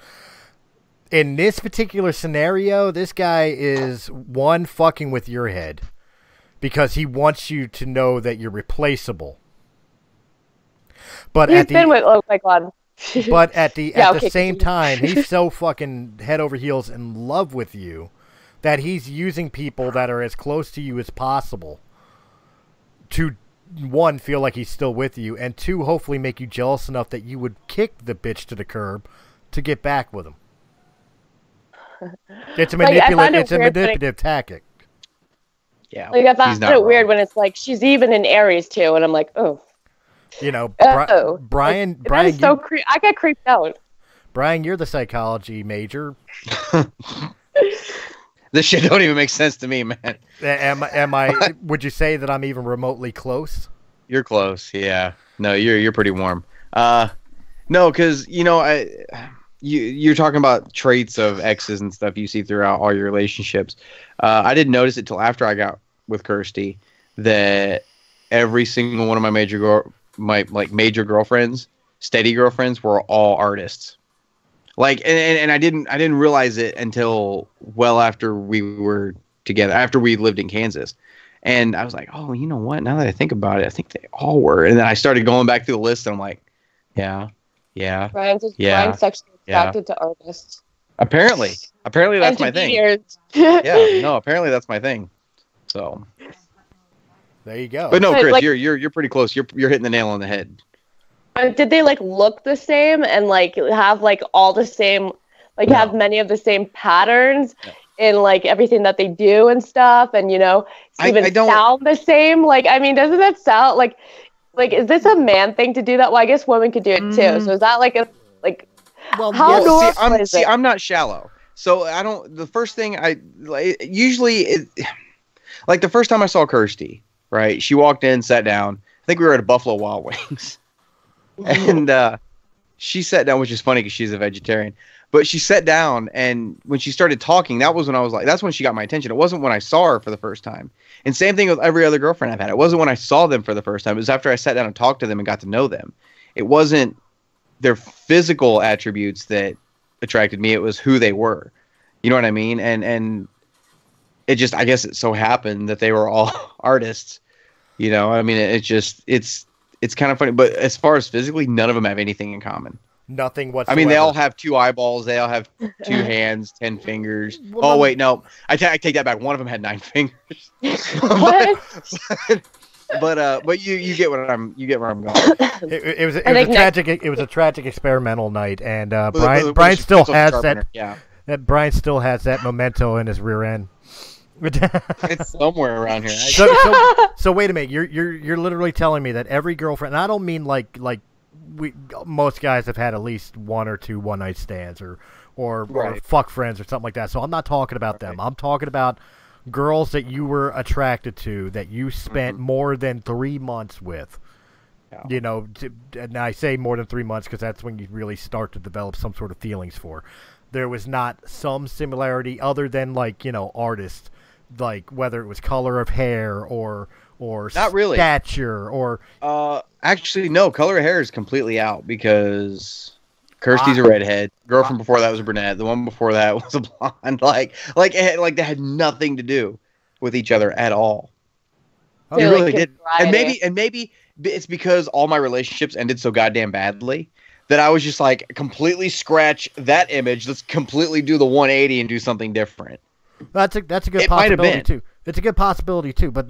In this particular scenario, this guy is fucking with your head because he wants you to know that you're replaceable. But oh my god. But at the same time, he's so fucking head over heels in love with you that he's using people that are as close to you as possible to, one, feel like he's still with you, and two, hopefully make you jealous enough that you would kick the bitch to the curb to get back with him. It's a manipulative tactic. Yeah. Like, I find it weird when it's like she's even in Aries too, and I'm like, oh. You know, Brian, that is so I get creeped out. Brian, you're the psychology major. This shit don't even make sense to me, man. Am I? Would you say that I'm even remotely close? You're close, yeah. No, you're pretty warm. No, because you're talking about traits of exes and stuff you see throughout all your relationships. I didn't notice it till after I got with Kirsty that every single one of my major girlfriends, steady girlfriends, were all artists. Like, and I didn't realize it until well after we were together, after we lived in Kansas. And I was like, oh, you know what? Now that I think about it, I think they all were. And then I started going back through the list, and I'm like, yeah. Brian's sexually attracted to artists. Apparently that's my thing. Yeah, no, apparently that's my thing. So there you go. But no, Chris, you're pretty close. You're hitting the nail on the head. Did they like look the same and like have like all the same, like have many of the same patterns in like everything that they do and stuff, and even sound the same? Like, I mean, doesn't that sound like is this a man thing to do that? Well, I guess women could do it too. So is that like a like? Well, how normal is it? I'm not shallow, so I don't. The first thing like the first time I saw Kirsty, right? She walked in, sat down. I think we were at a Buffalo Wild Wings. And she sat down, which is funny because she's a vegetarian. But she sat down, and when she started talking, that was when I was like, that's when she got my attention. It wasn't when I saw her for the first time. And same thing with every other girlfriend I've had. It wasn't when I saw them for the first time. It was after I sat down and talked to them and got to know them. It wasn't their physical attributes that attracted me. It was who they were. You know what I mean? And it just, I guess it so happened that they were all artists. I mean, it's kind of funny, but as far as physically, none of them have anything in common. Nothing whatsoever. I mean, they all have 2 eyeballs. They all have 2 hands, 10 fingers. Wait, no. I take that back. One of them had 9 fingers. What? But you get where I'm going. It was a tragic experimental night, and Brian still has that. Yeah. That Brian still has that memento in his rear end. It's somewhere around here. So wait a minute. You're literally telling me that every girlfriend, and I don't mean like most guys have had at least one or two one night stands or fuck friends or something like that. So I'm not talking about them. I'm talking about girls that you were attracted to, that you spent more than 3 months with. Yeah. You know, and I say more than 3 months because that's when you really start to develop some sort of feelings for. There was not some similarity other than artists, like whether it was color of hair or not really stature or. Actually, no. Color of hair is completely out because Kirsty's a redhead. Girlfriend before that was a brunette. The one before that was a blonde. Like they had nothing to do with each other at all. Oh, they really did. And maybe it's because all my relationships ended so goddamn badly that I was just like completely scratch that image. Let's completely do the 180 and do something different. That's a good possibility too. It's a good possibility too. But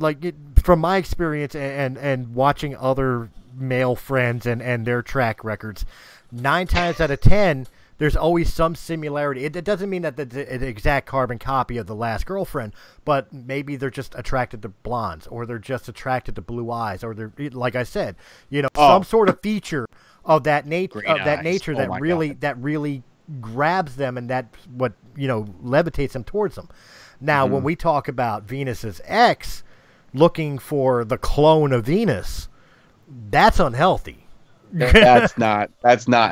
from my experience and watching other male friends and their track records, 9 times out of 10, there's always some similarity. It doesn't mean that it's an exact carbon copy of the last girlfriend, but maybe they're just attracted to blondes, or they're just attracted to blue eyes, or they're, like I said, some sort of feature of that nature that really grabs them, and that's what levitates them towards them. Now, when we talk about Venus's ex looking for the clone of Venus, that's unhealthy. That's not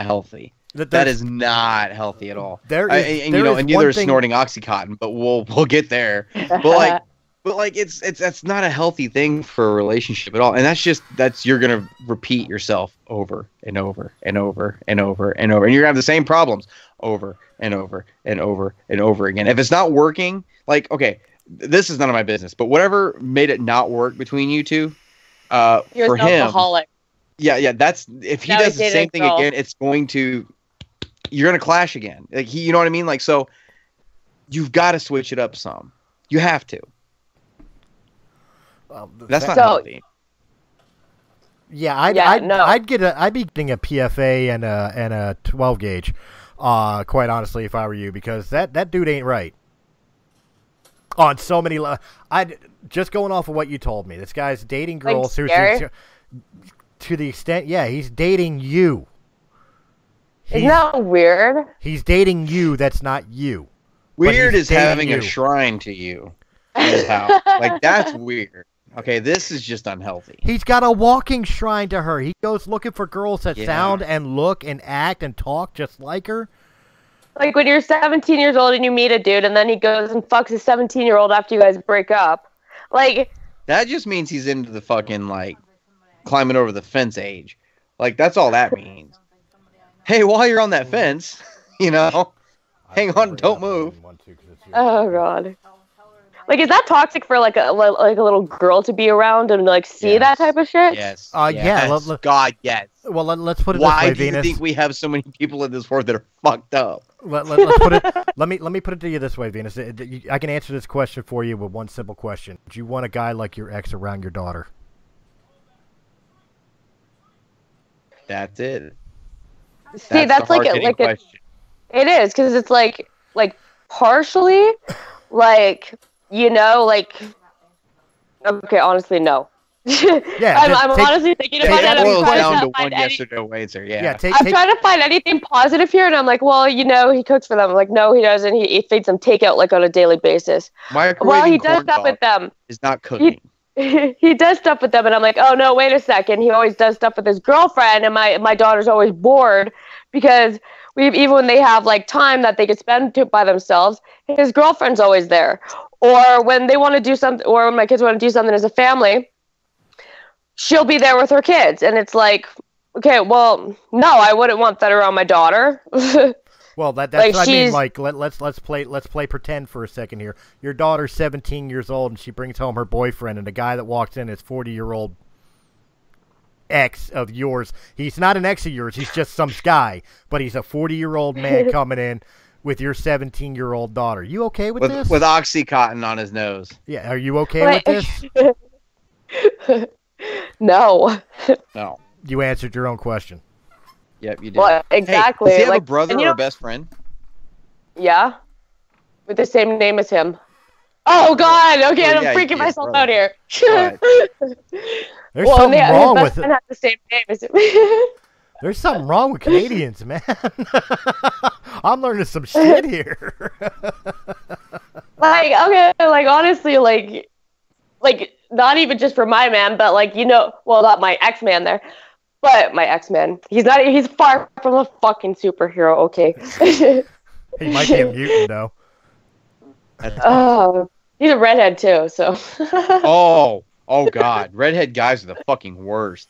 healthy. That is not healthy at all. And neither is snorting OxyContin, but we'll get there. But it's not a healthy thing for a relationship at all. And you're gonna repeat yourself over and over and over and over and over, and you're gonna have the same problems over and over and over and over again. If it's not working, okay, this is none of my business, but whatever made it not work between you two, you're for an him, alcoholic. Yeah. That's if he does the same thing again, you're gonna clash again. You know what I mean? So you've got to switch it up some. You have to. That's not healthy. Yeah, I'd be getting a PFA and a 12 gauge. Quite honestly, if I were you, because that dude ain't right. On so many just going off of what you told me, this guy's dating girls to the extent, he's dating you. Isn't that weird? He's dating you. That's not you. Weird is having a shrine to you. Is how. That's weird. Okay, this is just unhealthy. He's got a walking shrine to her. He goes looking for girls that sound and look and act and talk just like her. Like when you're 17 years old and you meet a dude and then he goes and fucks a 17-year-old after you guys break up. That just means he's into the fucking, climbing over the fence age. That's all that means. Hey, while you're on that fence, hang on, don't move. Oh, God. Is that toxic for, a little girl to be around and, see that type of shit? Yes. Yeah. God, yes. Well, let's put it Why this way, Venus. Why do you think we have so many people in this world that are fucked up? Let's put it. Let me put it to you this way, Venus. I can answer this question for you with one simple question: do you want a guy like your ex around your daughter? That's it. See, that's question. It is, because it's partially, okay, honestly, no. Yeah, I'm honestly thinking about it. It boils down to one yes or no answer. Yeah. I'm trying to find anything positive here, and I'm like, well, he cooks for them. I'm like, no, he doesn't. He feeds them takeout on a daily basis. Well, he does stuff with them. Is not cooking. He does stuff with them, and I'm like, oh no, wait a second. He always does stuff with his girlfriend, and my daughter's always bored because even when they have time that they could spend by themselves, his girlfriend's always there. Or when they want to do something, or when my kids want to do something as a family, she'll be there with her kids, and it's okay, well, no, I wouldn't want that around my daughter. Well, that's what I mean. Let's play pretend for a second here. Your daughter's 17 years old, and she brings home her boyfriend, and the guy that walks in is 40-year-old ex of yours. He's not an ex of yours. He's just some guy, but he's a 40-year-old man coming in with your 17-year-old daughter. You okay with this? With OxyContin on his nose. Yeah, are you okay with this? No. No. You answered your own question. Yep, you did. Well, exactly. Hey, does he have like, a brother and or you know- a best friend? Yeah. With the same name as him. Oh God! Okay, Well, I'm yeah, freaking yeah, myself brother. out here. There's something his wrong best with friend it. has the same name as him. There's something wrong with Canadians, man. I'm learning some shit here. Like, okay, like honestly, like not even just for my man, but like well, not my ex-man there, but my ex-man. He's far from a fucking superhero. Okay. He might be a mutant though. Oh, he's a redhead too. So. Oh God, redhead guys are the fucking worst.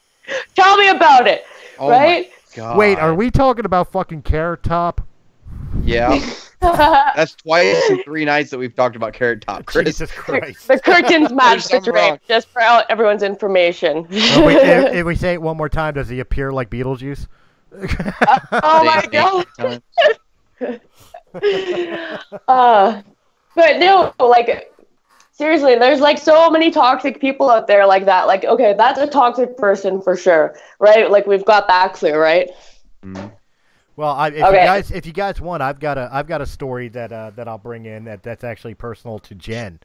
Tell me about it. Oh right? my God. Wait, are we talking about fucking Carrot Top? Yeah. That's twice in 3 nights that we've talked about Carrot Top, Chris. Jesus Christ. The curtains match the something wrong. drape, just for everyone's information. If we say it one more time, does he appear like Beetlejuice? Oh my God. But no, like seriously, there's like so many toxic people out there like that. Like, okay, that's a toxic person for sure, right? Like we've got that clear, right? Mm-hmm. Well, if you guys want, I've got a story that I'll bring in that's actually personal to Jen,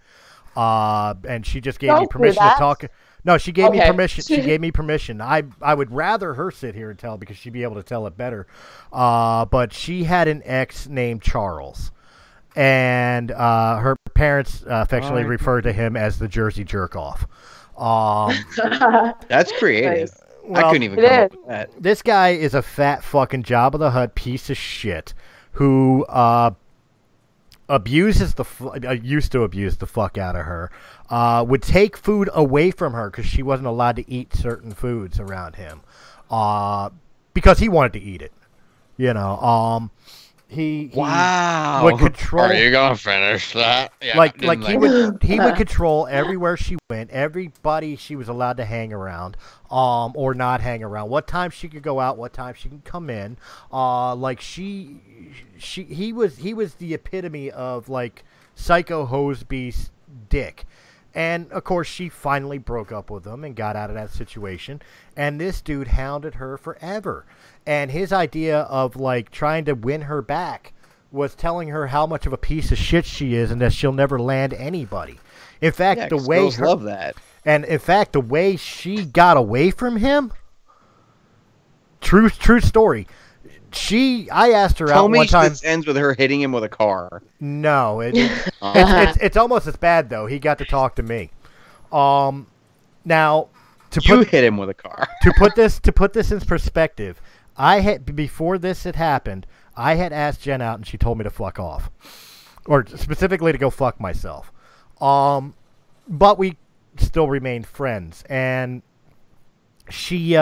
and she just gave me permission to talk. No, she gave me permission. She gave me permission. I would rather her sit here and tell because she'd be able to tell it better. But she had an ex named Charles, and her parents affectionately referred to him as the Jersey Jerk-Off. That's creative. Nice. I couldn't even come up with that. This guy is a fat fucking Jabba the Hutt piece of shit who used to abuse the fuck out of her. Would take food away from her because she wasn't allowed to eat certain foods around him, because he wanted to eat it. You know, he would control. Are you gonna finish that? Yeah, he would control everywhere she went, everybody she was allowed to hang around, or not hang around. What time she could go out, what time she can come in. He was the epitome of like Psycho Hoseby's dick. And, of course, she finally broke up with him and got out of that situation. And this dude hounded her forever. And his idea of, like, trying to win her back was telling her how much of a piece of shit she is and that she'll never land anybody. In fact, girls love that. And, in fact, the way she got away from him, true story. I asked her out one time. This ends with her hitting him with a car. No, it's almost as bad though. He got to talk to me. Now hit him with a car. to put this in perspective, before this had happened, I had asked Jen out and she told me to fuck off, or specifically to go fuck myself. But we still remained friends, and she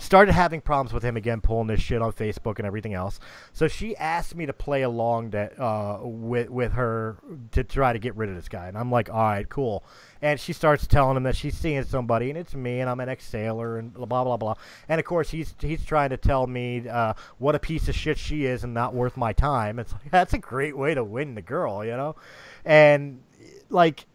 started having problems with him again, pulling this shit on Facebook and everything else. So she asked me to play along with her to try to get rid of this guy. And I'm like, all right, cool. And she starts telling him that she's seeing somebody, and it's me, and I'm an ex-sailor, and blah, blah, blah. And, of course, he's trying to tell me what a piece of shit she is and not worth my time. It's like, that's a great way to win the girl, you know? And, like,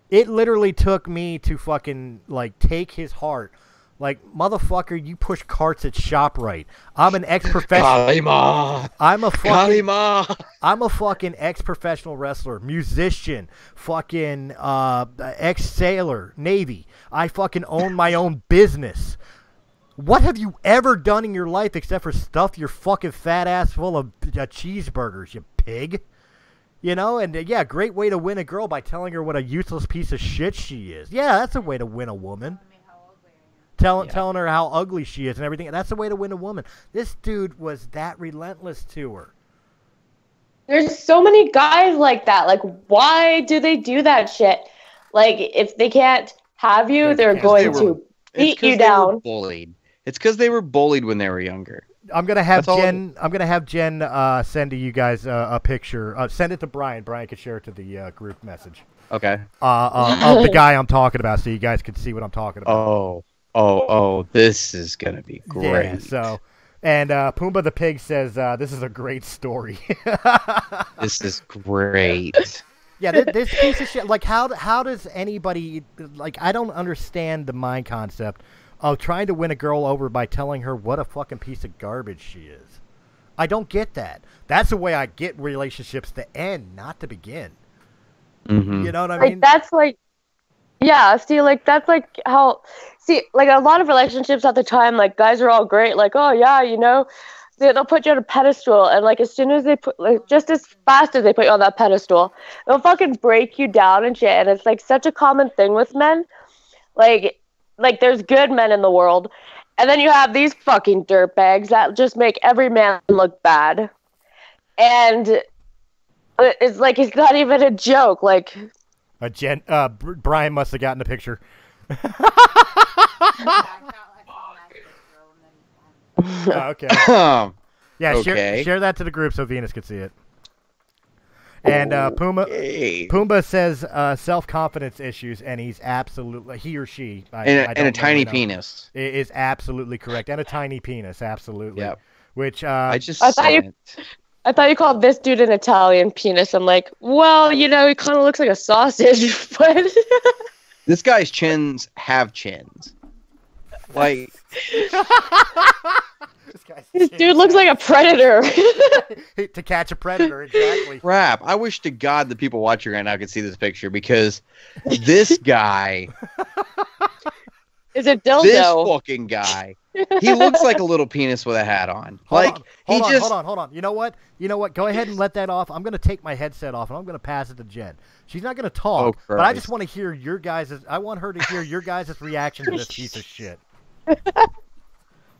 it literally took me to fucking, like, take his heart. Like, motherfucker, you push carts at ShopRite. I'm an ex-professional. Kalima. I'm a Kalima. fucking ex-professional wrestler, musician, fucking ex-sailor, Navy. I fucking own my own business. What have you ever done in your life except for stuff your fucking fat ass full of cheeseburgers, you pig? You know, and yeah, great way to win a girl by telling her what a useless piece of shit she is. Yeah, that's a way to win a woman. Telling her how ugly she is and everything. That's the way to win a woman. This dude was that relentless to her. There's so many guys like that. Like, why do they do that shit? Like, if they can't have you, they're going to beat you down. Bullied. It's because they were bullied when they were younger. I'm gonna have Jen. I'm gonna have Jen send to you guys a picture. Send it to Brian. Brian can share it to the group message. Okay. Of the guy I'm talking about, so you guys can see what I'm talking about. Oh, this is going to be great. Yeah, so, and Pumbaa the Pig says, this is a great story. This is great. Yeah, this piece of shit. Like, how does anybody like? I don't understand the mind concept of trying to win a girl over by telling her what a fucking piece of garbage she is. I don't get that. That's the way I get relationships to end, not to begin. Mm-hmm. You know what I Like, mean? that's like, yeah, see, like, that's like how, see, like, a lot of relationships at the time, like, guys are all great, like, oh, yeah, you know, they'll put you on a pedestal, and, like, as soon as they put, like, just as fast as they put you on that pedestal, they'll fucking break you down and shit, and it's, like, such a common thing with men. Like, there's good men in the world, and then you have these fucking dirtbags that just make every man look bad. And it's like, it's not even a joke, like... Brian must have gotten the picture. Okay. Yeah, Okay. share that to the group so Venus can see it. And Pumbaa says self-confidence issues, and he's absolutely, he or she, and a tiny penis is absolutely correct, and a tiny penis, absolutely. Yep. Which I thought you called this dude an Italian penis. I'm like, well, you know, he kind of looks like a sausage, but this guy's chins have chins. Like, this dude looks like a predator. To catch a predator, exactly. Crap. I wish to God the people watching right now could see this picture, because this guy is a dildo. This fucking guy. He looks like a little penis with a hat on. Hold on. You know what? Go ahead and let that off. I'm going to take my headset off, and I'm going to pass it to Jen. She's not going to talk, but I just want to hear your guys'. I want her to hear your guys' reaction to this piece of shit.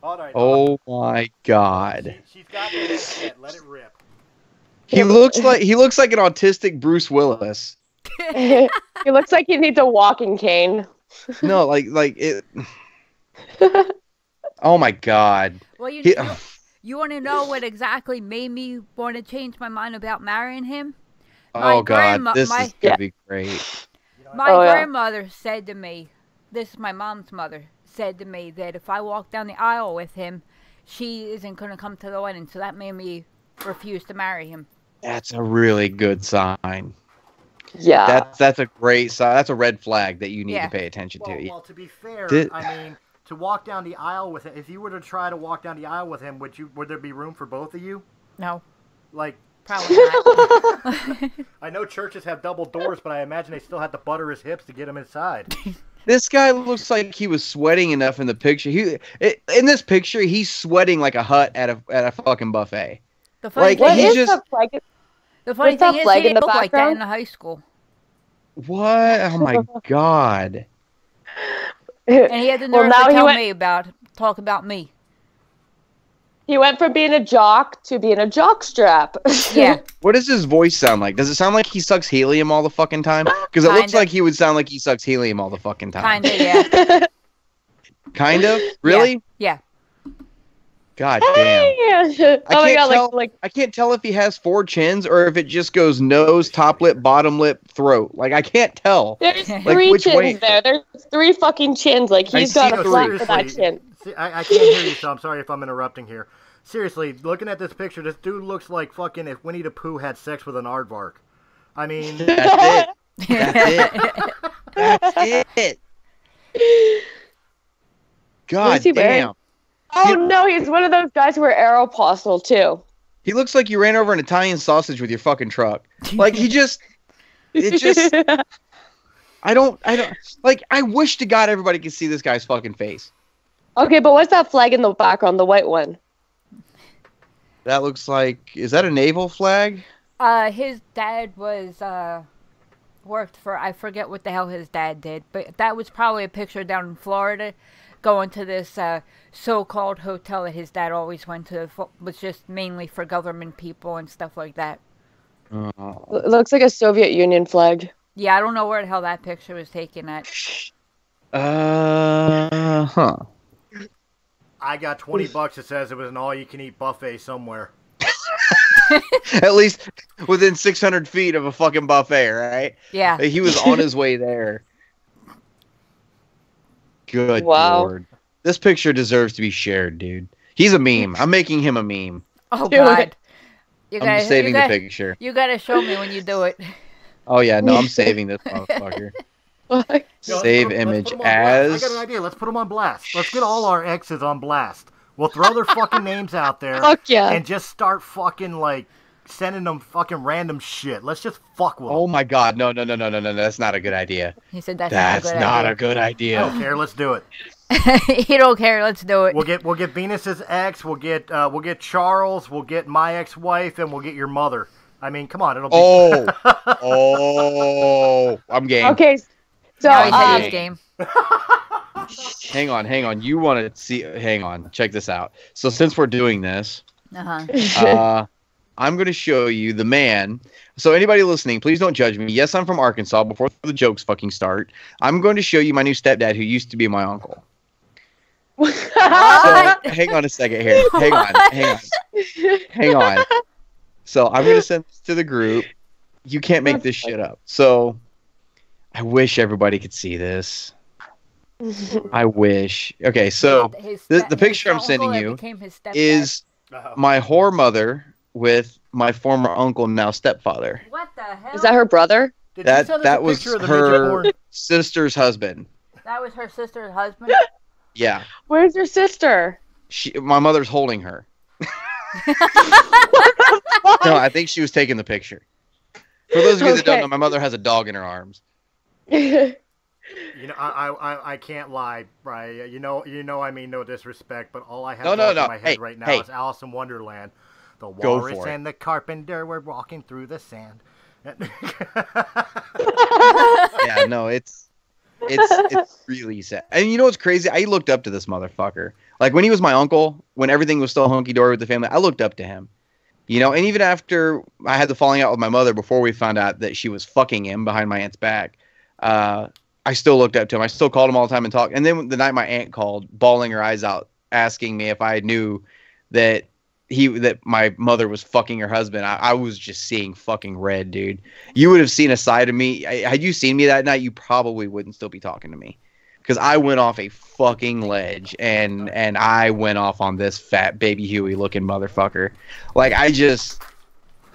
Oh my God. She's got the headset. Let it rip. He looks like an autistic Bruce Willis. He looks like he needs a walking cane. No, like it. Oh my God. Well, you want to know what exactly made me want to change my mind about marrying him? Oh God, this is gonna be great. My grandmother said to me, this is my mom's mother, said to me that if I walk down the aisle with him, she isn't going to come to the wedding. So that made me refuse to marry him. That's a really good sign. Yeah. That's a great sign. That's a red flag that you need to pay attention to. Well, to be fair, I mean, to walk down the aisle with him, if you were to try to walk down the aisle with him, would there be room for both of you? No. Like, probably not. I know churches have double doors, but I imagine they still have to butter his hips to get him inside. This guy looks like he was sweating enough in the picture. In this picture, he's sweating like a hut at a fucking buffet. The funny thing is, he didn't look like that in high school. What? Oh my God. And he had the nerve to talk about me. He went from being a jock to being a jockstrap. Yeah. What does his voice sound like? Does it sound like he sucks helium all the fucking time? Because it looks like he would sound like he sucks helium all the fucking time. Kinda, yeah. Kind of? Really? Yeah. God damn. I can't tell if he has 4 chins or if it just goes nose, top lip, bottom lip, throat. Like, I can't tell. There's 3 chins there. There's 3 fucking chins. Like, he's got a flat for that chin. I can't hear you, so I'm sorry if I'm interrupting here. Seriously, looking at this picture, this dude looks like fucking if Winnie the Pooh had sex with an aardvark. I mean... That's it. That's it. God damn. Oh, no, he's one of those guys who wear Aeropostale, too. He looks like you ran over an Italian sausage with your fucking truck. Like, it just... I don't... Like, I wish to God everybody could see this guy's fucking face. Okay, but what's that flag in the background, the white one? That looks like... Is that a naval flag? His dad was, worked for... I forget what the hell his dad did, but that was probably a picture down in Florida, going to this, so-called hotel that his dad always went to, was just mainly for government people and stuff like that. It looks like a Soviet Union flag. Yeah, I don't know where the hell that picture was taken at. Huh. I got $20 that says it was an all-you-can-eat buffet somewhere. At least within 600 feet of a fucking buffet, right? Yeah. He was on his way there. Good Lord. This picture deserves to be shared, dude. He's a meme. I'm making him a meme. Oh, God. I'm saving the picture. You gotta show me when you do it. Oh yeah, no, I'm saving this motherfucker. What? Save image as. I got an idea. Let's put them on blast. Let's get all our exes on blast. We'll throw their fucking names out there. Fuck yeah. And just start fucking like sending them fucking random shit. Let's just fuck with them. Oh my god, no, that's not a good idea. He said that's not a good I idea. don't care. Let's do it. You don't care. Let's do it. We'll get Venus's ex. We'll get Charles. We'll get my ex-wife, and we'll get your mother. I mean, come on, it'll be. Oh, I'm game. Okay, so Now he said his game. Hang on. You want to see? Hang on. Check this out. So since we're doing this, I'm going to show you the man. So anybody listening, please don't judge me. Yes, I'm from Arkansas. Before the jokes fucking start, I'm going to show you my new stepdad, who used to be my uncle. So, hang on a second here. Hang on. So I'm going to send this to the group. You can't make this shit up. So I wish everybody could see this. I wish. Okay, so the picture I'm sending you is my whore mother with my former uncle, now stepfather. What the hell? Is that her brother? That was her sister's husband. That was her sister's husband? Yeah. Where's your sister? My mother's holding her. No, I think she was taking the picture. For those of you that don't know, my mother has a dog in her arms. You know, I can't lie, Brian. You know, I mean no disrespect, but all I have in my head right now is Alice in Wonderland. The walrus and the carpenter were walking through the sand. Yeah, no, it's really sad. And you know what's crazy? I looked up to this motherfucker. Like when he was my uncle, when everything was still hunky dory with the family, I looked up to him. You know, and even after I had the falling out with my mother before we found out that she was fucking him behind my aunt's back, I still looked up to him. I still called him all the time and talked. And then the night my aunt called, bawling her eyes out, asking me if I knew that my mother was fucking her husband, I was just seeing fucking red, dude. You would have seen a side of me. Had you seen me that night, you probably wouldn't still be talking to me. Because I went off a fucking ledge, and I went off on this fat baby Huey looking motherfucker. Like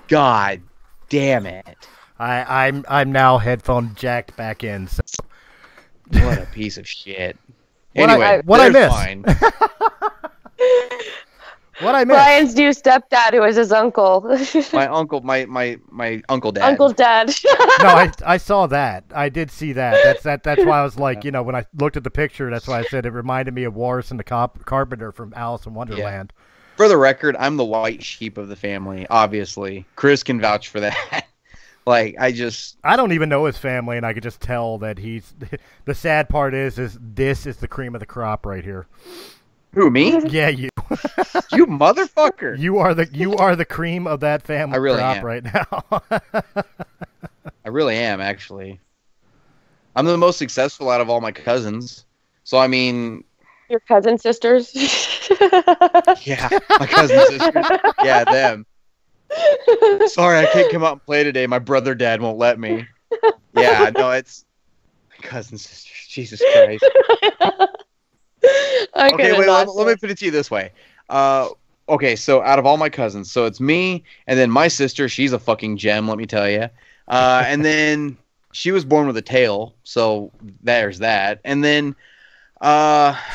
God damn it. I'm now headphone jacked back in. So. What a piece of shit. Anyway, what I missed? Fine. What I missed? Brian's new stepdad, who is his uncle. My uncle, my uncle dad. Uncle dad. No, I saw that. I did see that. That's why I was like, you know, when I looked at the picture, that's why I said it reminded me of Walrus and the Carpenter from Alice in Wonderland. Yeah. For the record, I'm the white sheep of the family, obviously. Chris can vouch for that. Like, I don't even know his family, and I could just tell that he's... The sad part is this is the cream of the crop right here. Who, me? Yeah, you. You motherfucker. You are the cream of that family crop right now. I really am, actually. I'm the most successful out of all my cousins. So, I mean... Your cousin sisters? Yeah, my cousin sisters. Yeah, them. Sorry, I can't come out and play today. My brother dad won't let me. Yeah, no, it's my cousin sisters. Jesus Christ. Okay, wait, let me put it to you this way. Okay, so out of all my cousins, so it's me, and then my sister, she's a fucking gem, let me tell you. And then she was born with a tail, so there's that. And then...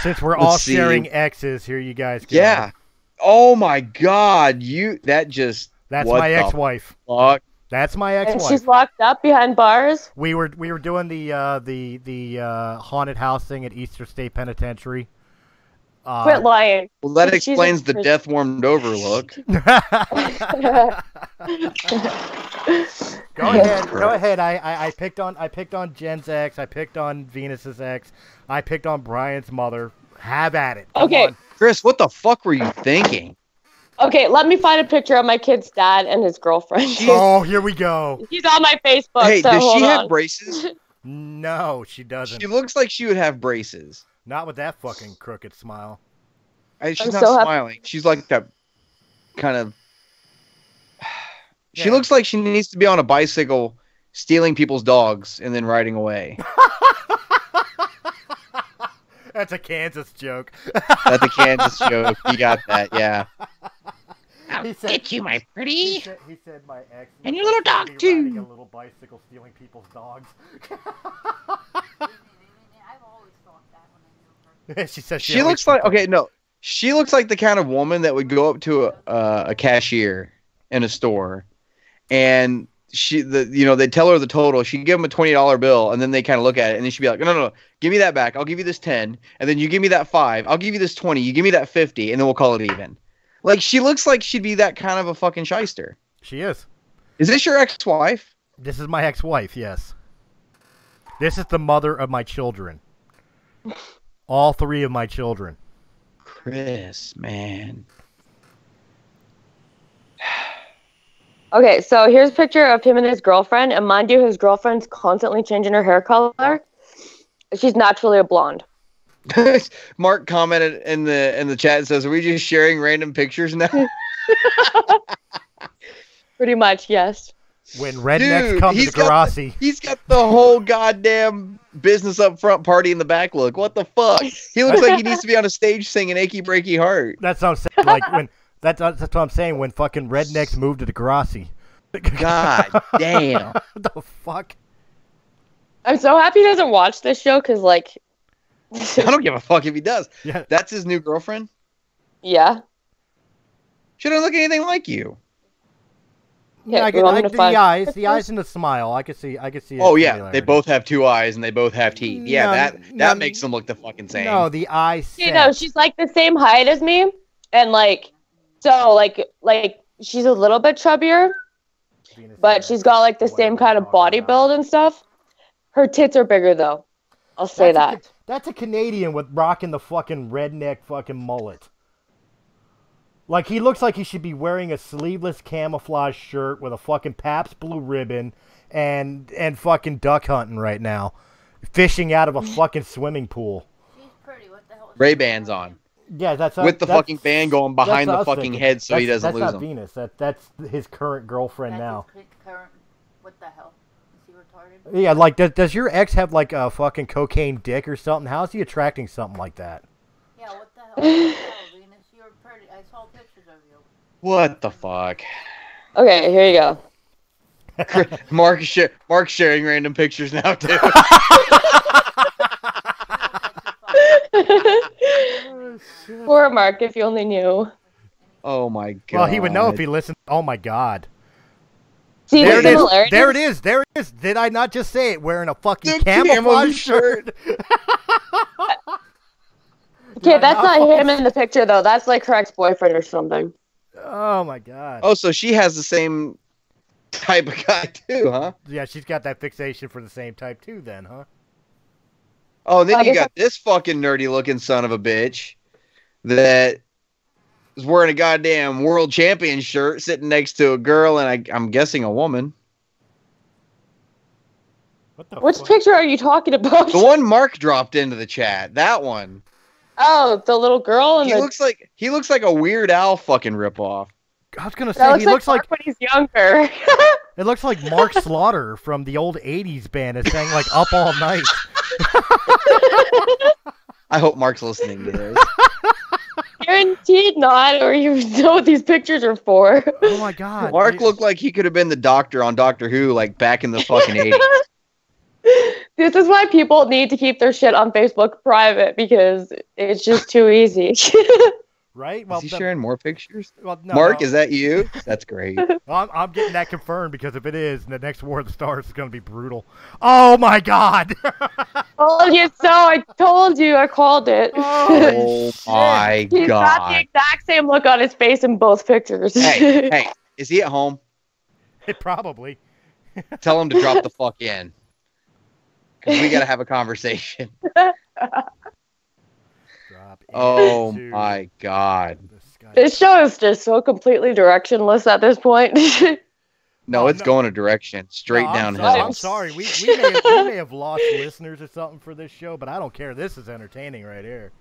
since we're all sharing exes, here you guys go. Yeah. Oh my God, That's my ex-wife. Fuck? That's my ex-wife. And she's locked up behind bars? We were doing the haunted house thing at Easter State Penitentiary. Quit lying. Well, that explains the death warmed over look. Go ahead. I picked on Jen's ex. I picked on Venus's ex. I picked on Brian's mother. Have at it. Come okay. on. Chris, what the fuck were you thinking? Okay, let me find a picture of my kid's dad and his girlfriend. Oh, here we go. He's on my Facebook. Hey, so does she have on. braces? No, she doesn't. She looks like she would have braces. Not with that fucking crooked smile. She's not smiling. She's like that kind of... She looks like she needs to be on a bicycle stealing people's dogs and then riding away. That's a Kansas joke. That's a Kansas joke. You got that, yeah. Get you, my pretty. He said my ex. And your little dog, riding too. a little bicycle, stealing people's dogs. She says She looks like She looks like the kind of woman that would go up to a cashier in a store, and they tell her the total. She give them a $20 bill, and then they kind of look at it, and then she'd be like, no, give me that back. I'll give you this 10, and then you give me that 5. I'll give you this 20. You give me that 50, and then we'll call it even. Like, she looks like she'd be that kind of a fucking shyster. She is. Is this your ex-wife? This is my ex-wife, yes. This is the mother of my children. All 3 of my children. Chris, man. Okay, so here's a picture of him and his girlfriend, and mind you, his girlfriend's constantly changing her hair color. She's naturally a blonde. Mark commented in the chat and says, "Are we just sharing random pictures now?" Pretty much, yes. When rednecks come to Degrassi. He's got the whole goddamn business up front, party in the back look. What the fuck? He looks like he needs to be on a stage singing "Achy Breaky Heart." That's what I'm saying. Like when that's what I'm saying. When fucking rednecks move to Degrassi. God damn. What the fuck? I'm so happy he doesn't watch this show because, like, I don't give a fuck if he does. Yeah. That's his new girlfriend? Yeah. She doesn't look anything like you. Yeah, the eyes and the smile. I could see. Oh yeah, they both have 2 eyes and they both have teeth. Yeah, that makes them look the fucking same. No, the eyes. You know, she's like the same height as me, and like she's a little bit chubbier, but she's got like the same kind of body build and stuff. Her tits are bigger though. I'll say that. That's a Canadian with rocking the fucking redneck fucking mullet. Like, he looks like he should be wearing a sleeveless camouflage shirt with a fucking Pabst Blue Ribbon and fucking duck hunting right now. Fishing out of a fucking swimming pool. She's pretty. What the hell is Ray-Bans on. Yeah, that's with the fucking band going behind the fucking head so he doesn't lose them. That's not Venus. That's his current girlfriend now. What the hell? Is he retarded? Yeah, like, does your ex have, like, a fucking cocaine dick or something? How is he attracting something like that? Yeah, what the hell? What the hell, Venus? You were pretty. I saw pictures of you. What the fuck? Okay, here you go. Mark's sharing random pictures now too. Poor Mark, if you only knew. Oh my god. Well, he would know if he listened. Oh my god. See there the it is. similarities? There it is. There it is. Did I not just say it? Wearing a fucking camouflage shirt. Okay, that's not him in the picture though. That's like her ex-boyfriend or something. Oh my god. Oh, so she has the same type of guy too, huh? Yeah, she's got that fixation for the same type too then, huh? Oh, and then you got this fucking nerdy looking son of a bitch that is wearing a goddamn world champion shirt sitting next to a girl and I'm guessing a woman. Which picture are you talking about? The one Mark dropped into the chat. That one. Oh, the little girl. And he looks like a Weird Al fucking ripoff. I was gonna say he looks like when he's younger. It looks like Mark Slaughter from the old '80s band is saying like "Up All Night." I hope Mark's listening to this. Guaranteed not, or you know what these pictures are for. Oh my god. Mark looked like he could have been the Doctor on Doctor Who, like back in the fucking 80s. This is why people need to keep their shit on Facebook private, because it's just too easy. Right? Well, is he sharing more pictures? Well, no, Mark, is that you? That's great. Well, I'm getting that confirmed, because if it is, the next War of the Stars is going to be brutal. Oh my god! Told you so. I told you. I called it. Oh my He's got the exact same look on his face in both pictures. Hey, is he at home? Probably. Tell him to drop the fuck in. Because we got to have a conversation. Oh my god. This show is just so completely directionless at this point. No, it's going a direction. Straight downhill. I'm sorry. We may have lost listeners or something for this show, but I don't care. This is entertaining right here.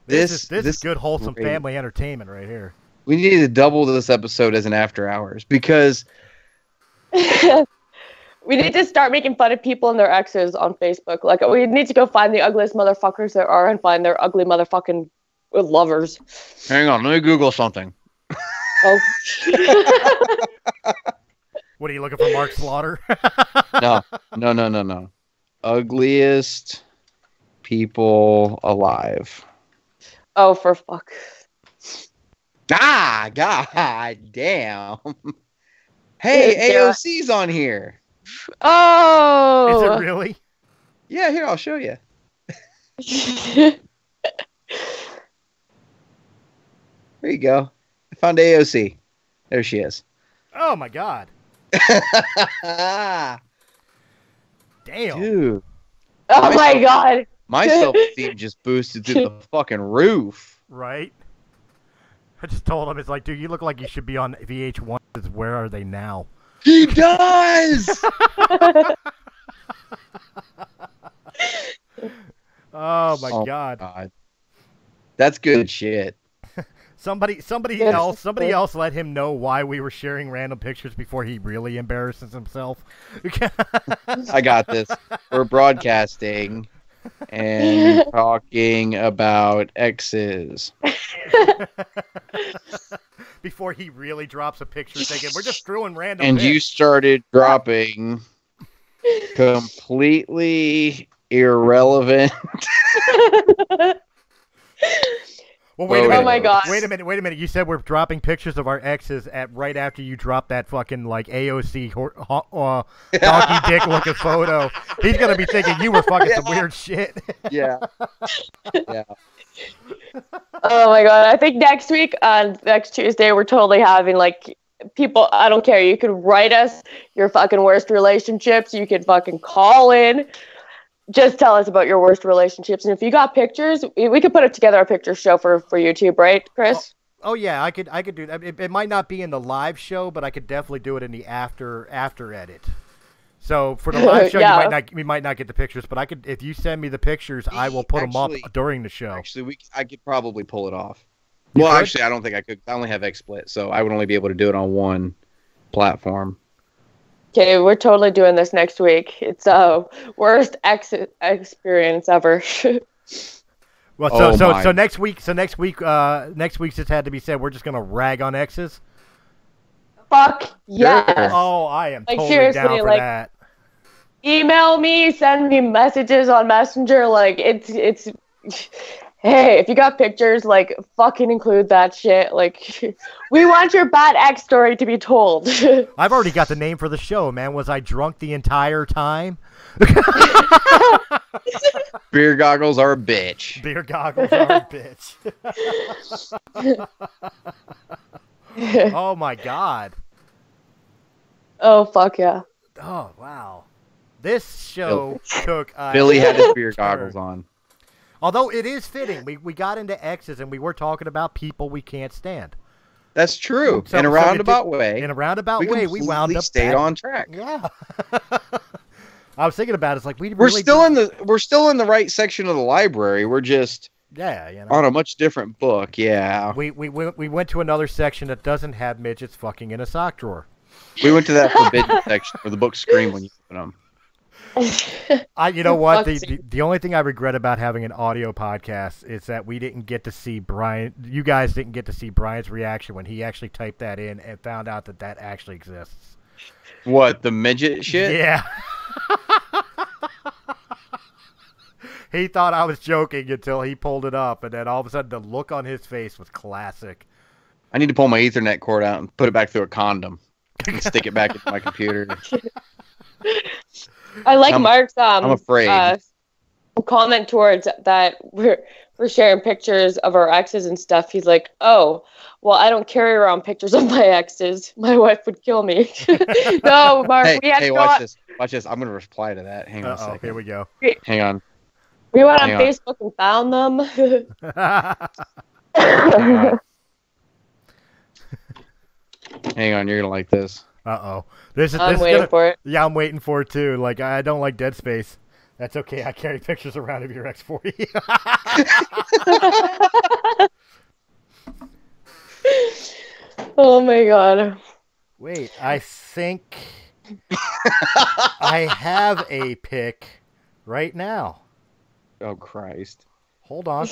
This is good, wholesome family entertainment right here. We need to double this episode as an after hours, because we need to start making fun of people and their exes on Facebook. Like, we need to go find the ugliest motherfuckers there are and find their ugly motherfucking lovers. Hang on, let me Google something. Oh. What are you looking for, Mark Slaughter? No. Ugliest people alive. Oh, for fuck. Ah, god damn. Hey, Yeah. AOC's on here. Oh. Is it really? Yeah, here, I'll show you. Here you go. I found AOC. There she is. Oh my god. Damn. Dude. Oh my god. My self-esteem just boosted through the fucking roof. Right? I just told him, it's like, dude, you look like you should be on VH1. Where are they now? He does! Oh my god. That's good shit. Somebody else let him know why we were sharing random pictures before he really embarrasses himself. I got this. We're broadcasting and talking about exes. Before he really drops a picture thinking, we're just throwing random And pics. you started dropping completely irrelevant. Well, wait a minute. Oh my god. Wait a minute. You said we're dropping pictures of our exes at right after you dropped that fucking like AOC donkey dick looking photo. He's gonna be thinking you were fucking some weird shit. Yeah. Yeah. Oh my god. I think next week, next Tuesday, we're totally having like people. I don't care. You can write us your fucking worst relationships. You can fucking call in. Just tell us about your worst relationships, and if you got pictures, we could put it together a picture show for YouTube, right, Chris? Oh yeah, I could do that. It might not be in the live show, but I could definitely do it in the after edit. So for the live show, Yeah. we might not get the pictures, but I could if you send me the pictures, I will put them up during the show. Actually, I could probably pull it off. You Well, could? actually, I don't think I could. I only have XSplit, so I would only be able to do it on one platform. Okay, we're totally doing this next week. It's worst experience ever. Well, Oh my. so next week just had to be said. We're just gonna rag on exes. Fuck yes. Oh, I am Like, totally seriously, down for like- that. Email me, send me messages on Messenger. Like it's. Hey, if you got pictures, like fucking include that shit. Like, we want your bad ex story to be told. I've already got the name for the show, man. Was I drunk the entire time? Beer goggles are a bitch. Beer goggles are a bitch. Oh my god. Oh fuck yeah. Oh wow. This show took a Billy had his beer turn. goggles on. Although it is fitting, we got into exes and we were talking about people we can't stand. That's true. So- In a so roundabout way. In a roundabout way, we wound completely up stayed back- on track. Yeah. I was thinking about it. It's like We're really still in the right section of the library. We're just yeah, you know. on a much different book. Yeah. We went to another section that doesn't have midgets fucking in a sock drawer. We went to that forbidden section where the books scream when you open them. You know what? Fuck's The only thing I regret about having an audio podcast is that we didn't get to see Brian. You guys didn't get to see Brian's reaction when he actually typed that in and found out that actually exists. What, the midget shit? Yeah. He thought I was joking until he pulled it up, and then all of a sudden the look on his face was classic. I need to pull my Ethernet cord out and put it back through a condom and stick it back into my computer. I like Mark's I'm afraid. comment towards that we're sharing pictures of our exes and stuff. He's like, "Oh, well, I don't carry around pictures of my exes. My wife would kill me." No, Mark, we had Hey, to watch this. Watch this. I'm going to reply to that. Hang on a second. Here we go. Hang on. We went on Hang on. Facebook and found them. Hang on. Hang on. You're going to like this. Uh-oh. This I'm is waiting for it. Yeah, I'm waiting for it too. Like, I don't like Dead Space. That's okay. I carry pictures around of your ex for you. Oh my god. Wait, I think I have a pic right now. Oh, Christ. Hold on.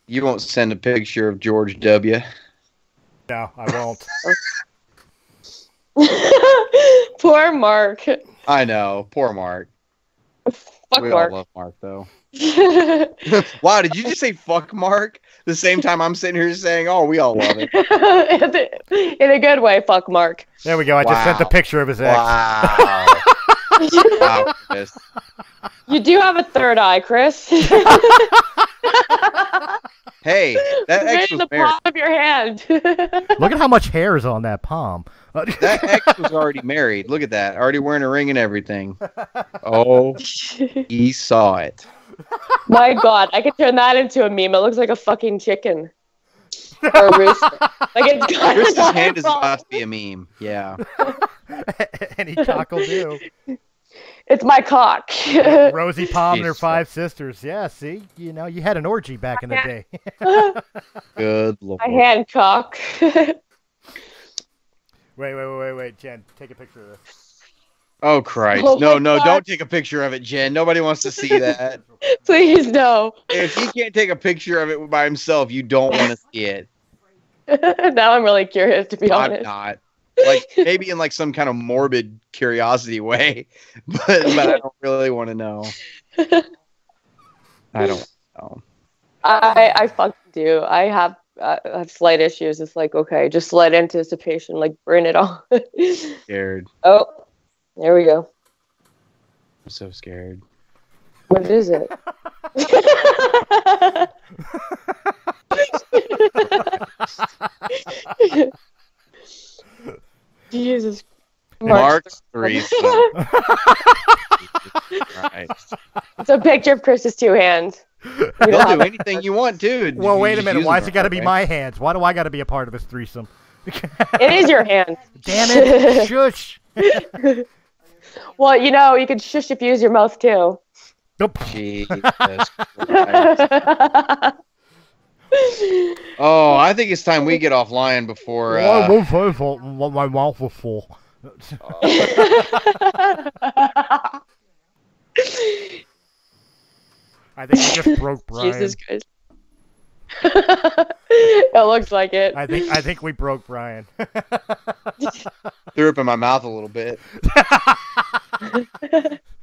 You won't send a picture of George W. No, I won't. Poor Mark. I know. Poor Mark. Fuck We Mark. all love Mark, though. Wow, did you just say fuck Mark? The same time I'm sitting here saying, oh, we all love it. In a good way, fuck Mark. There we go. I just sent the picture of his ex. Wow. Wow, Chris. You do have a third eye, Chris. Hey, that Right ex in was the married. palm of your hand. Look at how much hair is on that palm. That ex was already married. Look at that. Already wearing a ring and everything. Oh, he saw it. My God, I could turn that into a meme. It looks like a fucking chicken. Or a rooster. Like it's got Chris's hand is about to be a meme. Yeah. Any cock will do. It's my cock. Rosie Palm and her Jesus. 5 sisters. Yeah, see? You know, you had an orgy back in the day. Good Lord. My hand cock. Wait, Jen. Take a picture of this. Oh, Christ. Oh No, my no, God. don't take a picture of it, Jen. Nobody wants to see that. Please, no. If he can't take a picture of it by himself, you don't want to see it. Now I'm really curious, to be I'm honest. not. Like, maybe in like some kind of morbid curiosity way, but I don't really want to know. I don't know. I fucking do. I have slight issues. It's like, okay, just slight anticipation, like bring it on. Scared. Oh, there we go. I'm so scared. What is it? Jesus. Mark's threesome. Christ. It's a picture of Chris's 2 hands. You'll do anything you want, dude. Well, You wait a just minute. use Why them has it got to right be away. my hands? Why do I got to be a part of this threesome? It is your hand. Damn it. Shush. Well, you know, you could shush if you use your mouth too. Nope. Jesus Christ. Oh, I think it's time we get offline before. I won't say what my mouth was full. I think we just broke Brian. Jesus Christ. It looks like it. I think we broke Brian. Threw up in my mouth a little bit.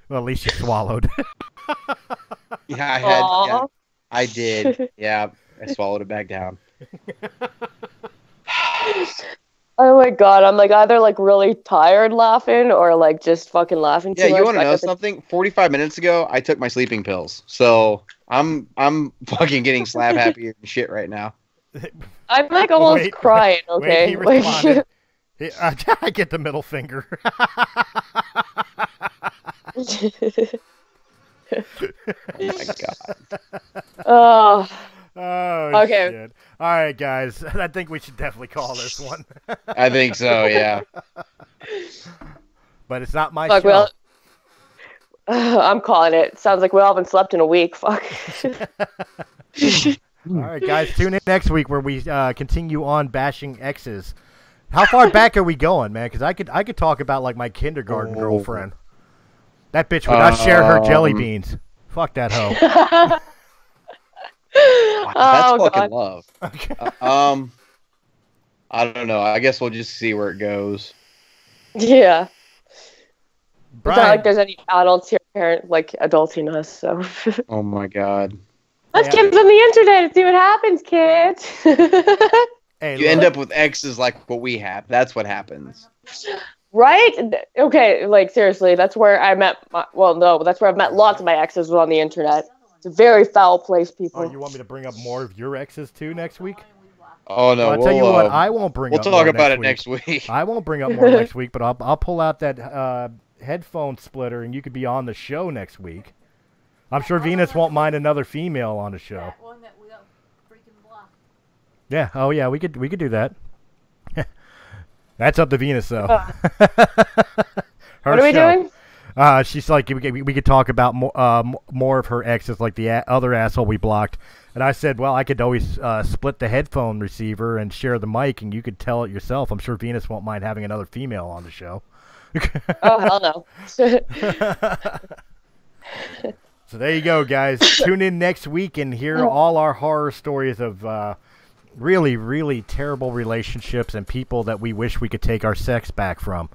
Well, at least you swallowed. Yeah, I had. Aw. Yeah, I did. Yeah, I swallowed it back down. Oh my God, I'm like either like really tired laughing or like just fucking laughing too Yeah, much. you want to I know got the- something? 45 minutes ago, I took my sleeping pills, so I'm fucking getting slab happy and shit right now. I'm like almost Wait, crying, Wait, okay? he Like, responded. I get the middle finger. Oh my god. oh, Oh, Okay. shit. All right, guys. I think we should definitely call this one. I think so, yeah. But it's not my fuck, show. well, I'm calling it. Sounds like we all haven't slept in a week. Fuck. All right, guys. Tune in next week where we continue on bashing exes. How far back are we going, man? Because I could talk about like my kindergarten girlfriend. That bitch would not share her jelly beans. Fuck that hoe. Wow, that's Oh, fucking God. love. I don't know. I guess we'll just see where it goes. Yeah. It's not Brian, like there's any adults here, adulting us, so. Oh my god. Let's Yeah. get on the internet and see what happens, kids. hey, You end look, up with exes like what we have. That's what happens. Right? Okay, like seriously, that's where I met that's where I've met lots of my exes was on the internet. It's a very foul place, people. Oh, you want me to bring up more of your exes too next week? Oh no. Well, I'll tell you what, I won't bring we'll up talk more about it week. next week. I won't bring up more next week, but I'll pull out that headphone splitter and you could be on the show next week. I'm sure Venus won't mind another female on the show. Yeah. Oh yeah, we could do that. That's up to Venus though. What are we doing? She's like we could talk about more of her exes, like the other asshole we blocked. And I said, well, I could always split the headphone receiver and share the mic, and you could tell it yourself. I'm sure Venus won't mind having another female on the show. Oh, hell no. So there you go, guys. Tune in next week and hear all our horror stories of really, really terrible relationships and people that we wish we could take our sex back from.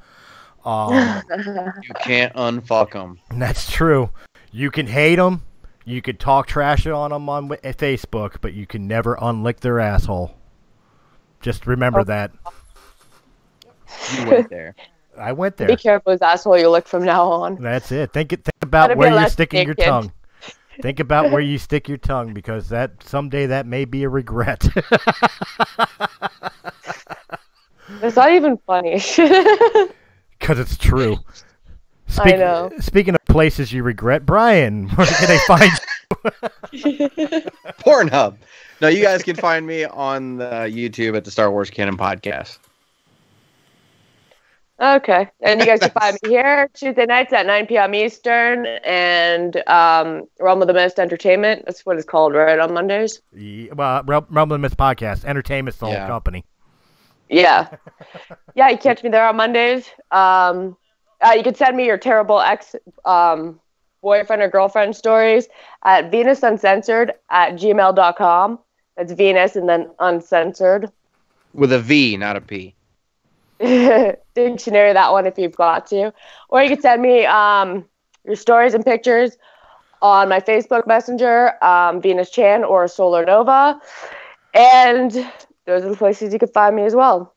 You can't unfuck them. That's true. You can hate them. You could talk trash on them on Facebook, but you can never unlick their asshole. Just remember that. You went there. I went there. Be careful with asshole you lick from now on. That's it. Think about where you're sticking your tongue. Think about where you stick your tongue, because that someday that may be a regret. It's not even funny. Because it's true. I know. Speaking of places you regret, Brian, where can they find you? Pornhub. No, you guys can find me on YouTube at the Star Wars Canon Podcast. Okay. And you guys can find me here Tuesday nights at 9 p.m. Eastern and Realm of the Mist Entertainment. That's what it's called, right, on Mondays? Yeah, well, Realm of the Mist Podcast. Entertainment's the whole company. Yeah. Yeah, you catch me there on Mondays. You can send me your terrible boyfriend or girlfriend stories at venusuncensored@gmail.com. That's Venus and then uncensored. With a V, not a P. Dictionary that one if you've got to. Or you can send me your stories and pictures on my Facebook Messenger, Venus Chan or Solar Nova. And those are the places you can find me as well.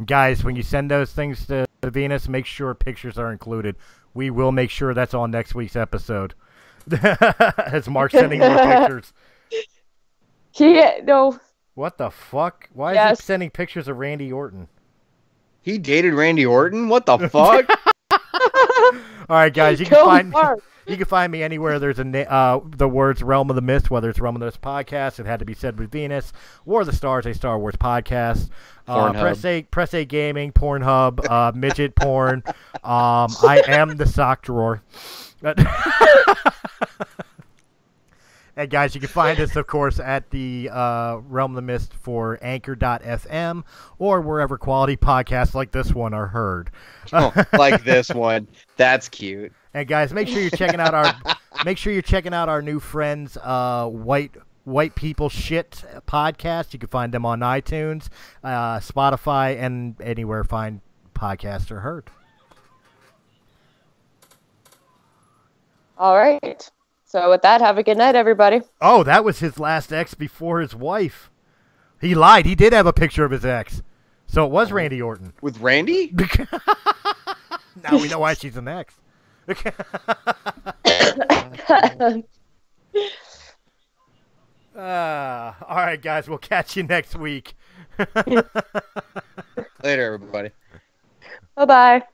Guys, when you send those things to Venus, make sure pictures are included. We will make sure that's on next week's episode. As Mark's sending more pictures. No. What the fuck? Why is he sending pictures of Randy Orton? He dated Randy Orton? What the fuck? All right, guys, you can find me anywhere there's the words Realm of the Mist, whether it's Realm of the Mist Podcast, It Had to Be Said with Venus, War of the Stars, a Star Wars podcast, Press A Gaming, Pornhub, midget porn. I am the sock drawer. And guys, you can find us, of course, at the Realm of the Mist for Anchor.fm or wherever quality podcasts like this one are heard. Like this one. That's cute. And guys, make sure you're checking out our new friends, White People Shit podcast. You can find them on iTunes, Spotify, and anywhere fine podcasts are heard. All right. So with that, have a good night, everybody. Oh, that was his last ex before his wife. He lied. He did have a picture of his ex. So it was Randy Orton. With Randy? Now we know why she's an ex. All right, guys. We'll catch you next week. Later, everybody. Bye-bye.